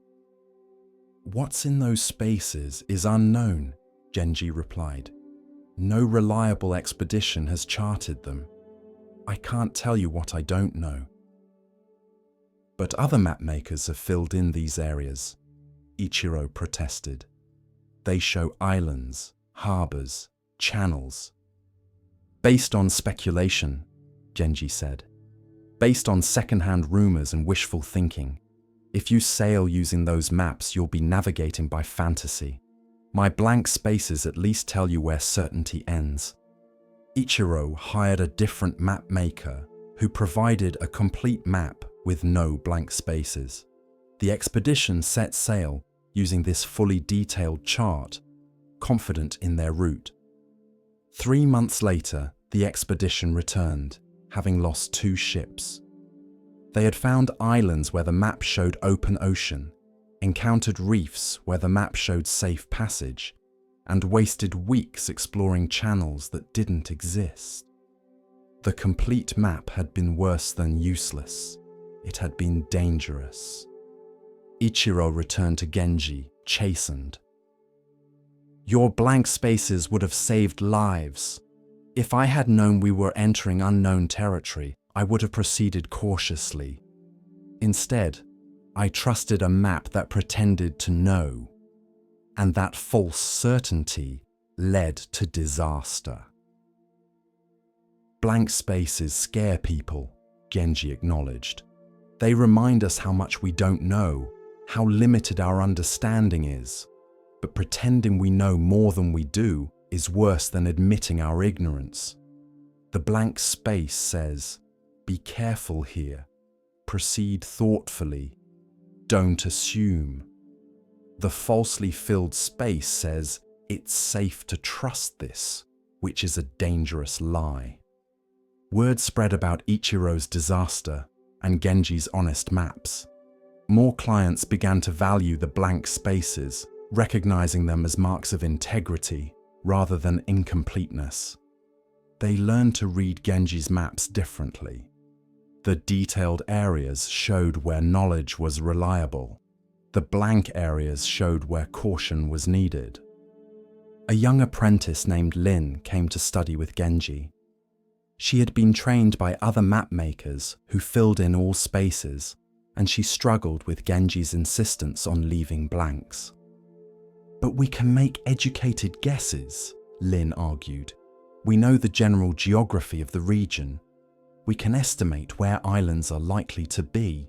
"What's in those spaces is unknown," Genji replied. "No reliable expedition has charted them. I can't tell you what I don't know." "But other mapmakers have filled in these areas," Ichiro protested. "They show islands, harbors, channels." "Based on speculation," Genji said. "Based on second-hand rumors and wishful thinking. If you sail using those maps, you'll be navigating by fantasy. My blank spaces at least tell you where certainty ends." Ichiro hired a different map maker who provided a complete map with no blank spaces. The expedition set sail using this fully detailed chart, confident in their route. 3 months later, the expedition returned, having lost 2 ships. They had found islands where the map showed open ocean, encountered reefs where the map showed safe passage, and wasted weeks exploring channels that didn't exist. The complete map had been worse than useless. It had been dangerous. Ichiro returned to Genji, chastened. "Your blank spaces would have saved lives. If I had known we were entering unknown territory, I would have proceeded cautiously. Instead, I trusted a map that pretended to know, and that false certainty led to disaster." "Blank spaces scare people," Genji acknowledged. "They remind us how much we don't know, how limited our understanding is. But pretending we know more than we do is worse than admitting our ignorance. The blank space says, 'Be careful here. Proceed thoughtfully. Don't assume.' The falsely filled space says, 'It's safe to trust this,' which is a dangerous lie." Word spread about Ichiro's disaster and Genji's honest maps. More clients began to value the blank spaces, recognizing them as marks of integrity rather than incompleteness. They learned to read Genji's maps differently. The detailed areas showed where knowledge was reliable. The blank areas showed where caution was needed. A young apprentice named Lin came to study with Genji. She had been trained by other map makers who filled in all spaces, and she struggled with Genji's insistence on leaving blanks. "But we can make educated guesses," Lin argued. "We know the general geography of the region. We can estimate where islands are likely to be."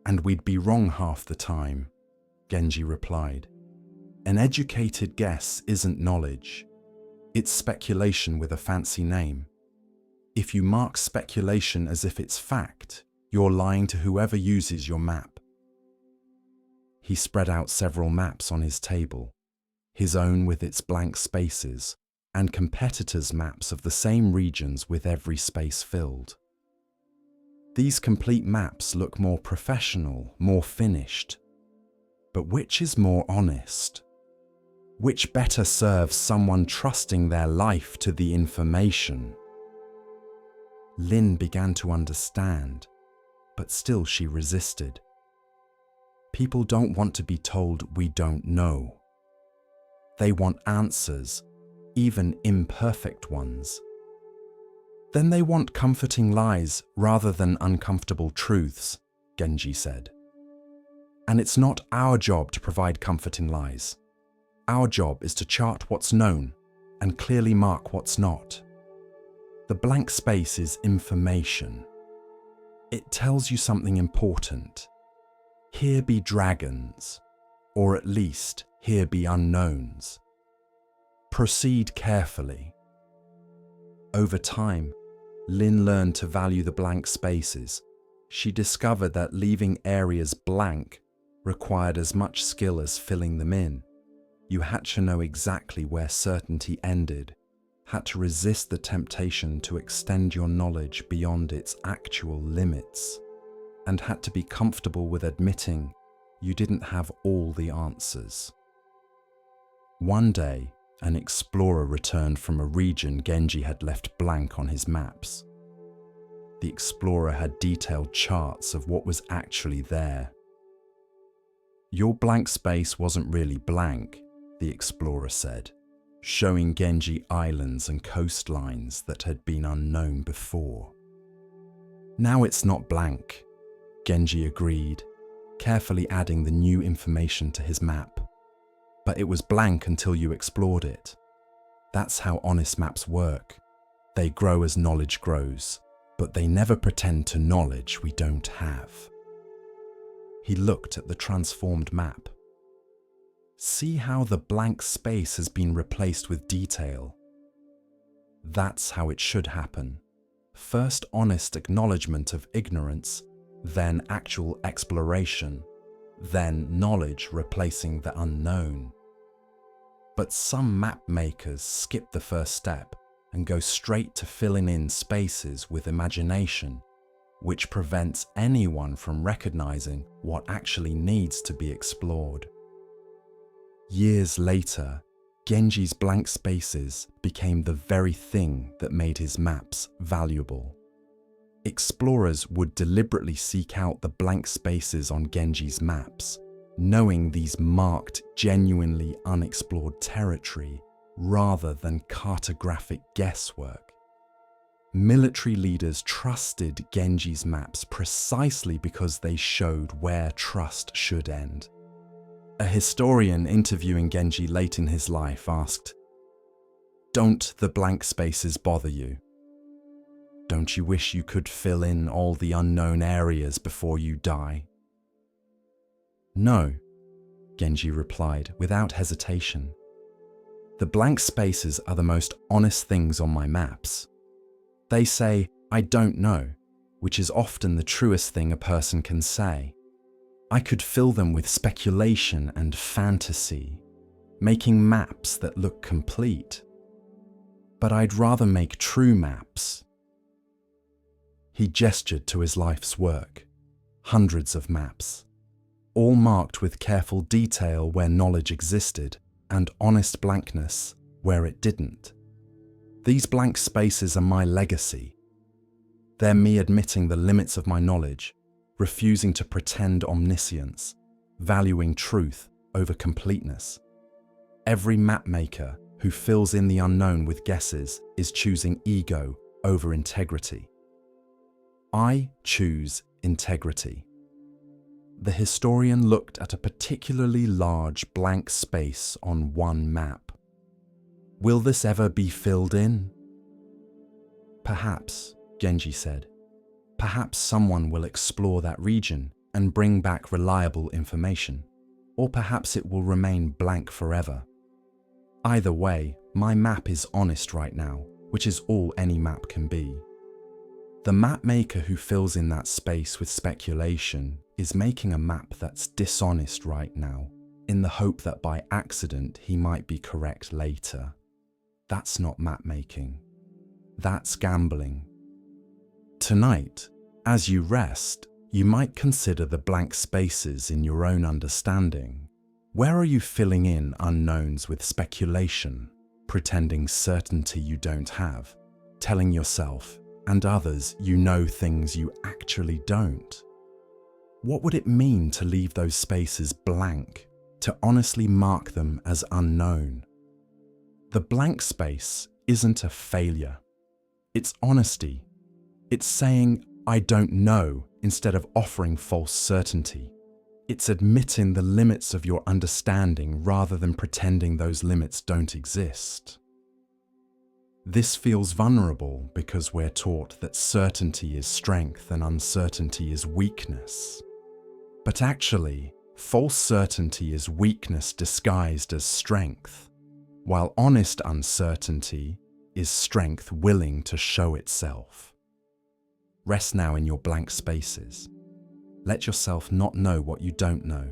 "And we'd be wrong half the time," Genji replied. "An educated guess isn't knowledge. It's speculation with a fancy name. If you mark speculation as if it's fact, you're lying to whoever uses your map." He spread out several maps on his table, his own with its blank spaces, and competitors' maps of the same regions with every space filled. These complete maps look more professional, more finished. But which is more honest? Which better serves someone trusting their life to the information? Lin began to understand, but still she resisted. People don't want to be told we don't know. They want answers, even imperfect ones. Then they want comforting lies rather than uncomfortable truths, Genji said. And it's not our job to provide comforting lies. Our job is to chart what's known and clearly mark what's not. The blank space is information. It tells you something important. Here be dragons, or at least here be unknowns. Proceed carefully. Over time, Lynn learned to value the blank spaces. She discovered that leaving areas blank required as much skill as filling them in. You had to know exactly where certainty ended, had to resist the temptation to extend your knowledge beyond its actual limits, and had to be comfortable with admitting you didn't have all the answers. One day, an explorer returned from a region Genji had left blank on his maps. The explorer had detailed charts of what was actually there. Your blank space wasn't really blank, the explorer said, showing Genji islands and coastlines that had been unknown before. Now it's not blank, Genji agreed, carefully adding the new information to his map. But it was blank until you explored it. That's how honest maps work. They grow as knowledge grows, but they never pretend to knowledge we don't have. He looked at the transformed map. See how the blank space has been replaced with detail. That's how it should happen. First honest acknowledgement of ignorance, then actual exploration, then knowledge replacing the unknown. But some map makers skip the first step and go straight to filling in spaces with imagination, which prevents anyone from recognizing what actually needs to be explored. Years later, Genji's blank spaces became the very thing that made his maps valuable. Explorers would deliberately seek out the blank spaces on Genji's maps, knowing these marked genuinely unexplored territory rather than cartographic guesswork. Military leaders trusted Genji's maps precisely because they showed where trust should end. A historian interviewing Genji late in his life asked, "Don't the blank spaces bother you? Don't you wish you could fill in all the unknown areas before you die?" "No," Genji replied without hesitation. "The blank spaces are the most honest things on my maps. They say, 'I don't know,' which is often the truest thing a person can say. I could fill them with speculation and fantasy, making maps that look complete. But I'd rather make true maps." He gestured to his life's work, hundreds of maps, all marked with careful detail where knowledge existed and honest blankness where it didn't. These blank spaces are my legacy. They're me admitting the limits of my knowledge, refusing to pretend omniscience, valuing truth over completeness. Every mapmaker who fills in the unknown with guesses is choosing ego over integrity. I choose integrity. The historian looked at a particularly large blank space on one map. "Will this ever be filled in?" "Perhaps," Genji said. "Perhaps someone will explore that region and bring back reliable information, or perhaps it will remain blank forever. Either way, my map is honest right now, which is all any map can be." The map maker who fills in that space with speculation is making a map that's dishonest right now, in the hope that by accident he might be correct later. That's not map making. That's gambling. Tonight, as you rest, you might consider the blank spaces in your own understanding. Where are you filling in unknowns with speculation, pretending certainty you don't have, telling yourself and others you know things you actually don't? What would it mean to leave those spaces blank, to honestly mark them as unknown? The blank space isn't a failure. It's honesty. It's saying, "I don't know," instead of offering false certainty. It's admitting the limits of your understanding rather than pretending those limits don't exist. This feels vulnerable because we're taught that certainty is strength and uncertainty is weakness. But actually, false certainty is weakness disguised as strength, while honest uncertainty is strength willing to show itself. Rest now in your blank spaces. Let yourself not know what you don't know.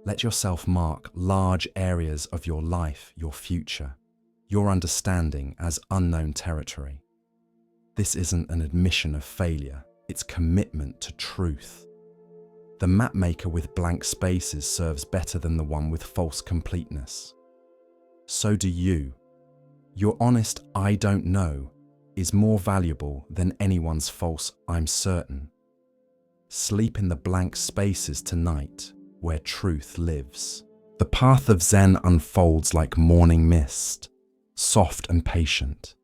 Let yourself mark large areas of your life, your future, your understanding as unknown territory. This isn't an admission of failure, it's commitment to truth. The mapmaker with blank spaces serves better than the one with false completeness. So do you. Your honest "I don't know" is more valuable than anyone's false "I'm certain." Sleep in the blank spaces tonight where truth lives. The path of Zen unfolds like morning mist, soft and patient.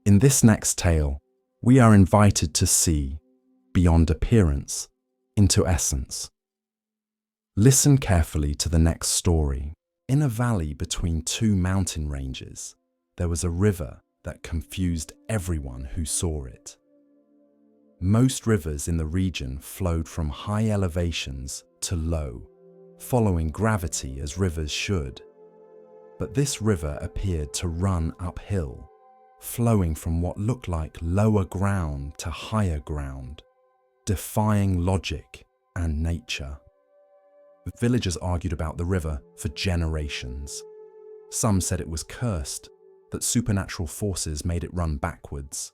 In this next tale, we are invited to see, beyond appearance, into essence. Listen carefully to the next story. In a valley between two mountain ranges, there was a river that confused everyone who saw it. Most rivers in the region flowed from high elevations to low, following gravity as rivers should. But this river appeared to run uphill, flowing from what looked like lower ground to higher ground, defying logic and nature. Villagers argued about the river for generations. Some said it was cursed, that supernatural forces made it run backwards.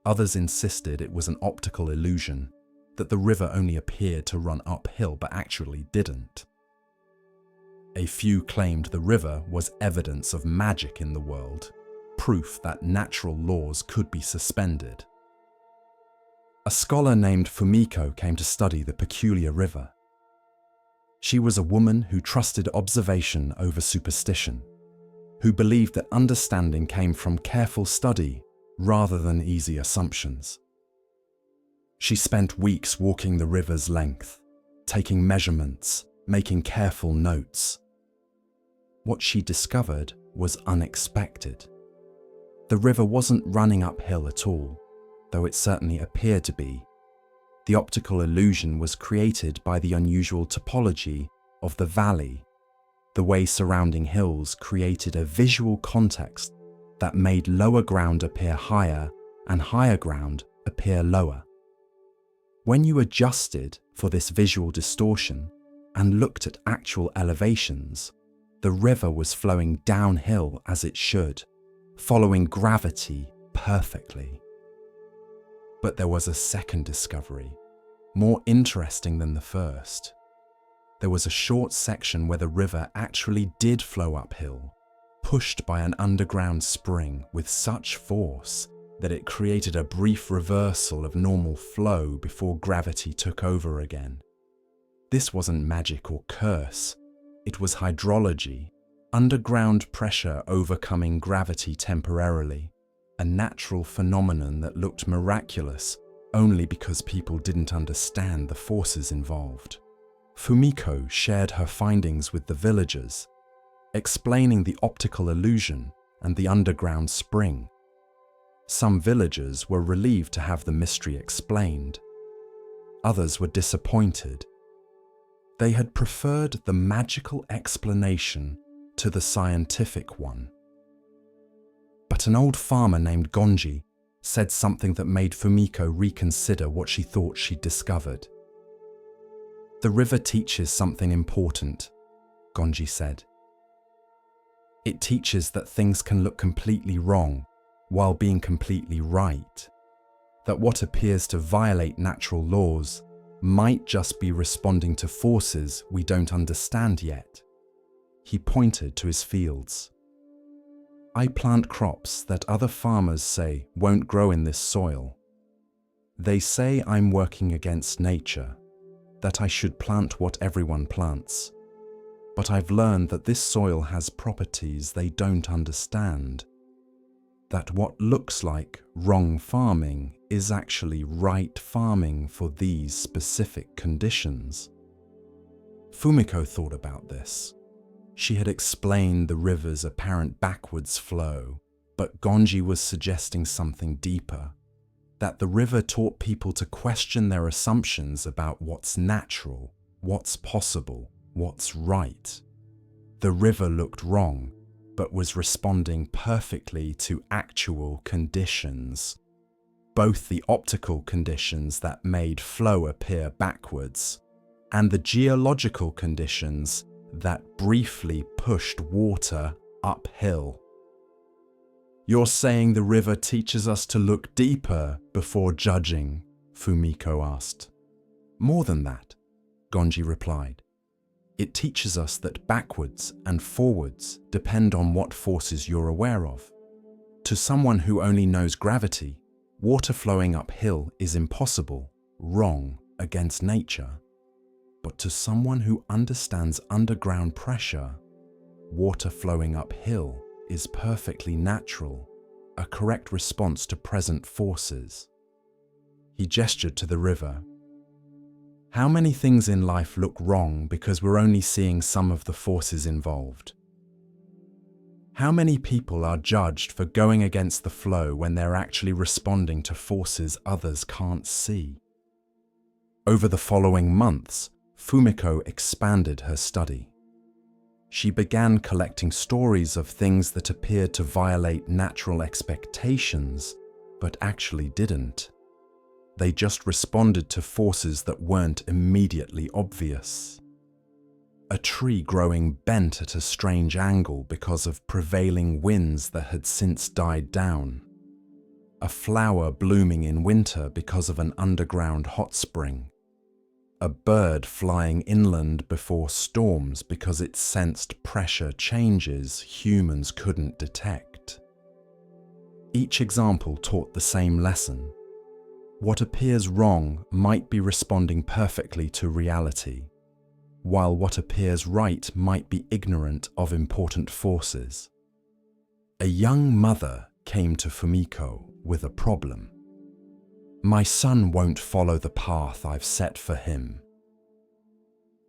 Others insisted it was an optical illusion, that the river only appeared to run uphill but actually didn't. A few claimed the river was evidence of magic in the world, proof that natural laws could be suspended. A scholar named Fumiko came to study the peculiar river. She was a woman who trusted observation over superstition, who believed that understanding came from careful study rather than easy assumptions. She spent weeks walking the river's length, taking measurements, making careful notes. What she discovered was unexpected. The river wasn't running uphill at all, though it certainly appeared to be. The optical illusion was created by the unusual topology of the valley. The way surrounding hills created a visual context that made lower ground appear higher and higher ground appear lower. When you adjusted for this visual distortion and looked at actual elevations, the river was flowing downhill as it should, following gravity perfectly. But there was a second discovery, more interesting than the first. There was a short section where the river actually did flow uphill, pushed by an underground spring with such force that it created a brief reversal of normal flow before gravity took over again. This wasn't magic or curse, it was hydrology, underground pressure overcoming gravity temporarily, a natural phenomenon that looked miraculous only because people didn't understand the forces involved. Fumiko shared her findings with the villagers, explaining the optical illusion and the underground spring. Some villagers were relieved to have the mystery explained. Others were disappointed. They had preferred the magical explanation to the scientific one. But an old farmer named Gonji said something that made Fumiko reconsider what she thought she'd discovered. "The river teaches something important," Gonji said. "It teaches that things can look completely wrong while being completely right, that what appears to violate natural laws might just be responding to forces we don't understand yet." He pointed to his fields. "I plant crops that other farmers say won't grow in this soil. They say I'm working against nature, that I should plant what everyone plants. But I've learned that this soil has properties they don't understand, that what looks like wrong farming is actually right farming for these specific conditions. Fumiko thought about this. She had explained the river's apparent backwards flow, but Gonji was suggesting something deeper, that the river taught people to question their assumptions about what's natural, what's possible, what's right. The river looked wrong, but was responding perfectly to actual conditions, both the optical conditions that made flow appear backwards and the geological conditions that briefly pushed water uphill. "You're saying the river teaches us to look deeper before judging?" Fumiko asked. "More than that," Gonji replied. "It teaches us that backwards and forwards depend on what forces you're aware of. To someone who only knows gravity, water flowing uphill is impossible, wrong, against nature. But to someone who understands underground pressure, water flowing uphill is perfectly natural, a correct response to present forces." He gestured to the river. "How many things in life look wrong because we're only seeing some of the forces involved? How many people are judged for going against the flow when they're actually responding to forces others can't see?" Over the following months, Fumiko expanded her study. She began collecting stories of things that appeared to violate natural expectations, but actually didn't. They just responded to forces that weren't immediately obvious. A tree growing bent at a strange angle because of prevailing winds that had since died down. A flower blooming in winter because of an underground hot spring. A bird flying inland before storms because it sensed pressure changes humans couldn't detect. Each example taught the same lesson. What appears wrong might be responding perfectly to reality, while what appears right might be ignorant of important forces. A young mother came to Fumiko with a problem. "My son won't follow the path I've set for him.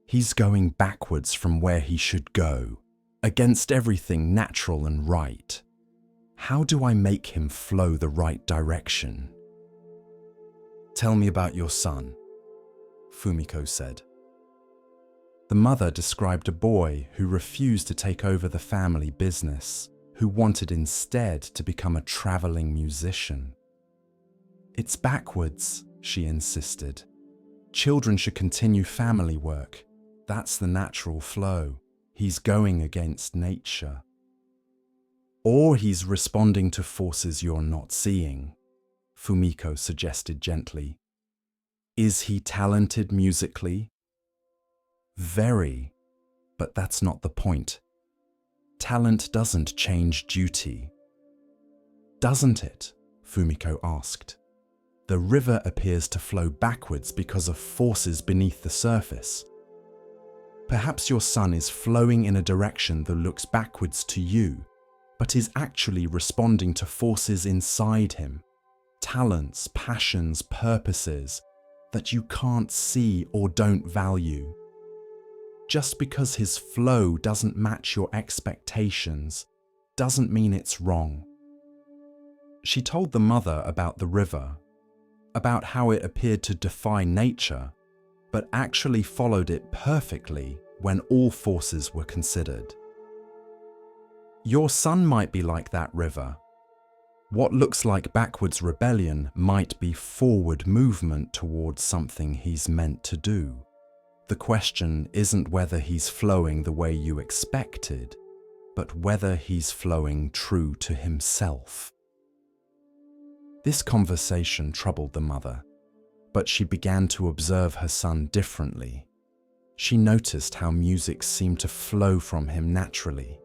He's going backwards from where he should go, against everything natural and right. How do I make him flow the right direction?" "Tell me about your son," Fumiko said. The mother described a boy who refused to take over the family business, who wanted instead to become a traveling musician. "It's backwards," she insisted. "Children should continue family work. That's the natural flow. He's going against nature." "Or he's responding to forces you're not seeing," Fumiko suggested gently. "Is he talented musically?" "Very, but that's not the point. Talent doesn't change duty." "Doesn't it?" Fumiko asked. "The river appears to flow backwards because of forces beneath the surface. Perhaps your son is flowing in a direction that looks backwards to you, but is actually responding to forces inside him, talents, passions, purposes that you can't see or don't value. Just because his flow doesn't match your expectations doesn't mean it's wrong." She told the mother about the river, about how it appeared to defy nature, but actually followed it perfectly when all forces were considered. "Your son might be like that river. What looks like backwards rebellion might be forward movement towards something he's meant to do. The question isn't whether he's flowing the way you expected, but whether he's flowing true to himself." This conversation troubled the mother, but she began to observe her son differently. She noticed how music seemed to flow from him naturally,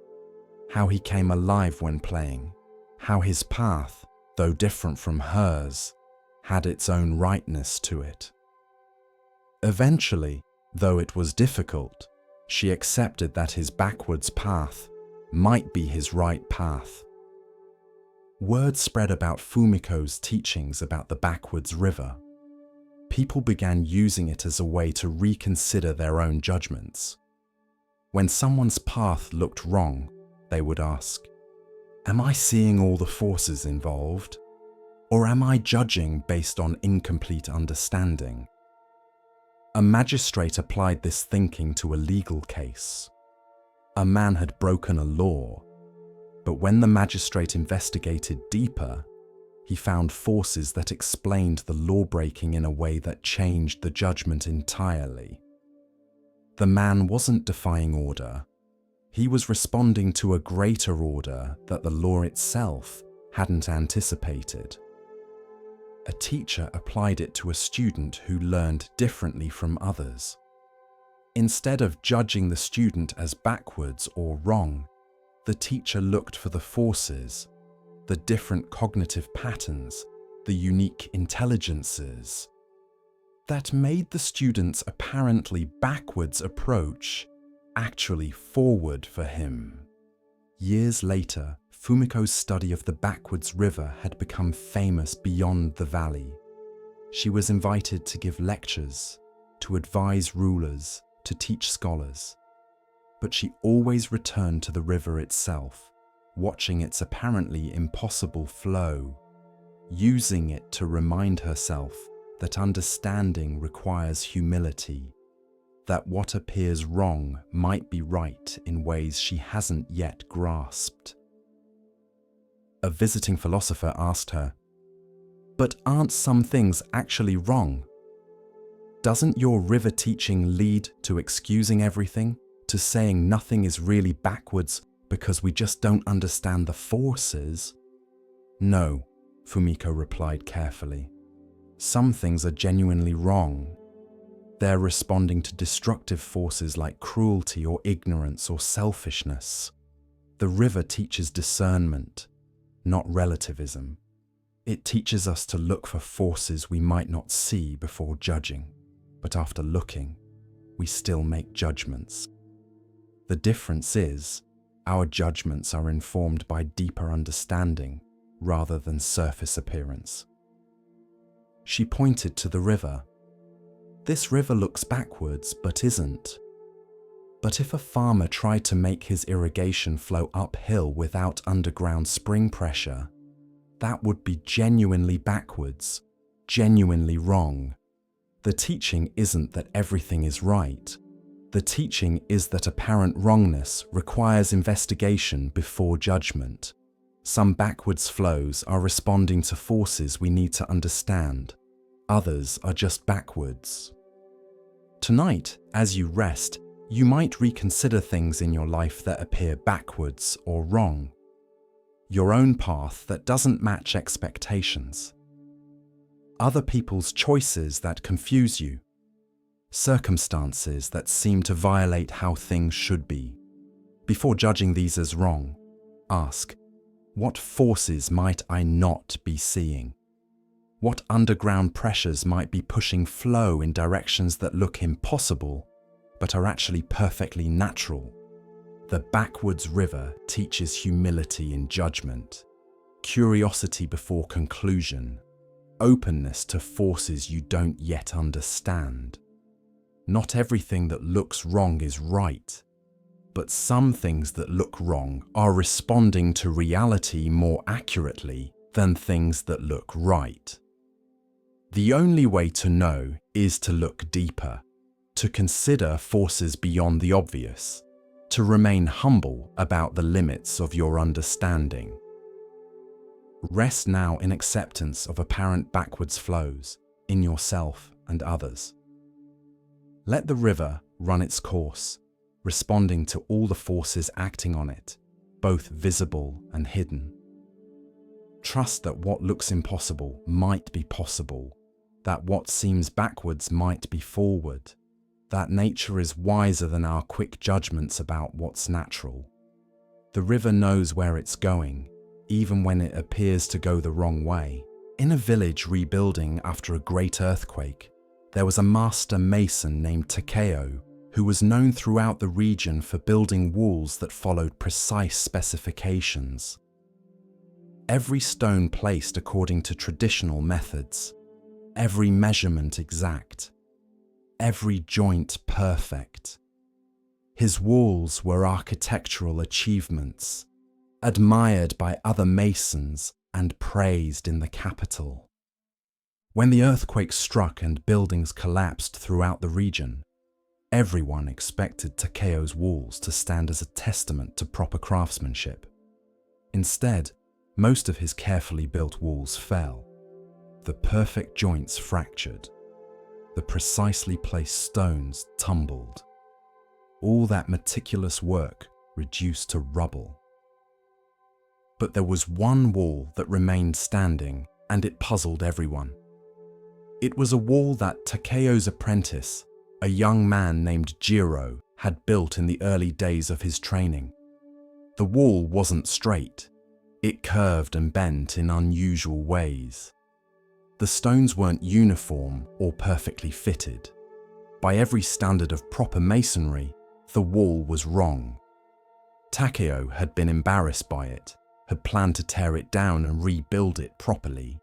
how he came alive when playing, how his path, though different from hers, had its own rightness to it. Eventually, though it was difficult, she accepted that his backwards path might be his right path. Word spread about Fumiko's teachings about the backwards river. people began using it as a way to reconsider their own judgments. When someone's path looked wrong, they would ask, "Am I seeing all the forces involved? Or am I judging based on incomplete understanding?" A magistrate applied this thinking to a legal case. A man had broken a law, but when the magistrate investigated deeper, he found forces that explained the law-breaking in a way that changed the judgment entirely. The man wasn't defying order. He was responding to a greater order that the law itself hadn't anticipated. A teacher applied it to a student who learned differently from others. Instead of judging the student as backwards or wrong, the teacher looked for the forces, the different cognitive patterns, the unique intelligences that made the student's apparently backwards approach actually forward for him. Years later, Fumiko's study of the backwards river had become famous beyond the valley. She was invited to give lectures, to advise rulers, to teach scholars. But she always returned to the river itself, watching its apparently impossible flow, using it to remind herself that understanding requires humility, that what appears wrong might be right in ways she hasn't yet grasped. A visiting philosopher asked her, "But aren't some things actually wrong? Doesn't your river teaching lead to excusing everything, to saying nothing is really backwards because we just don't understand the forces?" "No," Fumiko replied carefully. "Some things are genuinely wrong. They're responding to destructive forces like cruelty or ignorance or selfishness. The river teaches discernment, not relativism. It teaches us to look for forces we might not see before judging, but after looking, we still make judgments. The difference is, our judgments are informed by deeper understanding rather than surface appearance." She pointed to the river. "This river looks backwards, but isn't. But if a farmer tried to make his irrigation flow uphill without underground spring pressure, that would be genuinely backwards, genuinely wrong. The teaching isn't that everything is right. The teaching is that apparent wrongness requires investigation before judgment. Some backwards flows are responding to forces we need to understand. Others are just backwards." Tonight, as you rest, you might reconsider things in your life that appear backwards or wrong. Your own path that doesn't match expectations. Other people's choices that confuse you. Circumstances that seem to violate how things should be. Before judging these as wrong, ask, what forces might I not be seeing? What underground pressures might be pushing flow in directions that look impossible, but are actually perfectly natural? The backwards river teaches humility in judgment, curiosity before conclusion, openness to forces you don't yet understand. Not everything that looks wrong is right, but some things that look wrong are responding to reality more accurately than things that look right. The only way to know is to look deeper, to consider forces beyond the obvious, to remain humble about the limits of your understanding. Rest now in acceptance of apparent backwards flows in yourself and others. Let the river run its course, responding to all the forces acting on it, both visible and hidden. Trust that what looks impossible might be possible, that what seems backwards might be forward, that nature is wiser than our quick judgments about what's natural. The river knows where it's going, even when it appears to go the wrong way. In a village rebuilding after a great earthquake, there was a master mason named Takeo who was known throughout the region for building walls that followed precise specifications. Every stone placed according to traditional methods. every measurement exact, every joint perfect. His walls were architectural achievements, admired by other masons and praised in the capital. When the earthquake struck and buildings collapsed throughout the region, everyone expected Takeo's walls to stand as a testament to proper craftsmanship. Instead, most of his carefully built walls fell. The perfect joints fractured. The precisely placed stones tumbled. All that meticulous work reduced to rubble. But there was one wall that remained standing, and it puzzled everyone. It was a wall that Takeo's apprentice, a young man named Jiro, had built in the early days of his training. The wall wasn't straight. It curved and bent in unusual ways. The stones weren't uniform or perfectly fitted. By every standard of proper masonry, the wall was wrong. Takeo had been embarrassed by it, had planned to tear it down and rebuild it properly,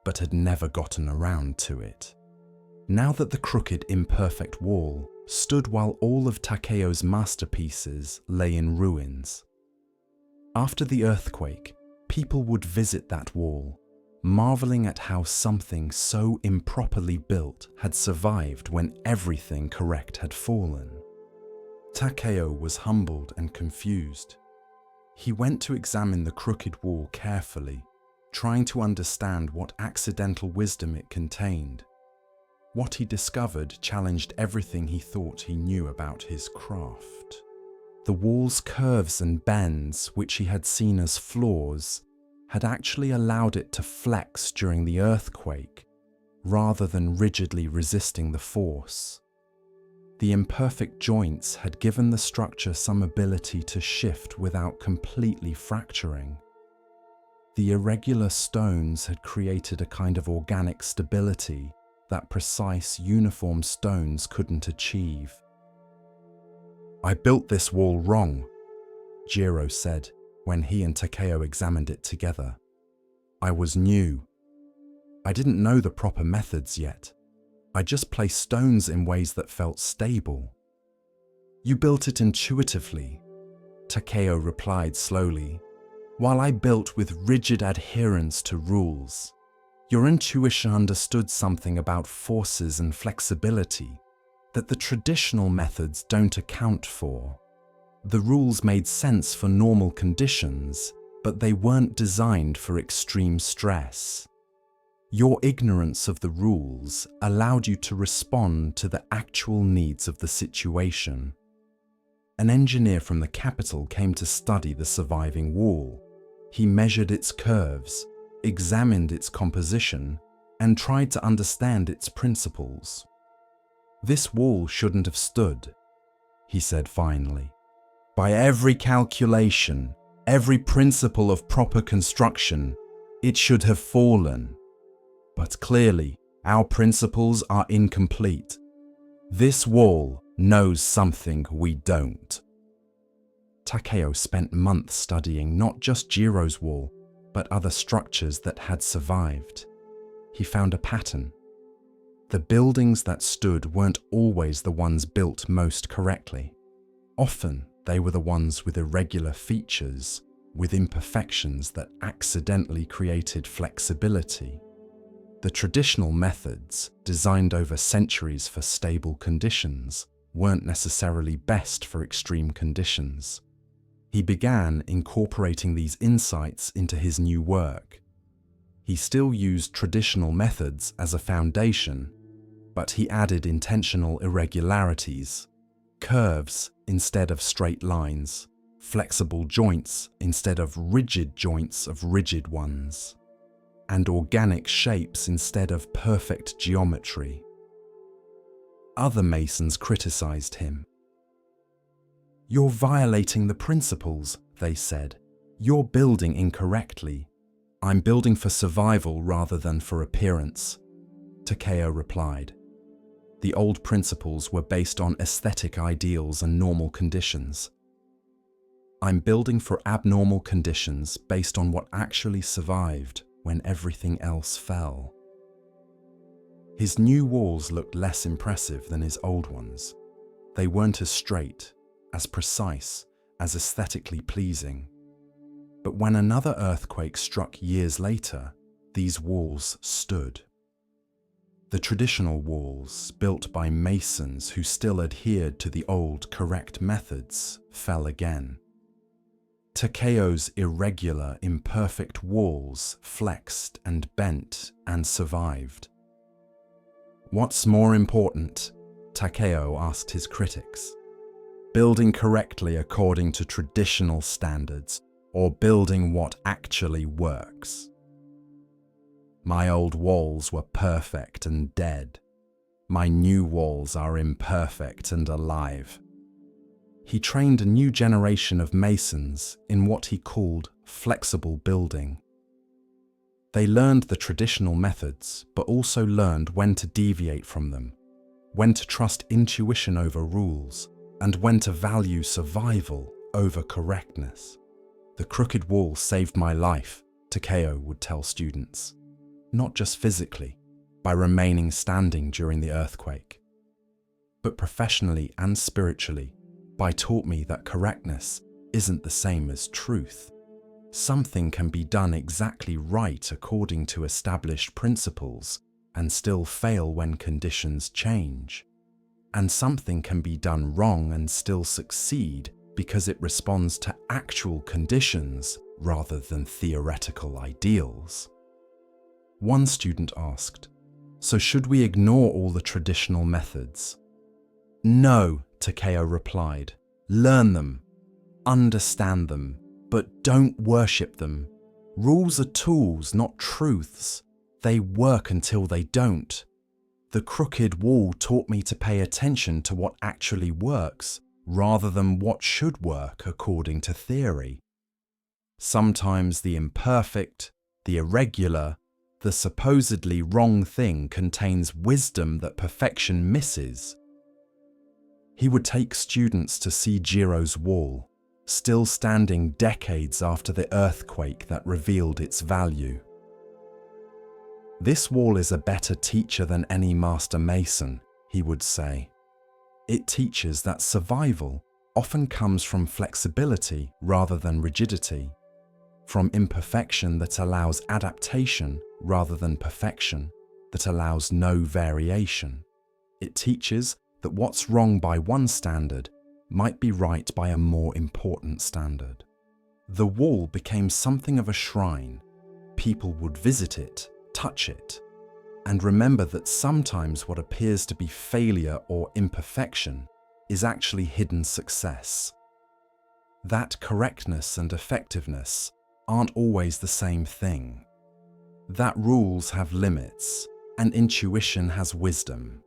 but had never gotten around to it. Now that the crooked, imperfect wall stood while all of Takeo's masterpieces lay in ruins. After the earthquake, people would visit that wall, marveling at how something so improperly built had survived when everything correct had fallen. Takeo was humbled and confused. He went to examine the crooked wall carefully, trying to understand what accidental wisdom it contained. What he discovered challenged everything he thought he knew about his craft. The wall's curves and bends, which he had seen as flaws, had actually allowed it to flex during the earthquake, rather than rigidly resisting the force. The imperfect joints had given the structure some ability to shift without completely fracturing. The irregular stones had created a kind of organic stability that precise, uniform stones couldn't achieve. "I built this wall wrong," Jiro said when he and Takeo examined it together. "I was new. I didn't know the proper methods yet. I just placed stones in ways that felt stable." "You built it intuitively," Takeo replied slowly, "while I built with rigid adherence to rules. Your intuition understood something about forces and flexibility that the traditional methods don't account for. The rules made sense for normal conditions, but they weren't designed for extreme stress. Your ignorance of the rules allowed you to respond to the actual needs of the situation." An engineer from the capital came to study the surviving wall. He measured its curves, examined its composition, and tried to understand its principles. "This wall shouldn't have stood," he said finally. "By every calculation, every principle of proper construction, it should have fallen. But clearly, our principles are incomplete. This wall knows something we don't." Takeo spent months studying not just Jiro's wall, but other structures that had survived. He found a pattern. The buildings that stood weren't always the ones built most correctly. Often, they were the ones with irregular features, with imperfections that accidentally created flexibility. The traditional methods, designed over centuries for stable conditions, weren't necessarily best for extreme conditions. He began incorporating these insights into his new work. He still used traditional methods as a foundation, but he added intentional irregularities, curves instead of straight lines, flexible joints instead of rigid joints of rigid ones, and organic shapes instead of perfect geometry. Other masons criticized him. "You're violating the principles," they said. "You're building incorrectly." "I'm building for survival rather than for appearance," Takeo replied. The old principles were based on aesthetic ideals and normal conditions. "I'm building for abnormal conditions based on what actually survived when everything else fell." His new walls looked less impressive than his old ones. They weren't as straight, as precise, as aesthetically pleasing. But when another earthquake struck years later, these walls stood. The traditional walls, built by masons who still adhered to the old, correct methods, fell again. Takeo's irregular, imperfect walls flexed and bent and survived. What's more important? Takeo asked his critics. Building correctly according to traditional standards, or building what actually works? My old walls were perfect and dead. My new walls are imperfect and alive. He trained a new generation of masons in what he called flexible building. They learned the traditional methods, but also learned when to deviate from them, when to trust intuition over rules, and when to value survival over correctness. The crooked wall saved my life, Takeo would tell students. Not just physically, by remaining standing during the earthquake, but professionally and spiritually, by taught me that correctness isn't the same as truth. Something can be done exactly right according to established principles and still fail when conditions change. And something can be done wrong and still succeed because it responds to actual conditions rather than theoretical ideals. One student asked, "So should we ignore all the traditional methods?" "No," Takeo replied. "Learn them, understand them, but don't worship them. Rules are tools, not truths. They work until they don't. The crooked wall taught me to pay attention to what actually works, rather than what should work according to theory. Sometimes the imperfect, the irregular, the supposedly wrong thing contains wisdom that perfection misses." He would take students to see Jiro's wall, still standing decades after the earthquake that revealed its value. "This wall is a better teacher than any master mason," he would say. "It teaches that survival often comes from flexibility rather than rigidity, from imperfection that allows adaptation rather than perfection, that allows no variation. It teaches that what's wrong by one standard might be right by a more important standard." The wall became something of a shrine. People would visit it, touch it, and remember that sometimes what appears to be failure or imperfection is actually hidden success. That correctness and effectiveness aren't always the same thing. That rules have limits, and intuition has wisdom.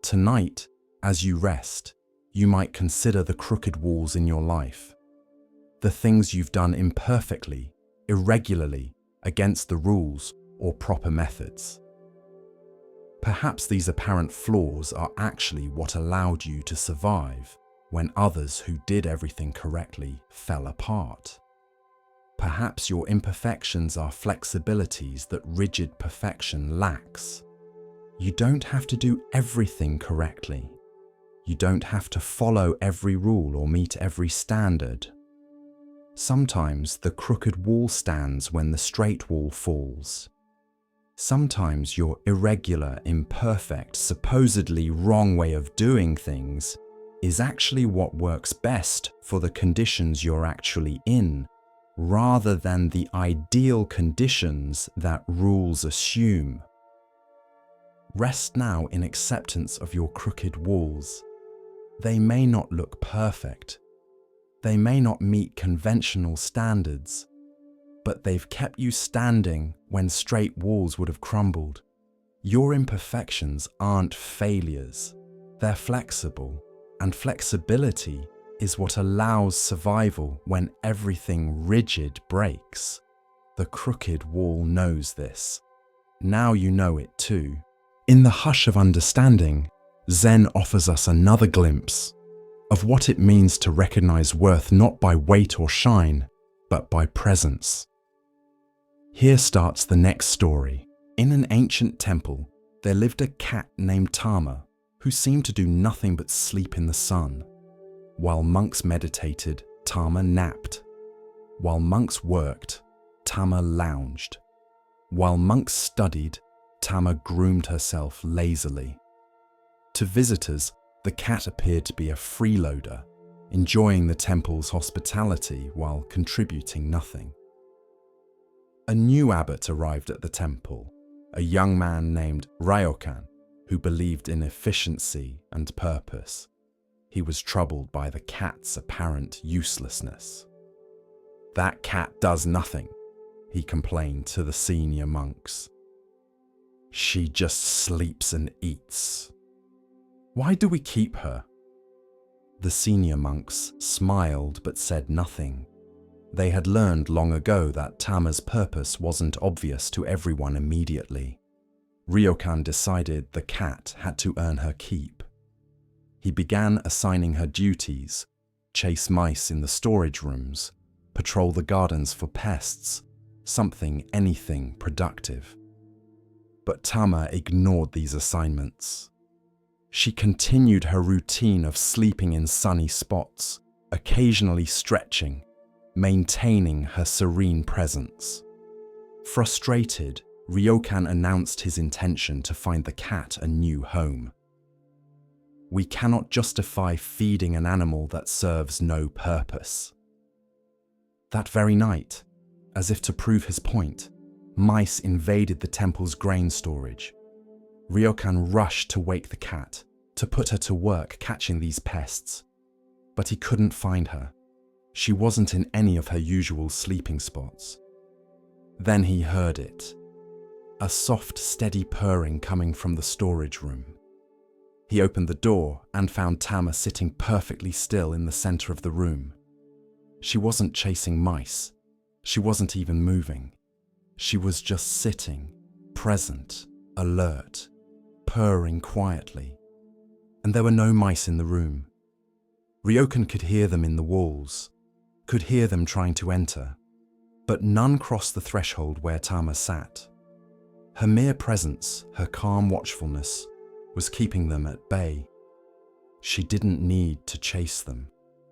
Tonight, as you rest, you might consider the crooked walls in your life, the things you've done imperfectly, irregularly, against the rules or proper methods. Perhaps these apparent flaws are actually what allowed you to survive when others who did everything correctly fell apart. Perhaps your imperfections are flexibilities that rigid perfection lacks. You don't have to do everything correctly. You don't have to follow every rule or meet every standard. Sometimes the crooked wall stands when the straight wall falls. Sometimes your irregular, imperfect, supposedly wrong way of doing things is actually what works best for the conditions you're actually in, rather than the ideal conditions that rules assume. Rest now in acceptance of your crooked walls. They may not look perfect. They may not meet conventional standards, but they've kept you standing when straight walls would have crumbled. Your imperfections aren't failures. They're flexible, and flexibility is what allows survival when everything rigid breaks. The crooked wall knows this. Now you know it too. In the hush of understanding, Zen offers us another glimpse of what it means to recognize worth not by weight or shine, but by presence. Here starts the next story. In an ancient temple, There lived a cat named Tama who seemed to do nothing but sleep in the sun. While monks meditated, Tama napped. While monks worked, Tama lounged. While monks studied, Tama groomed herself lazily. To visitors, the cat appeared to be a freeloader, enjoying the temple's hospitality while contributing nothing. A new abbot arrived at the temple, a young man named Ryokan, who believed in efficiency and purpose. He was troubled by the cat's apparent uselessness. "That cat does nothing," he complained to the senior monks. "She just sleeps and eats. Why do we keep her?" The senior monks smiled but said nothing. They had learned long ago that Tama's purpose wasn't obvious to everyone immediately. Ryokan decided the cat had to earn her keep. He began assigning her duties: chase mice in the storage rooms, patrol the gardens for pests, anything productive. But Tama ignored these assignments. She continued her routine of sleeping in sunny spots, occasionally stretching, maintaining her serene presence. Frustrated, Ryokan announced his intention to find the cat a new home. "We cannot justify feeding an animal that serves no purpose." That very night, as if to prove his point, mice invaded the temple's grain storage. Ryokan rushed to wake the cat, to put her to work catching these pests. But he couldn't find her. She wasn't in any of her usual sleeping spots. Then he heard it. A soft, steady purring coming from the storage room. He opened the door and found Tama sitting perfectly still in the center of the room. She wasn't chasing mice. She wasn't even moving. She was just sitting, present, alert, purring quietly. And there were no mice in the room. Ryokan could hear them in the walls, could hear them trying to enter, but none crossed the threshold where Tama sat. Her mere presence, her calm watchfulness, was keeping them at bay. She didn't need to chase them.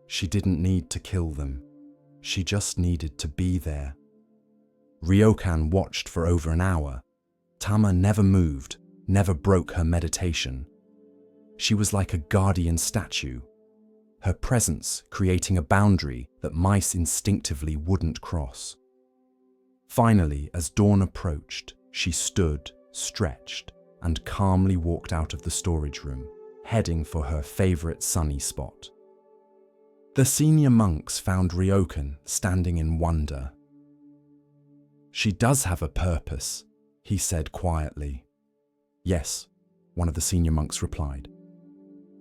She didn't need to kill them. She just needed to be there. Ryokan watched for over an hour. Tama never moved, never broke her meditation. She was like a guardian statue, her presence creating a boundary that mice instinctively wouldn't cross. Finally, as dawn approached, she stood, stretched, and calmly walked out of the storage room, heading for her favorite sunny spot. The senior monks found Ryokan standing in wonder. "She does have a purpose," he said quietly. "Yes," one of the senior monks replied,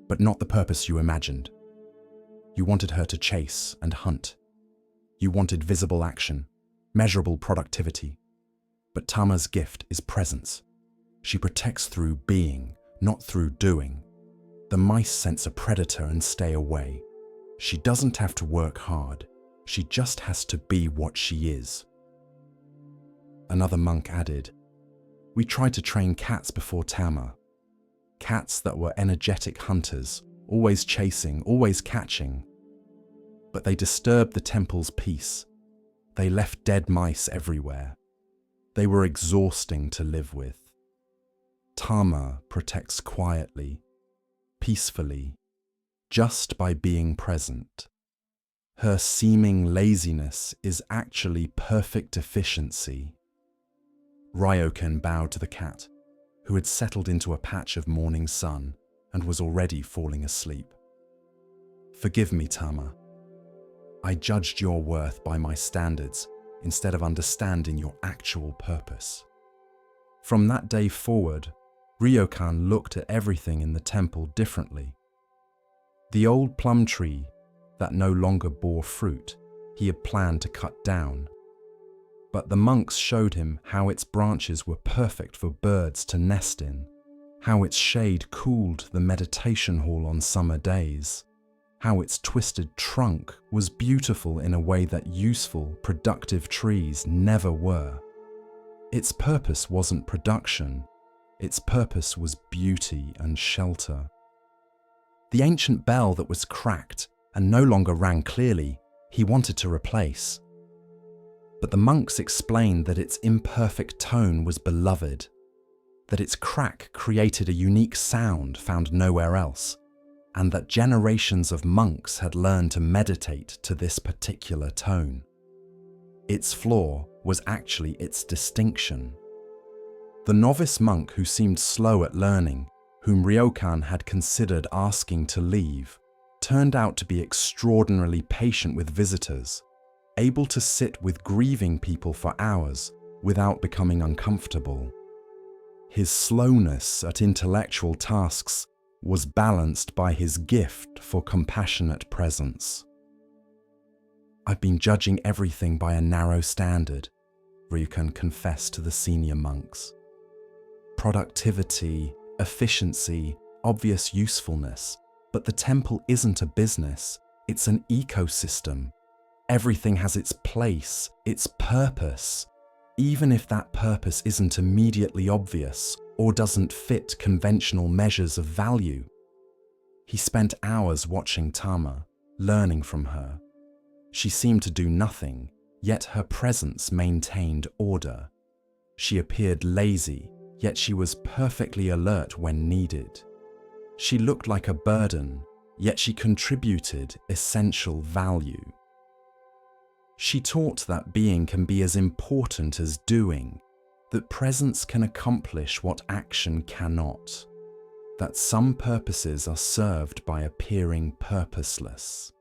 "but not the purpose you imagined. You wanted her to chase and hunt. You wanted visible action, measurable productivity. But Tama's gift is presence. She protects through being, not through doing. The mice sense a predator and stay away. She doesn't have to work hard. She just has to be what she is." Another monk added, "We tried to train cats before Tama. Cats that were energetic hunters, always chasing, always catching. But they disturbed the temple's peace. They left dead mice everywhere. They were exhausting to live with. Tama protects quietly, peacefully, just by being present. Her seeming laziness is actually perfect efficiency." Ryokan bowed to the cat, who had settled into a patch of morning sun and was already falling asleep. "Forgive me, Tama. I judged your worth by my standards instead of understanding your actual purpose." From that day forward, Ryokan looked at everything in the temple differently. The old plum tree that no longer bore fruit he had planned to cut down. But the monks showed him how its branches were perfect for birds to nest in, how its shade cooled the meditation hall on summer days, how its twisted trunk was beautiful in a way that useful, productive trees never were. Its purpose wasn't production, Its purpose was beauty and shelter. The ancient bell that was cracked and no longer rang clearly, he wanted to replace. But the monks explained that its imperfect tone was beloved, that its crack created a unique sound found nowhere else, and that generations of monks had learned to meditate to this particular tone. Its flaw was actually its distinction. The novice monk who seemed slow at learning, whom Ryokan had considered asking to leave, turned out to be extraordinarily patient with visitors, able to sit with grieving people for hours without becoming uncomfortable. His slowness at intellectual tasks was balanced by his gift for compassionate presence. "I've been judging everything by a narrow standard," Ryokan confessed to the senior monks. "Productivity, efficiency, obvious usefulness, but the temple isn't a business, it's an ecosystem. Everything has its place, its purpose, even if that purpose isn't immediately obvious or doesn't fit conventional measures of value." He spent hours watching Tama, learning from her. She seemed to do nothing, yet her presence maintained order. She appeared lazy, yet she was perfectly alert when needed. She looked like a burden, yet she contributed essential value. She taught that being can be as important as doing, that presence can accomplish what action cannot, that some purposes are served by appearing purposeless.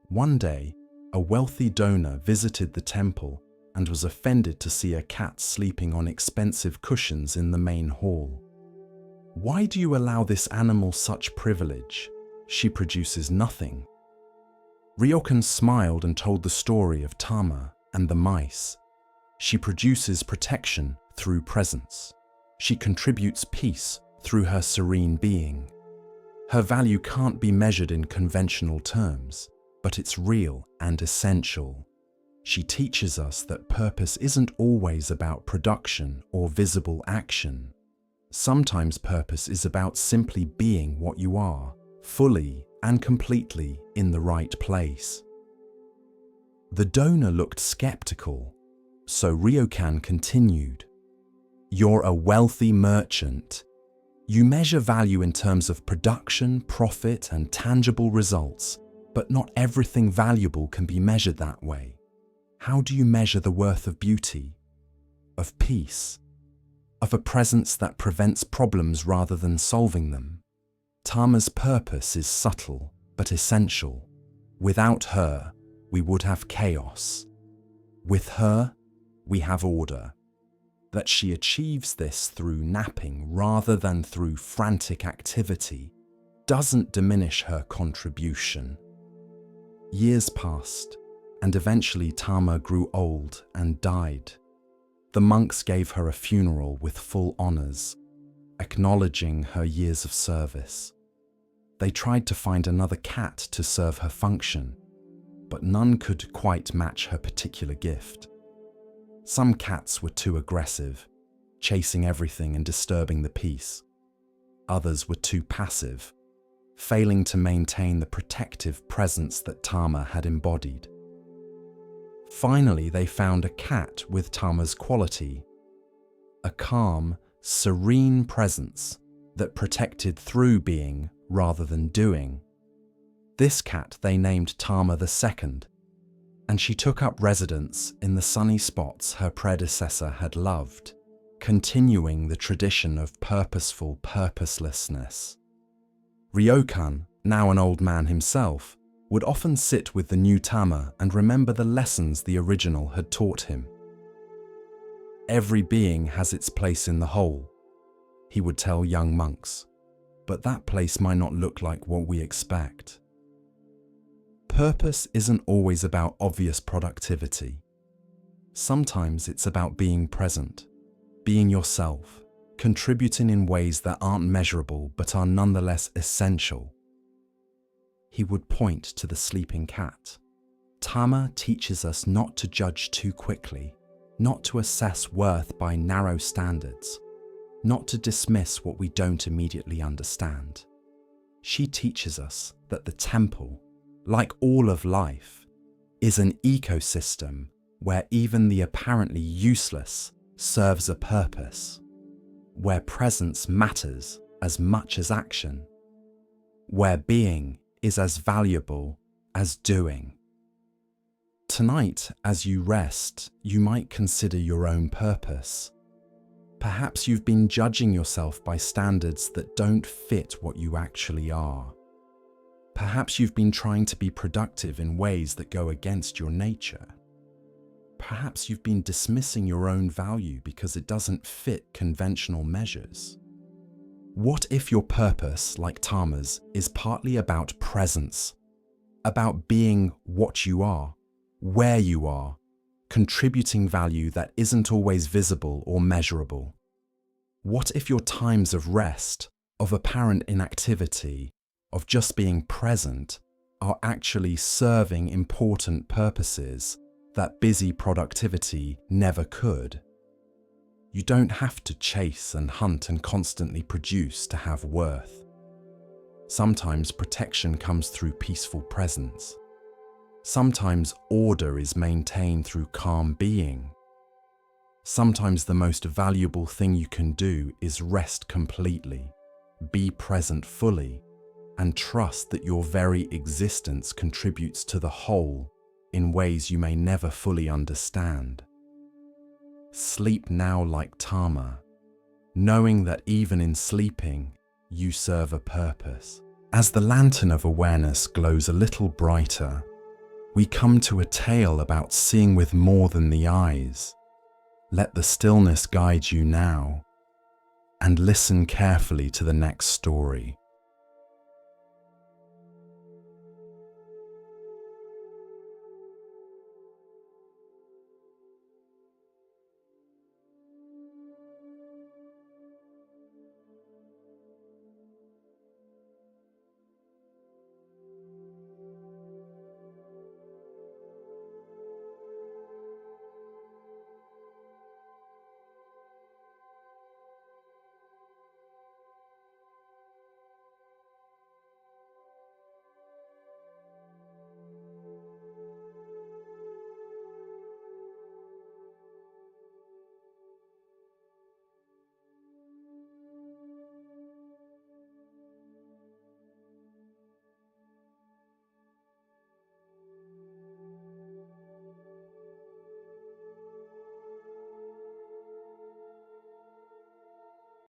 One day, a wealthy donor visited the temple and was offended to see a cat sleeping on expensive cushions in the main hall. "Why do you allow this animal such privilege? She produces nothing." Ryokan smiled and told the story of Tama and the mice. "She produces protection through presence. She contributes peace through her serene being. Her value can't be measured in conventional terms, but it's real and essential. She teaches us that purpose isn't always about production or visible action. Sometimes purpose is about simply being what you are, fully and completely in the right place." The donor looked skeptical, so Ryokan continued, "You're a wealthy merchant. You measure value in terms of production, profit, and tangible results, but not everything valuable can be measured that way. How do you measure the worth of beauty, of peace, of a presence that prevents problems rather than solving them? Tama's purpose is subtle but essential. Without her, we would have chaos. With her, we have order. That she achieves this through napping rather than through frantic activity doesn't diminish her contribution." Years passed, and eventually Tama grew old and died. The monks gave her a funeral with full honors, acknowledging her years of service. They tried to find another cat to serve her function, but none could quite match her particular gift. Some cats were too aggressive, chasing everything and disturbing the peace. Others were too passive, failing to maintain the protective presence that Tama had embodied. Finally, they found a cat with Tama's quality, a calm, serene presence that protected through being rather than doing. This cat they named Tama II, and she took up residence in the sunny spots her predecessor had loved, continuing the tradition of purposeful purposelessness. Ryokan, now an old man himself, would often sit with the new Tama and remember the lessons the original had taught him. "Every being has its place in the whole," he would tell young monks, "but that place might not look like what we expect." Purpose isn't always about obvious productivity. Sometimes it's about being present, being yourself, contributing in ways that aren't measurable but are nonetheless essential. He would point to the sleeping cat. Tama teaches us not to judge too quickly, not to assess worth by narrow standards, not to dismiss what we don't immediately understand. She teaches us that the temple, like all of life, is an ecosystem where even the apparently useless serves a purpose, where presence matters as much as action, where being is as valuable as doing. Tonight, as you rest, you might consider your own purpose. Perhaps you've been judging yourself by standards that don't fit what you actually are. Perhaps you've been trying to be productive in ways that go against your nature. Perhaps you've been dismissing your own value because it doesn't fit conventional measures. What if your purpose, like Tama's, is partly about presence, about being what you are, where you are, contributing value that isn't always visible or measurable? What if your times of rest, of apparent inactivity, of just being present, are actually serving important purposes that busy productivity never could? You don't have to chase and hunt and constantly produce to have worth. Sometimes protection comes through peaceful presence. Sometimes order is maintained through calm being. Sometimes the most valuable thing you can do is rest completely, be present fully, and trust that your very existence contributes to the whole in ways you may never fully understand. Sleep now like Tama, knowing that even in sleeping, you serve a purpose. As the lantern of awareness glows a little brighter, we come to a tale about seeing with more than the eyes. Let the stillness guide you now, and listen carefully to the next story.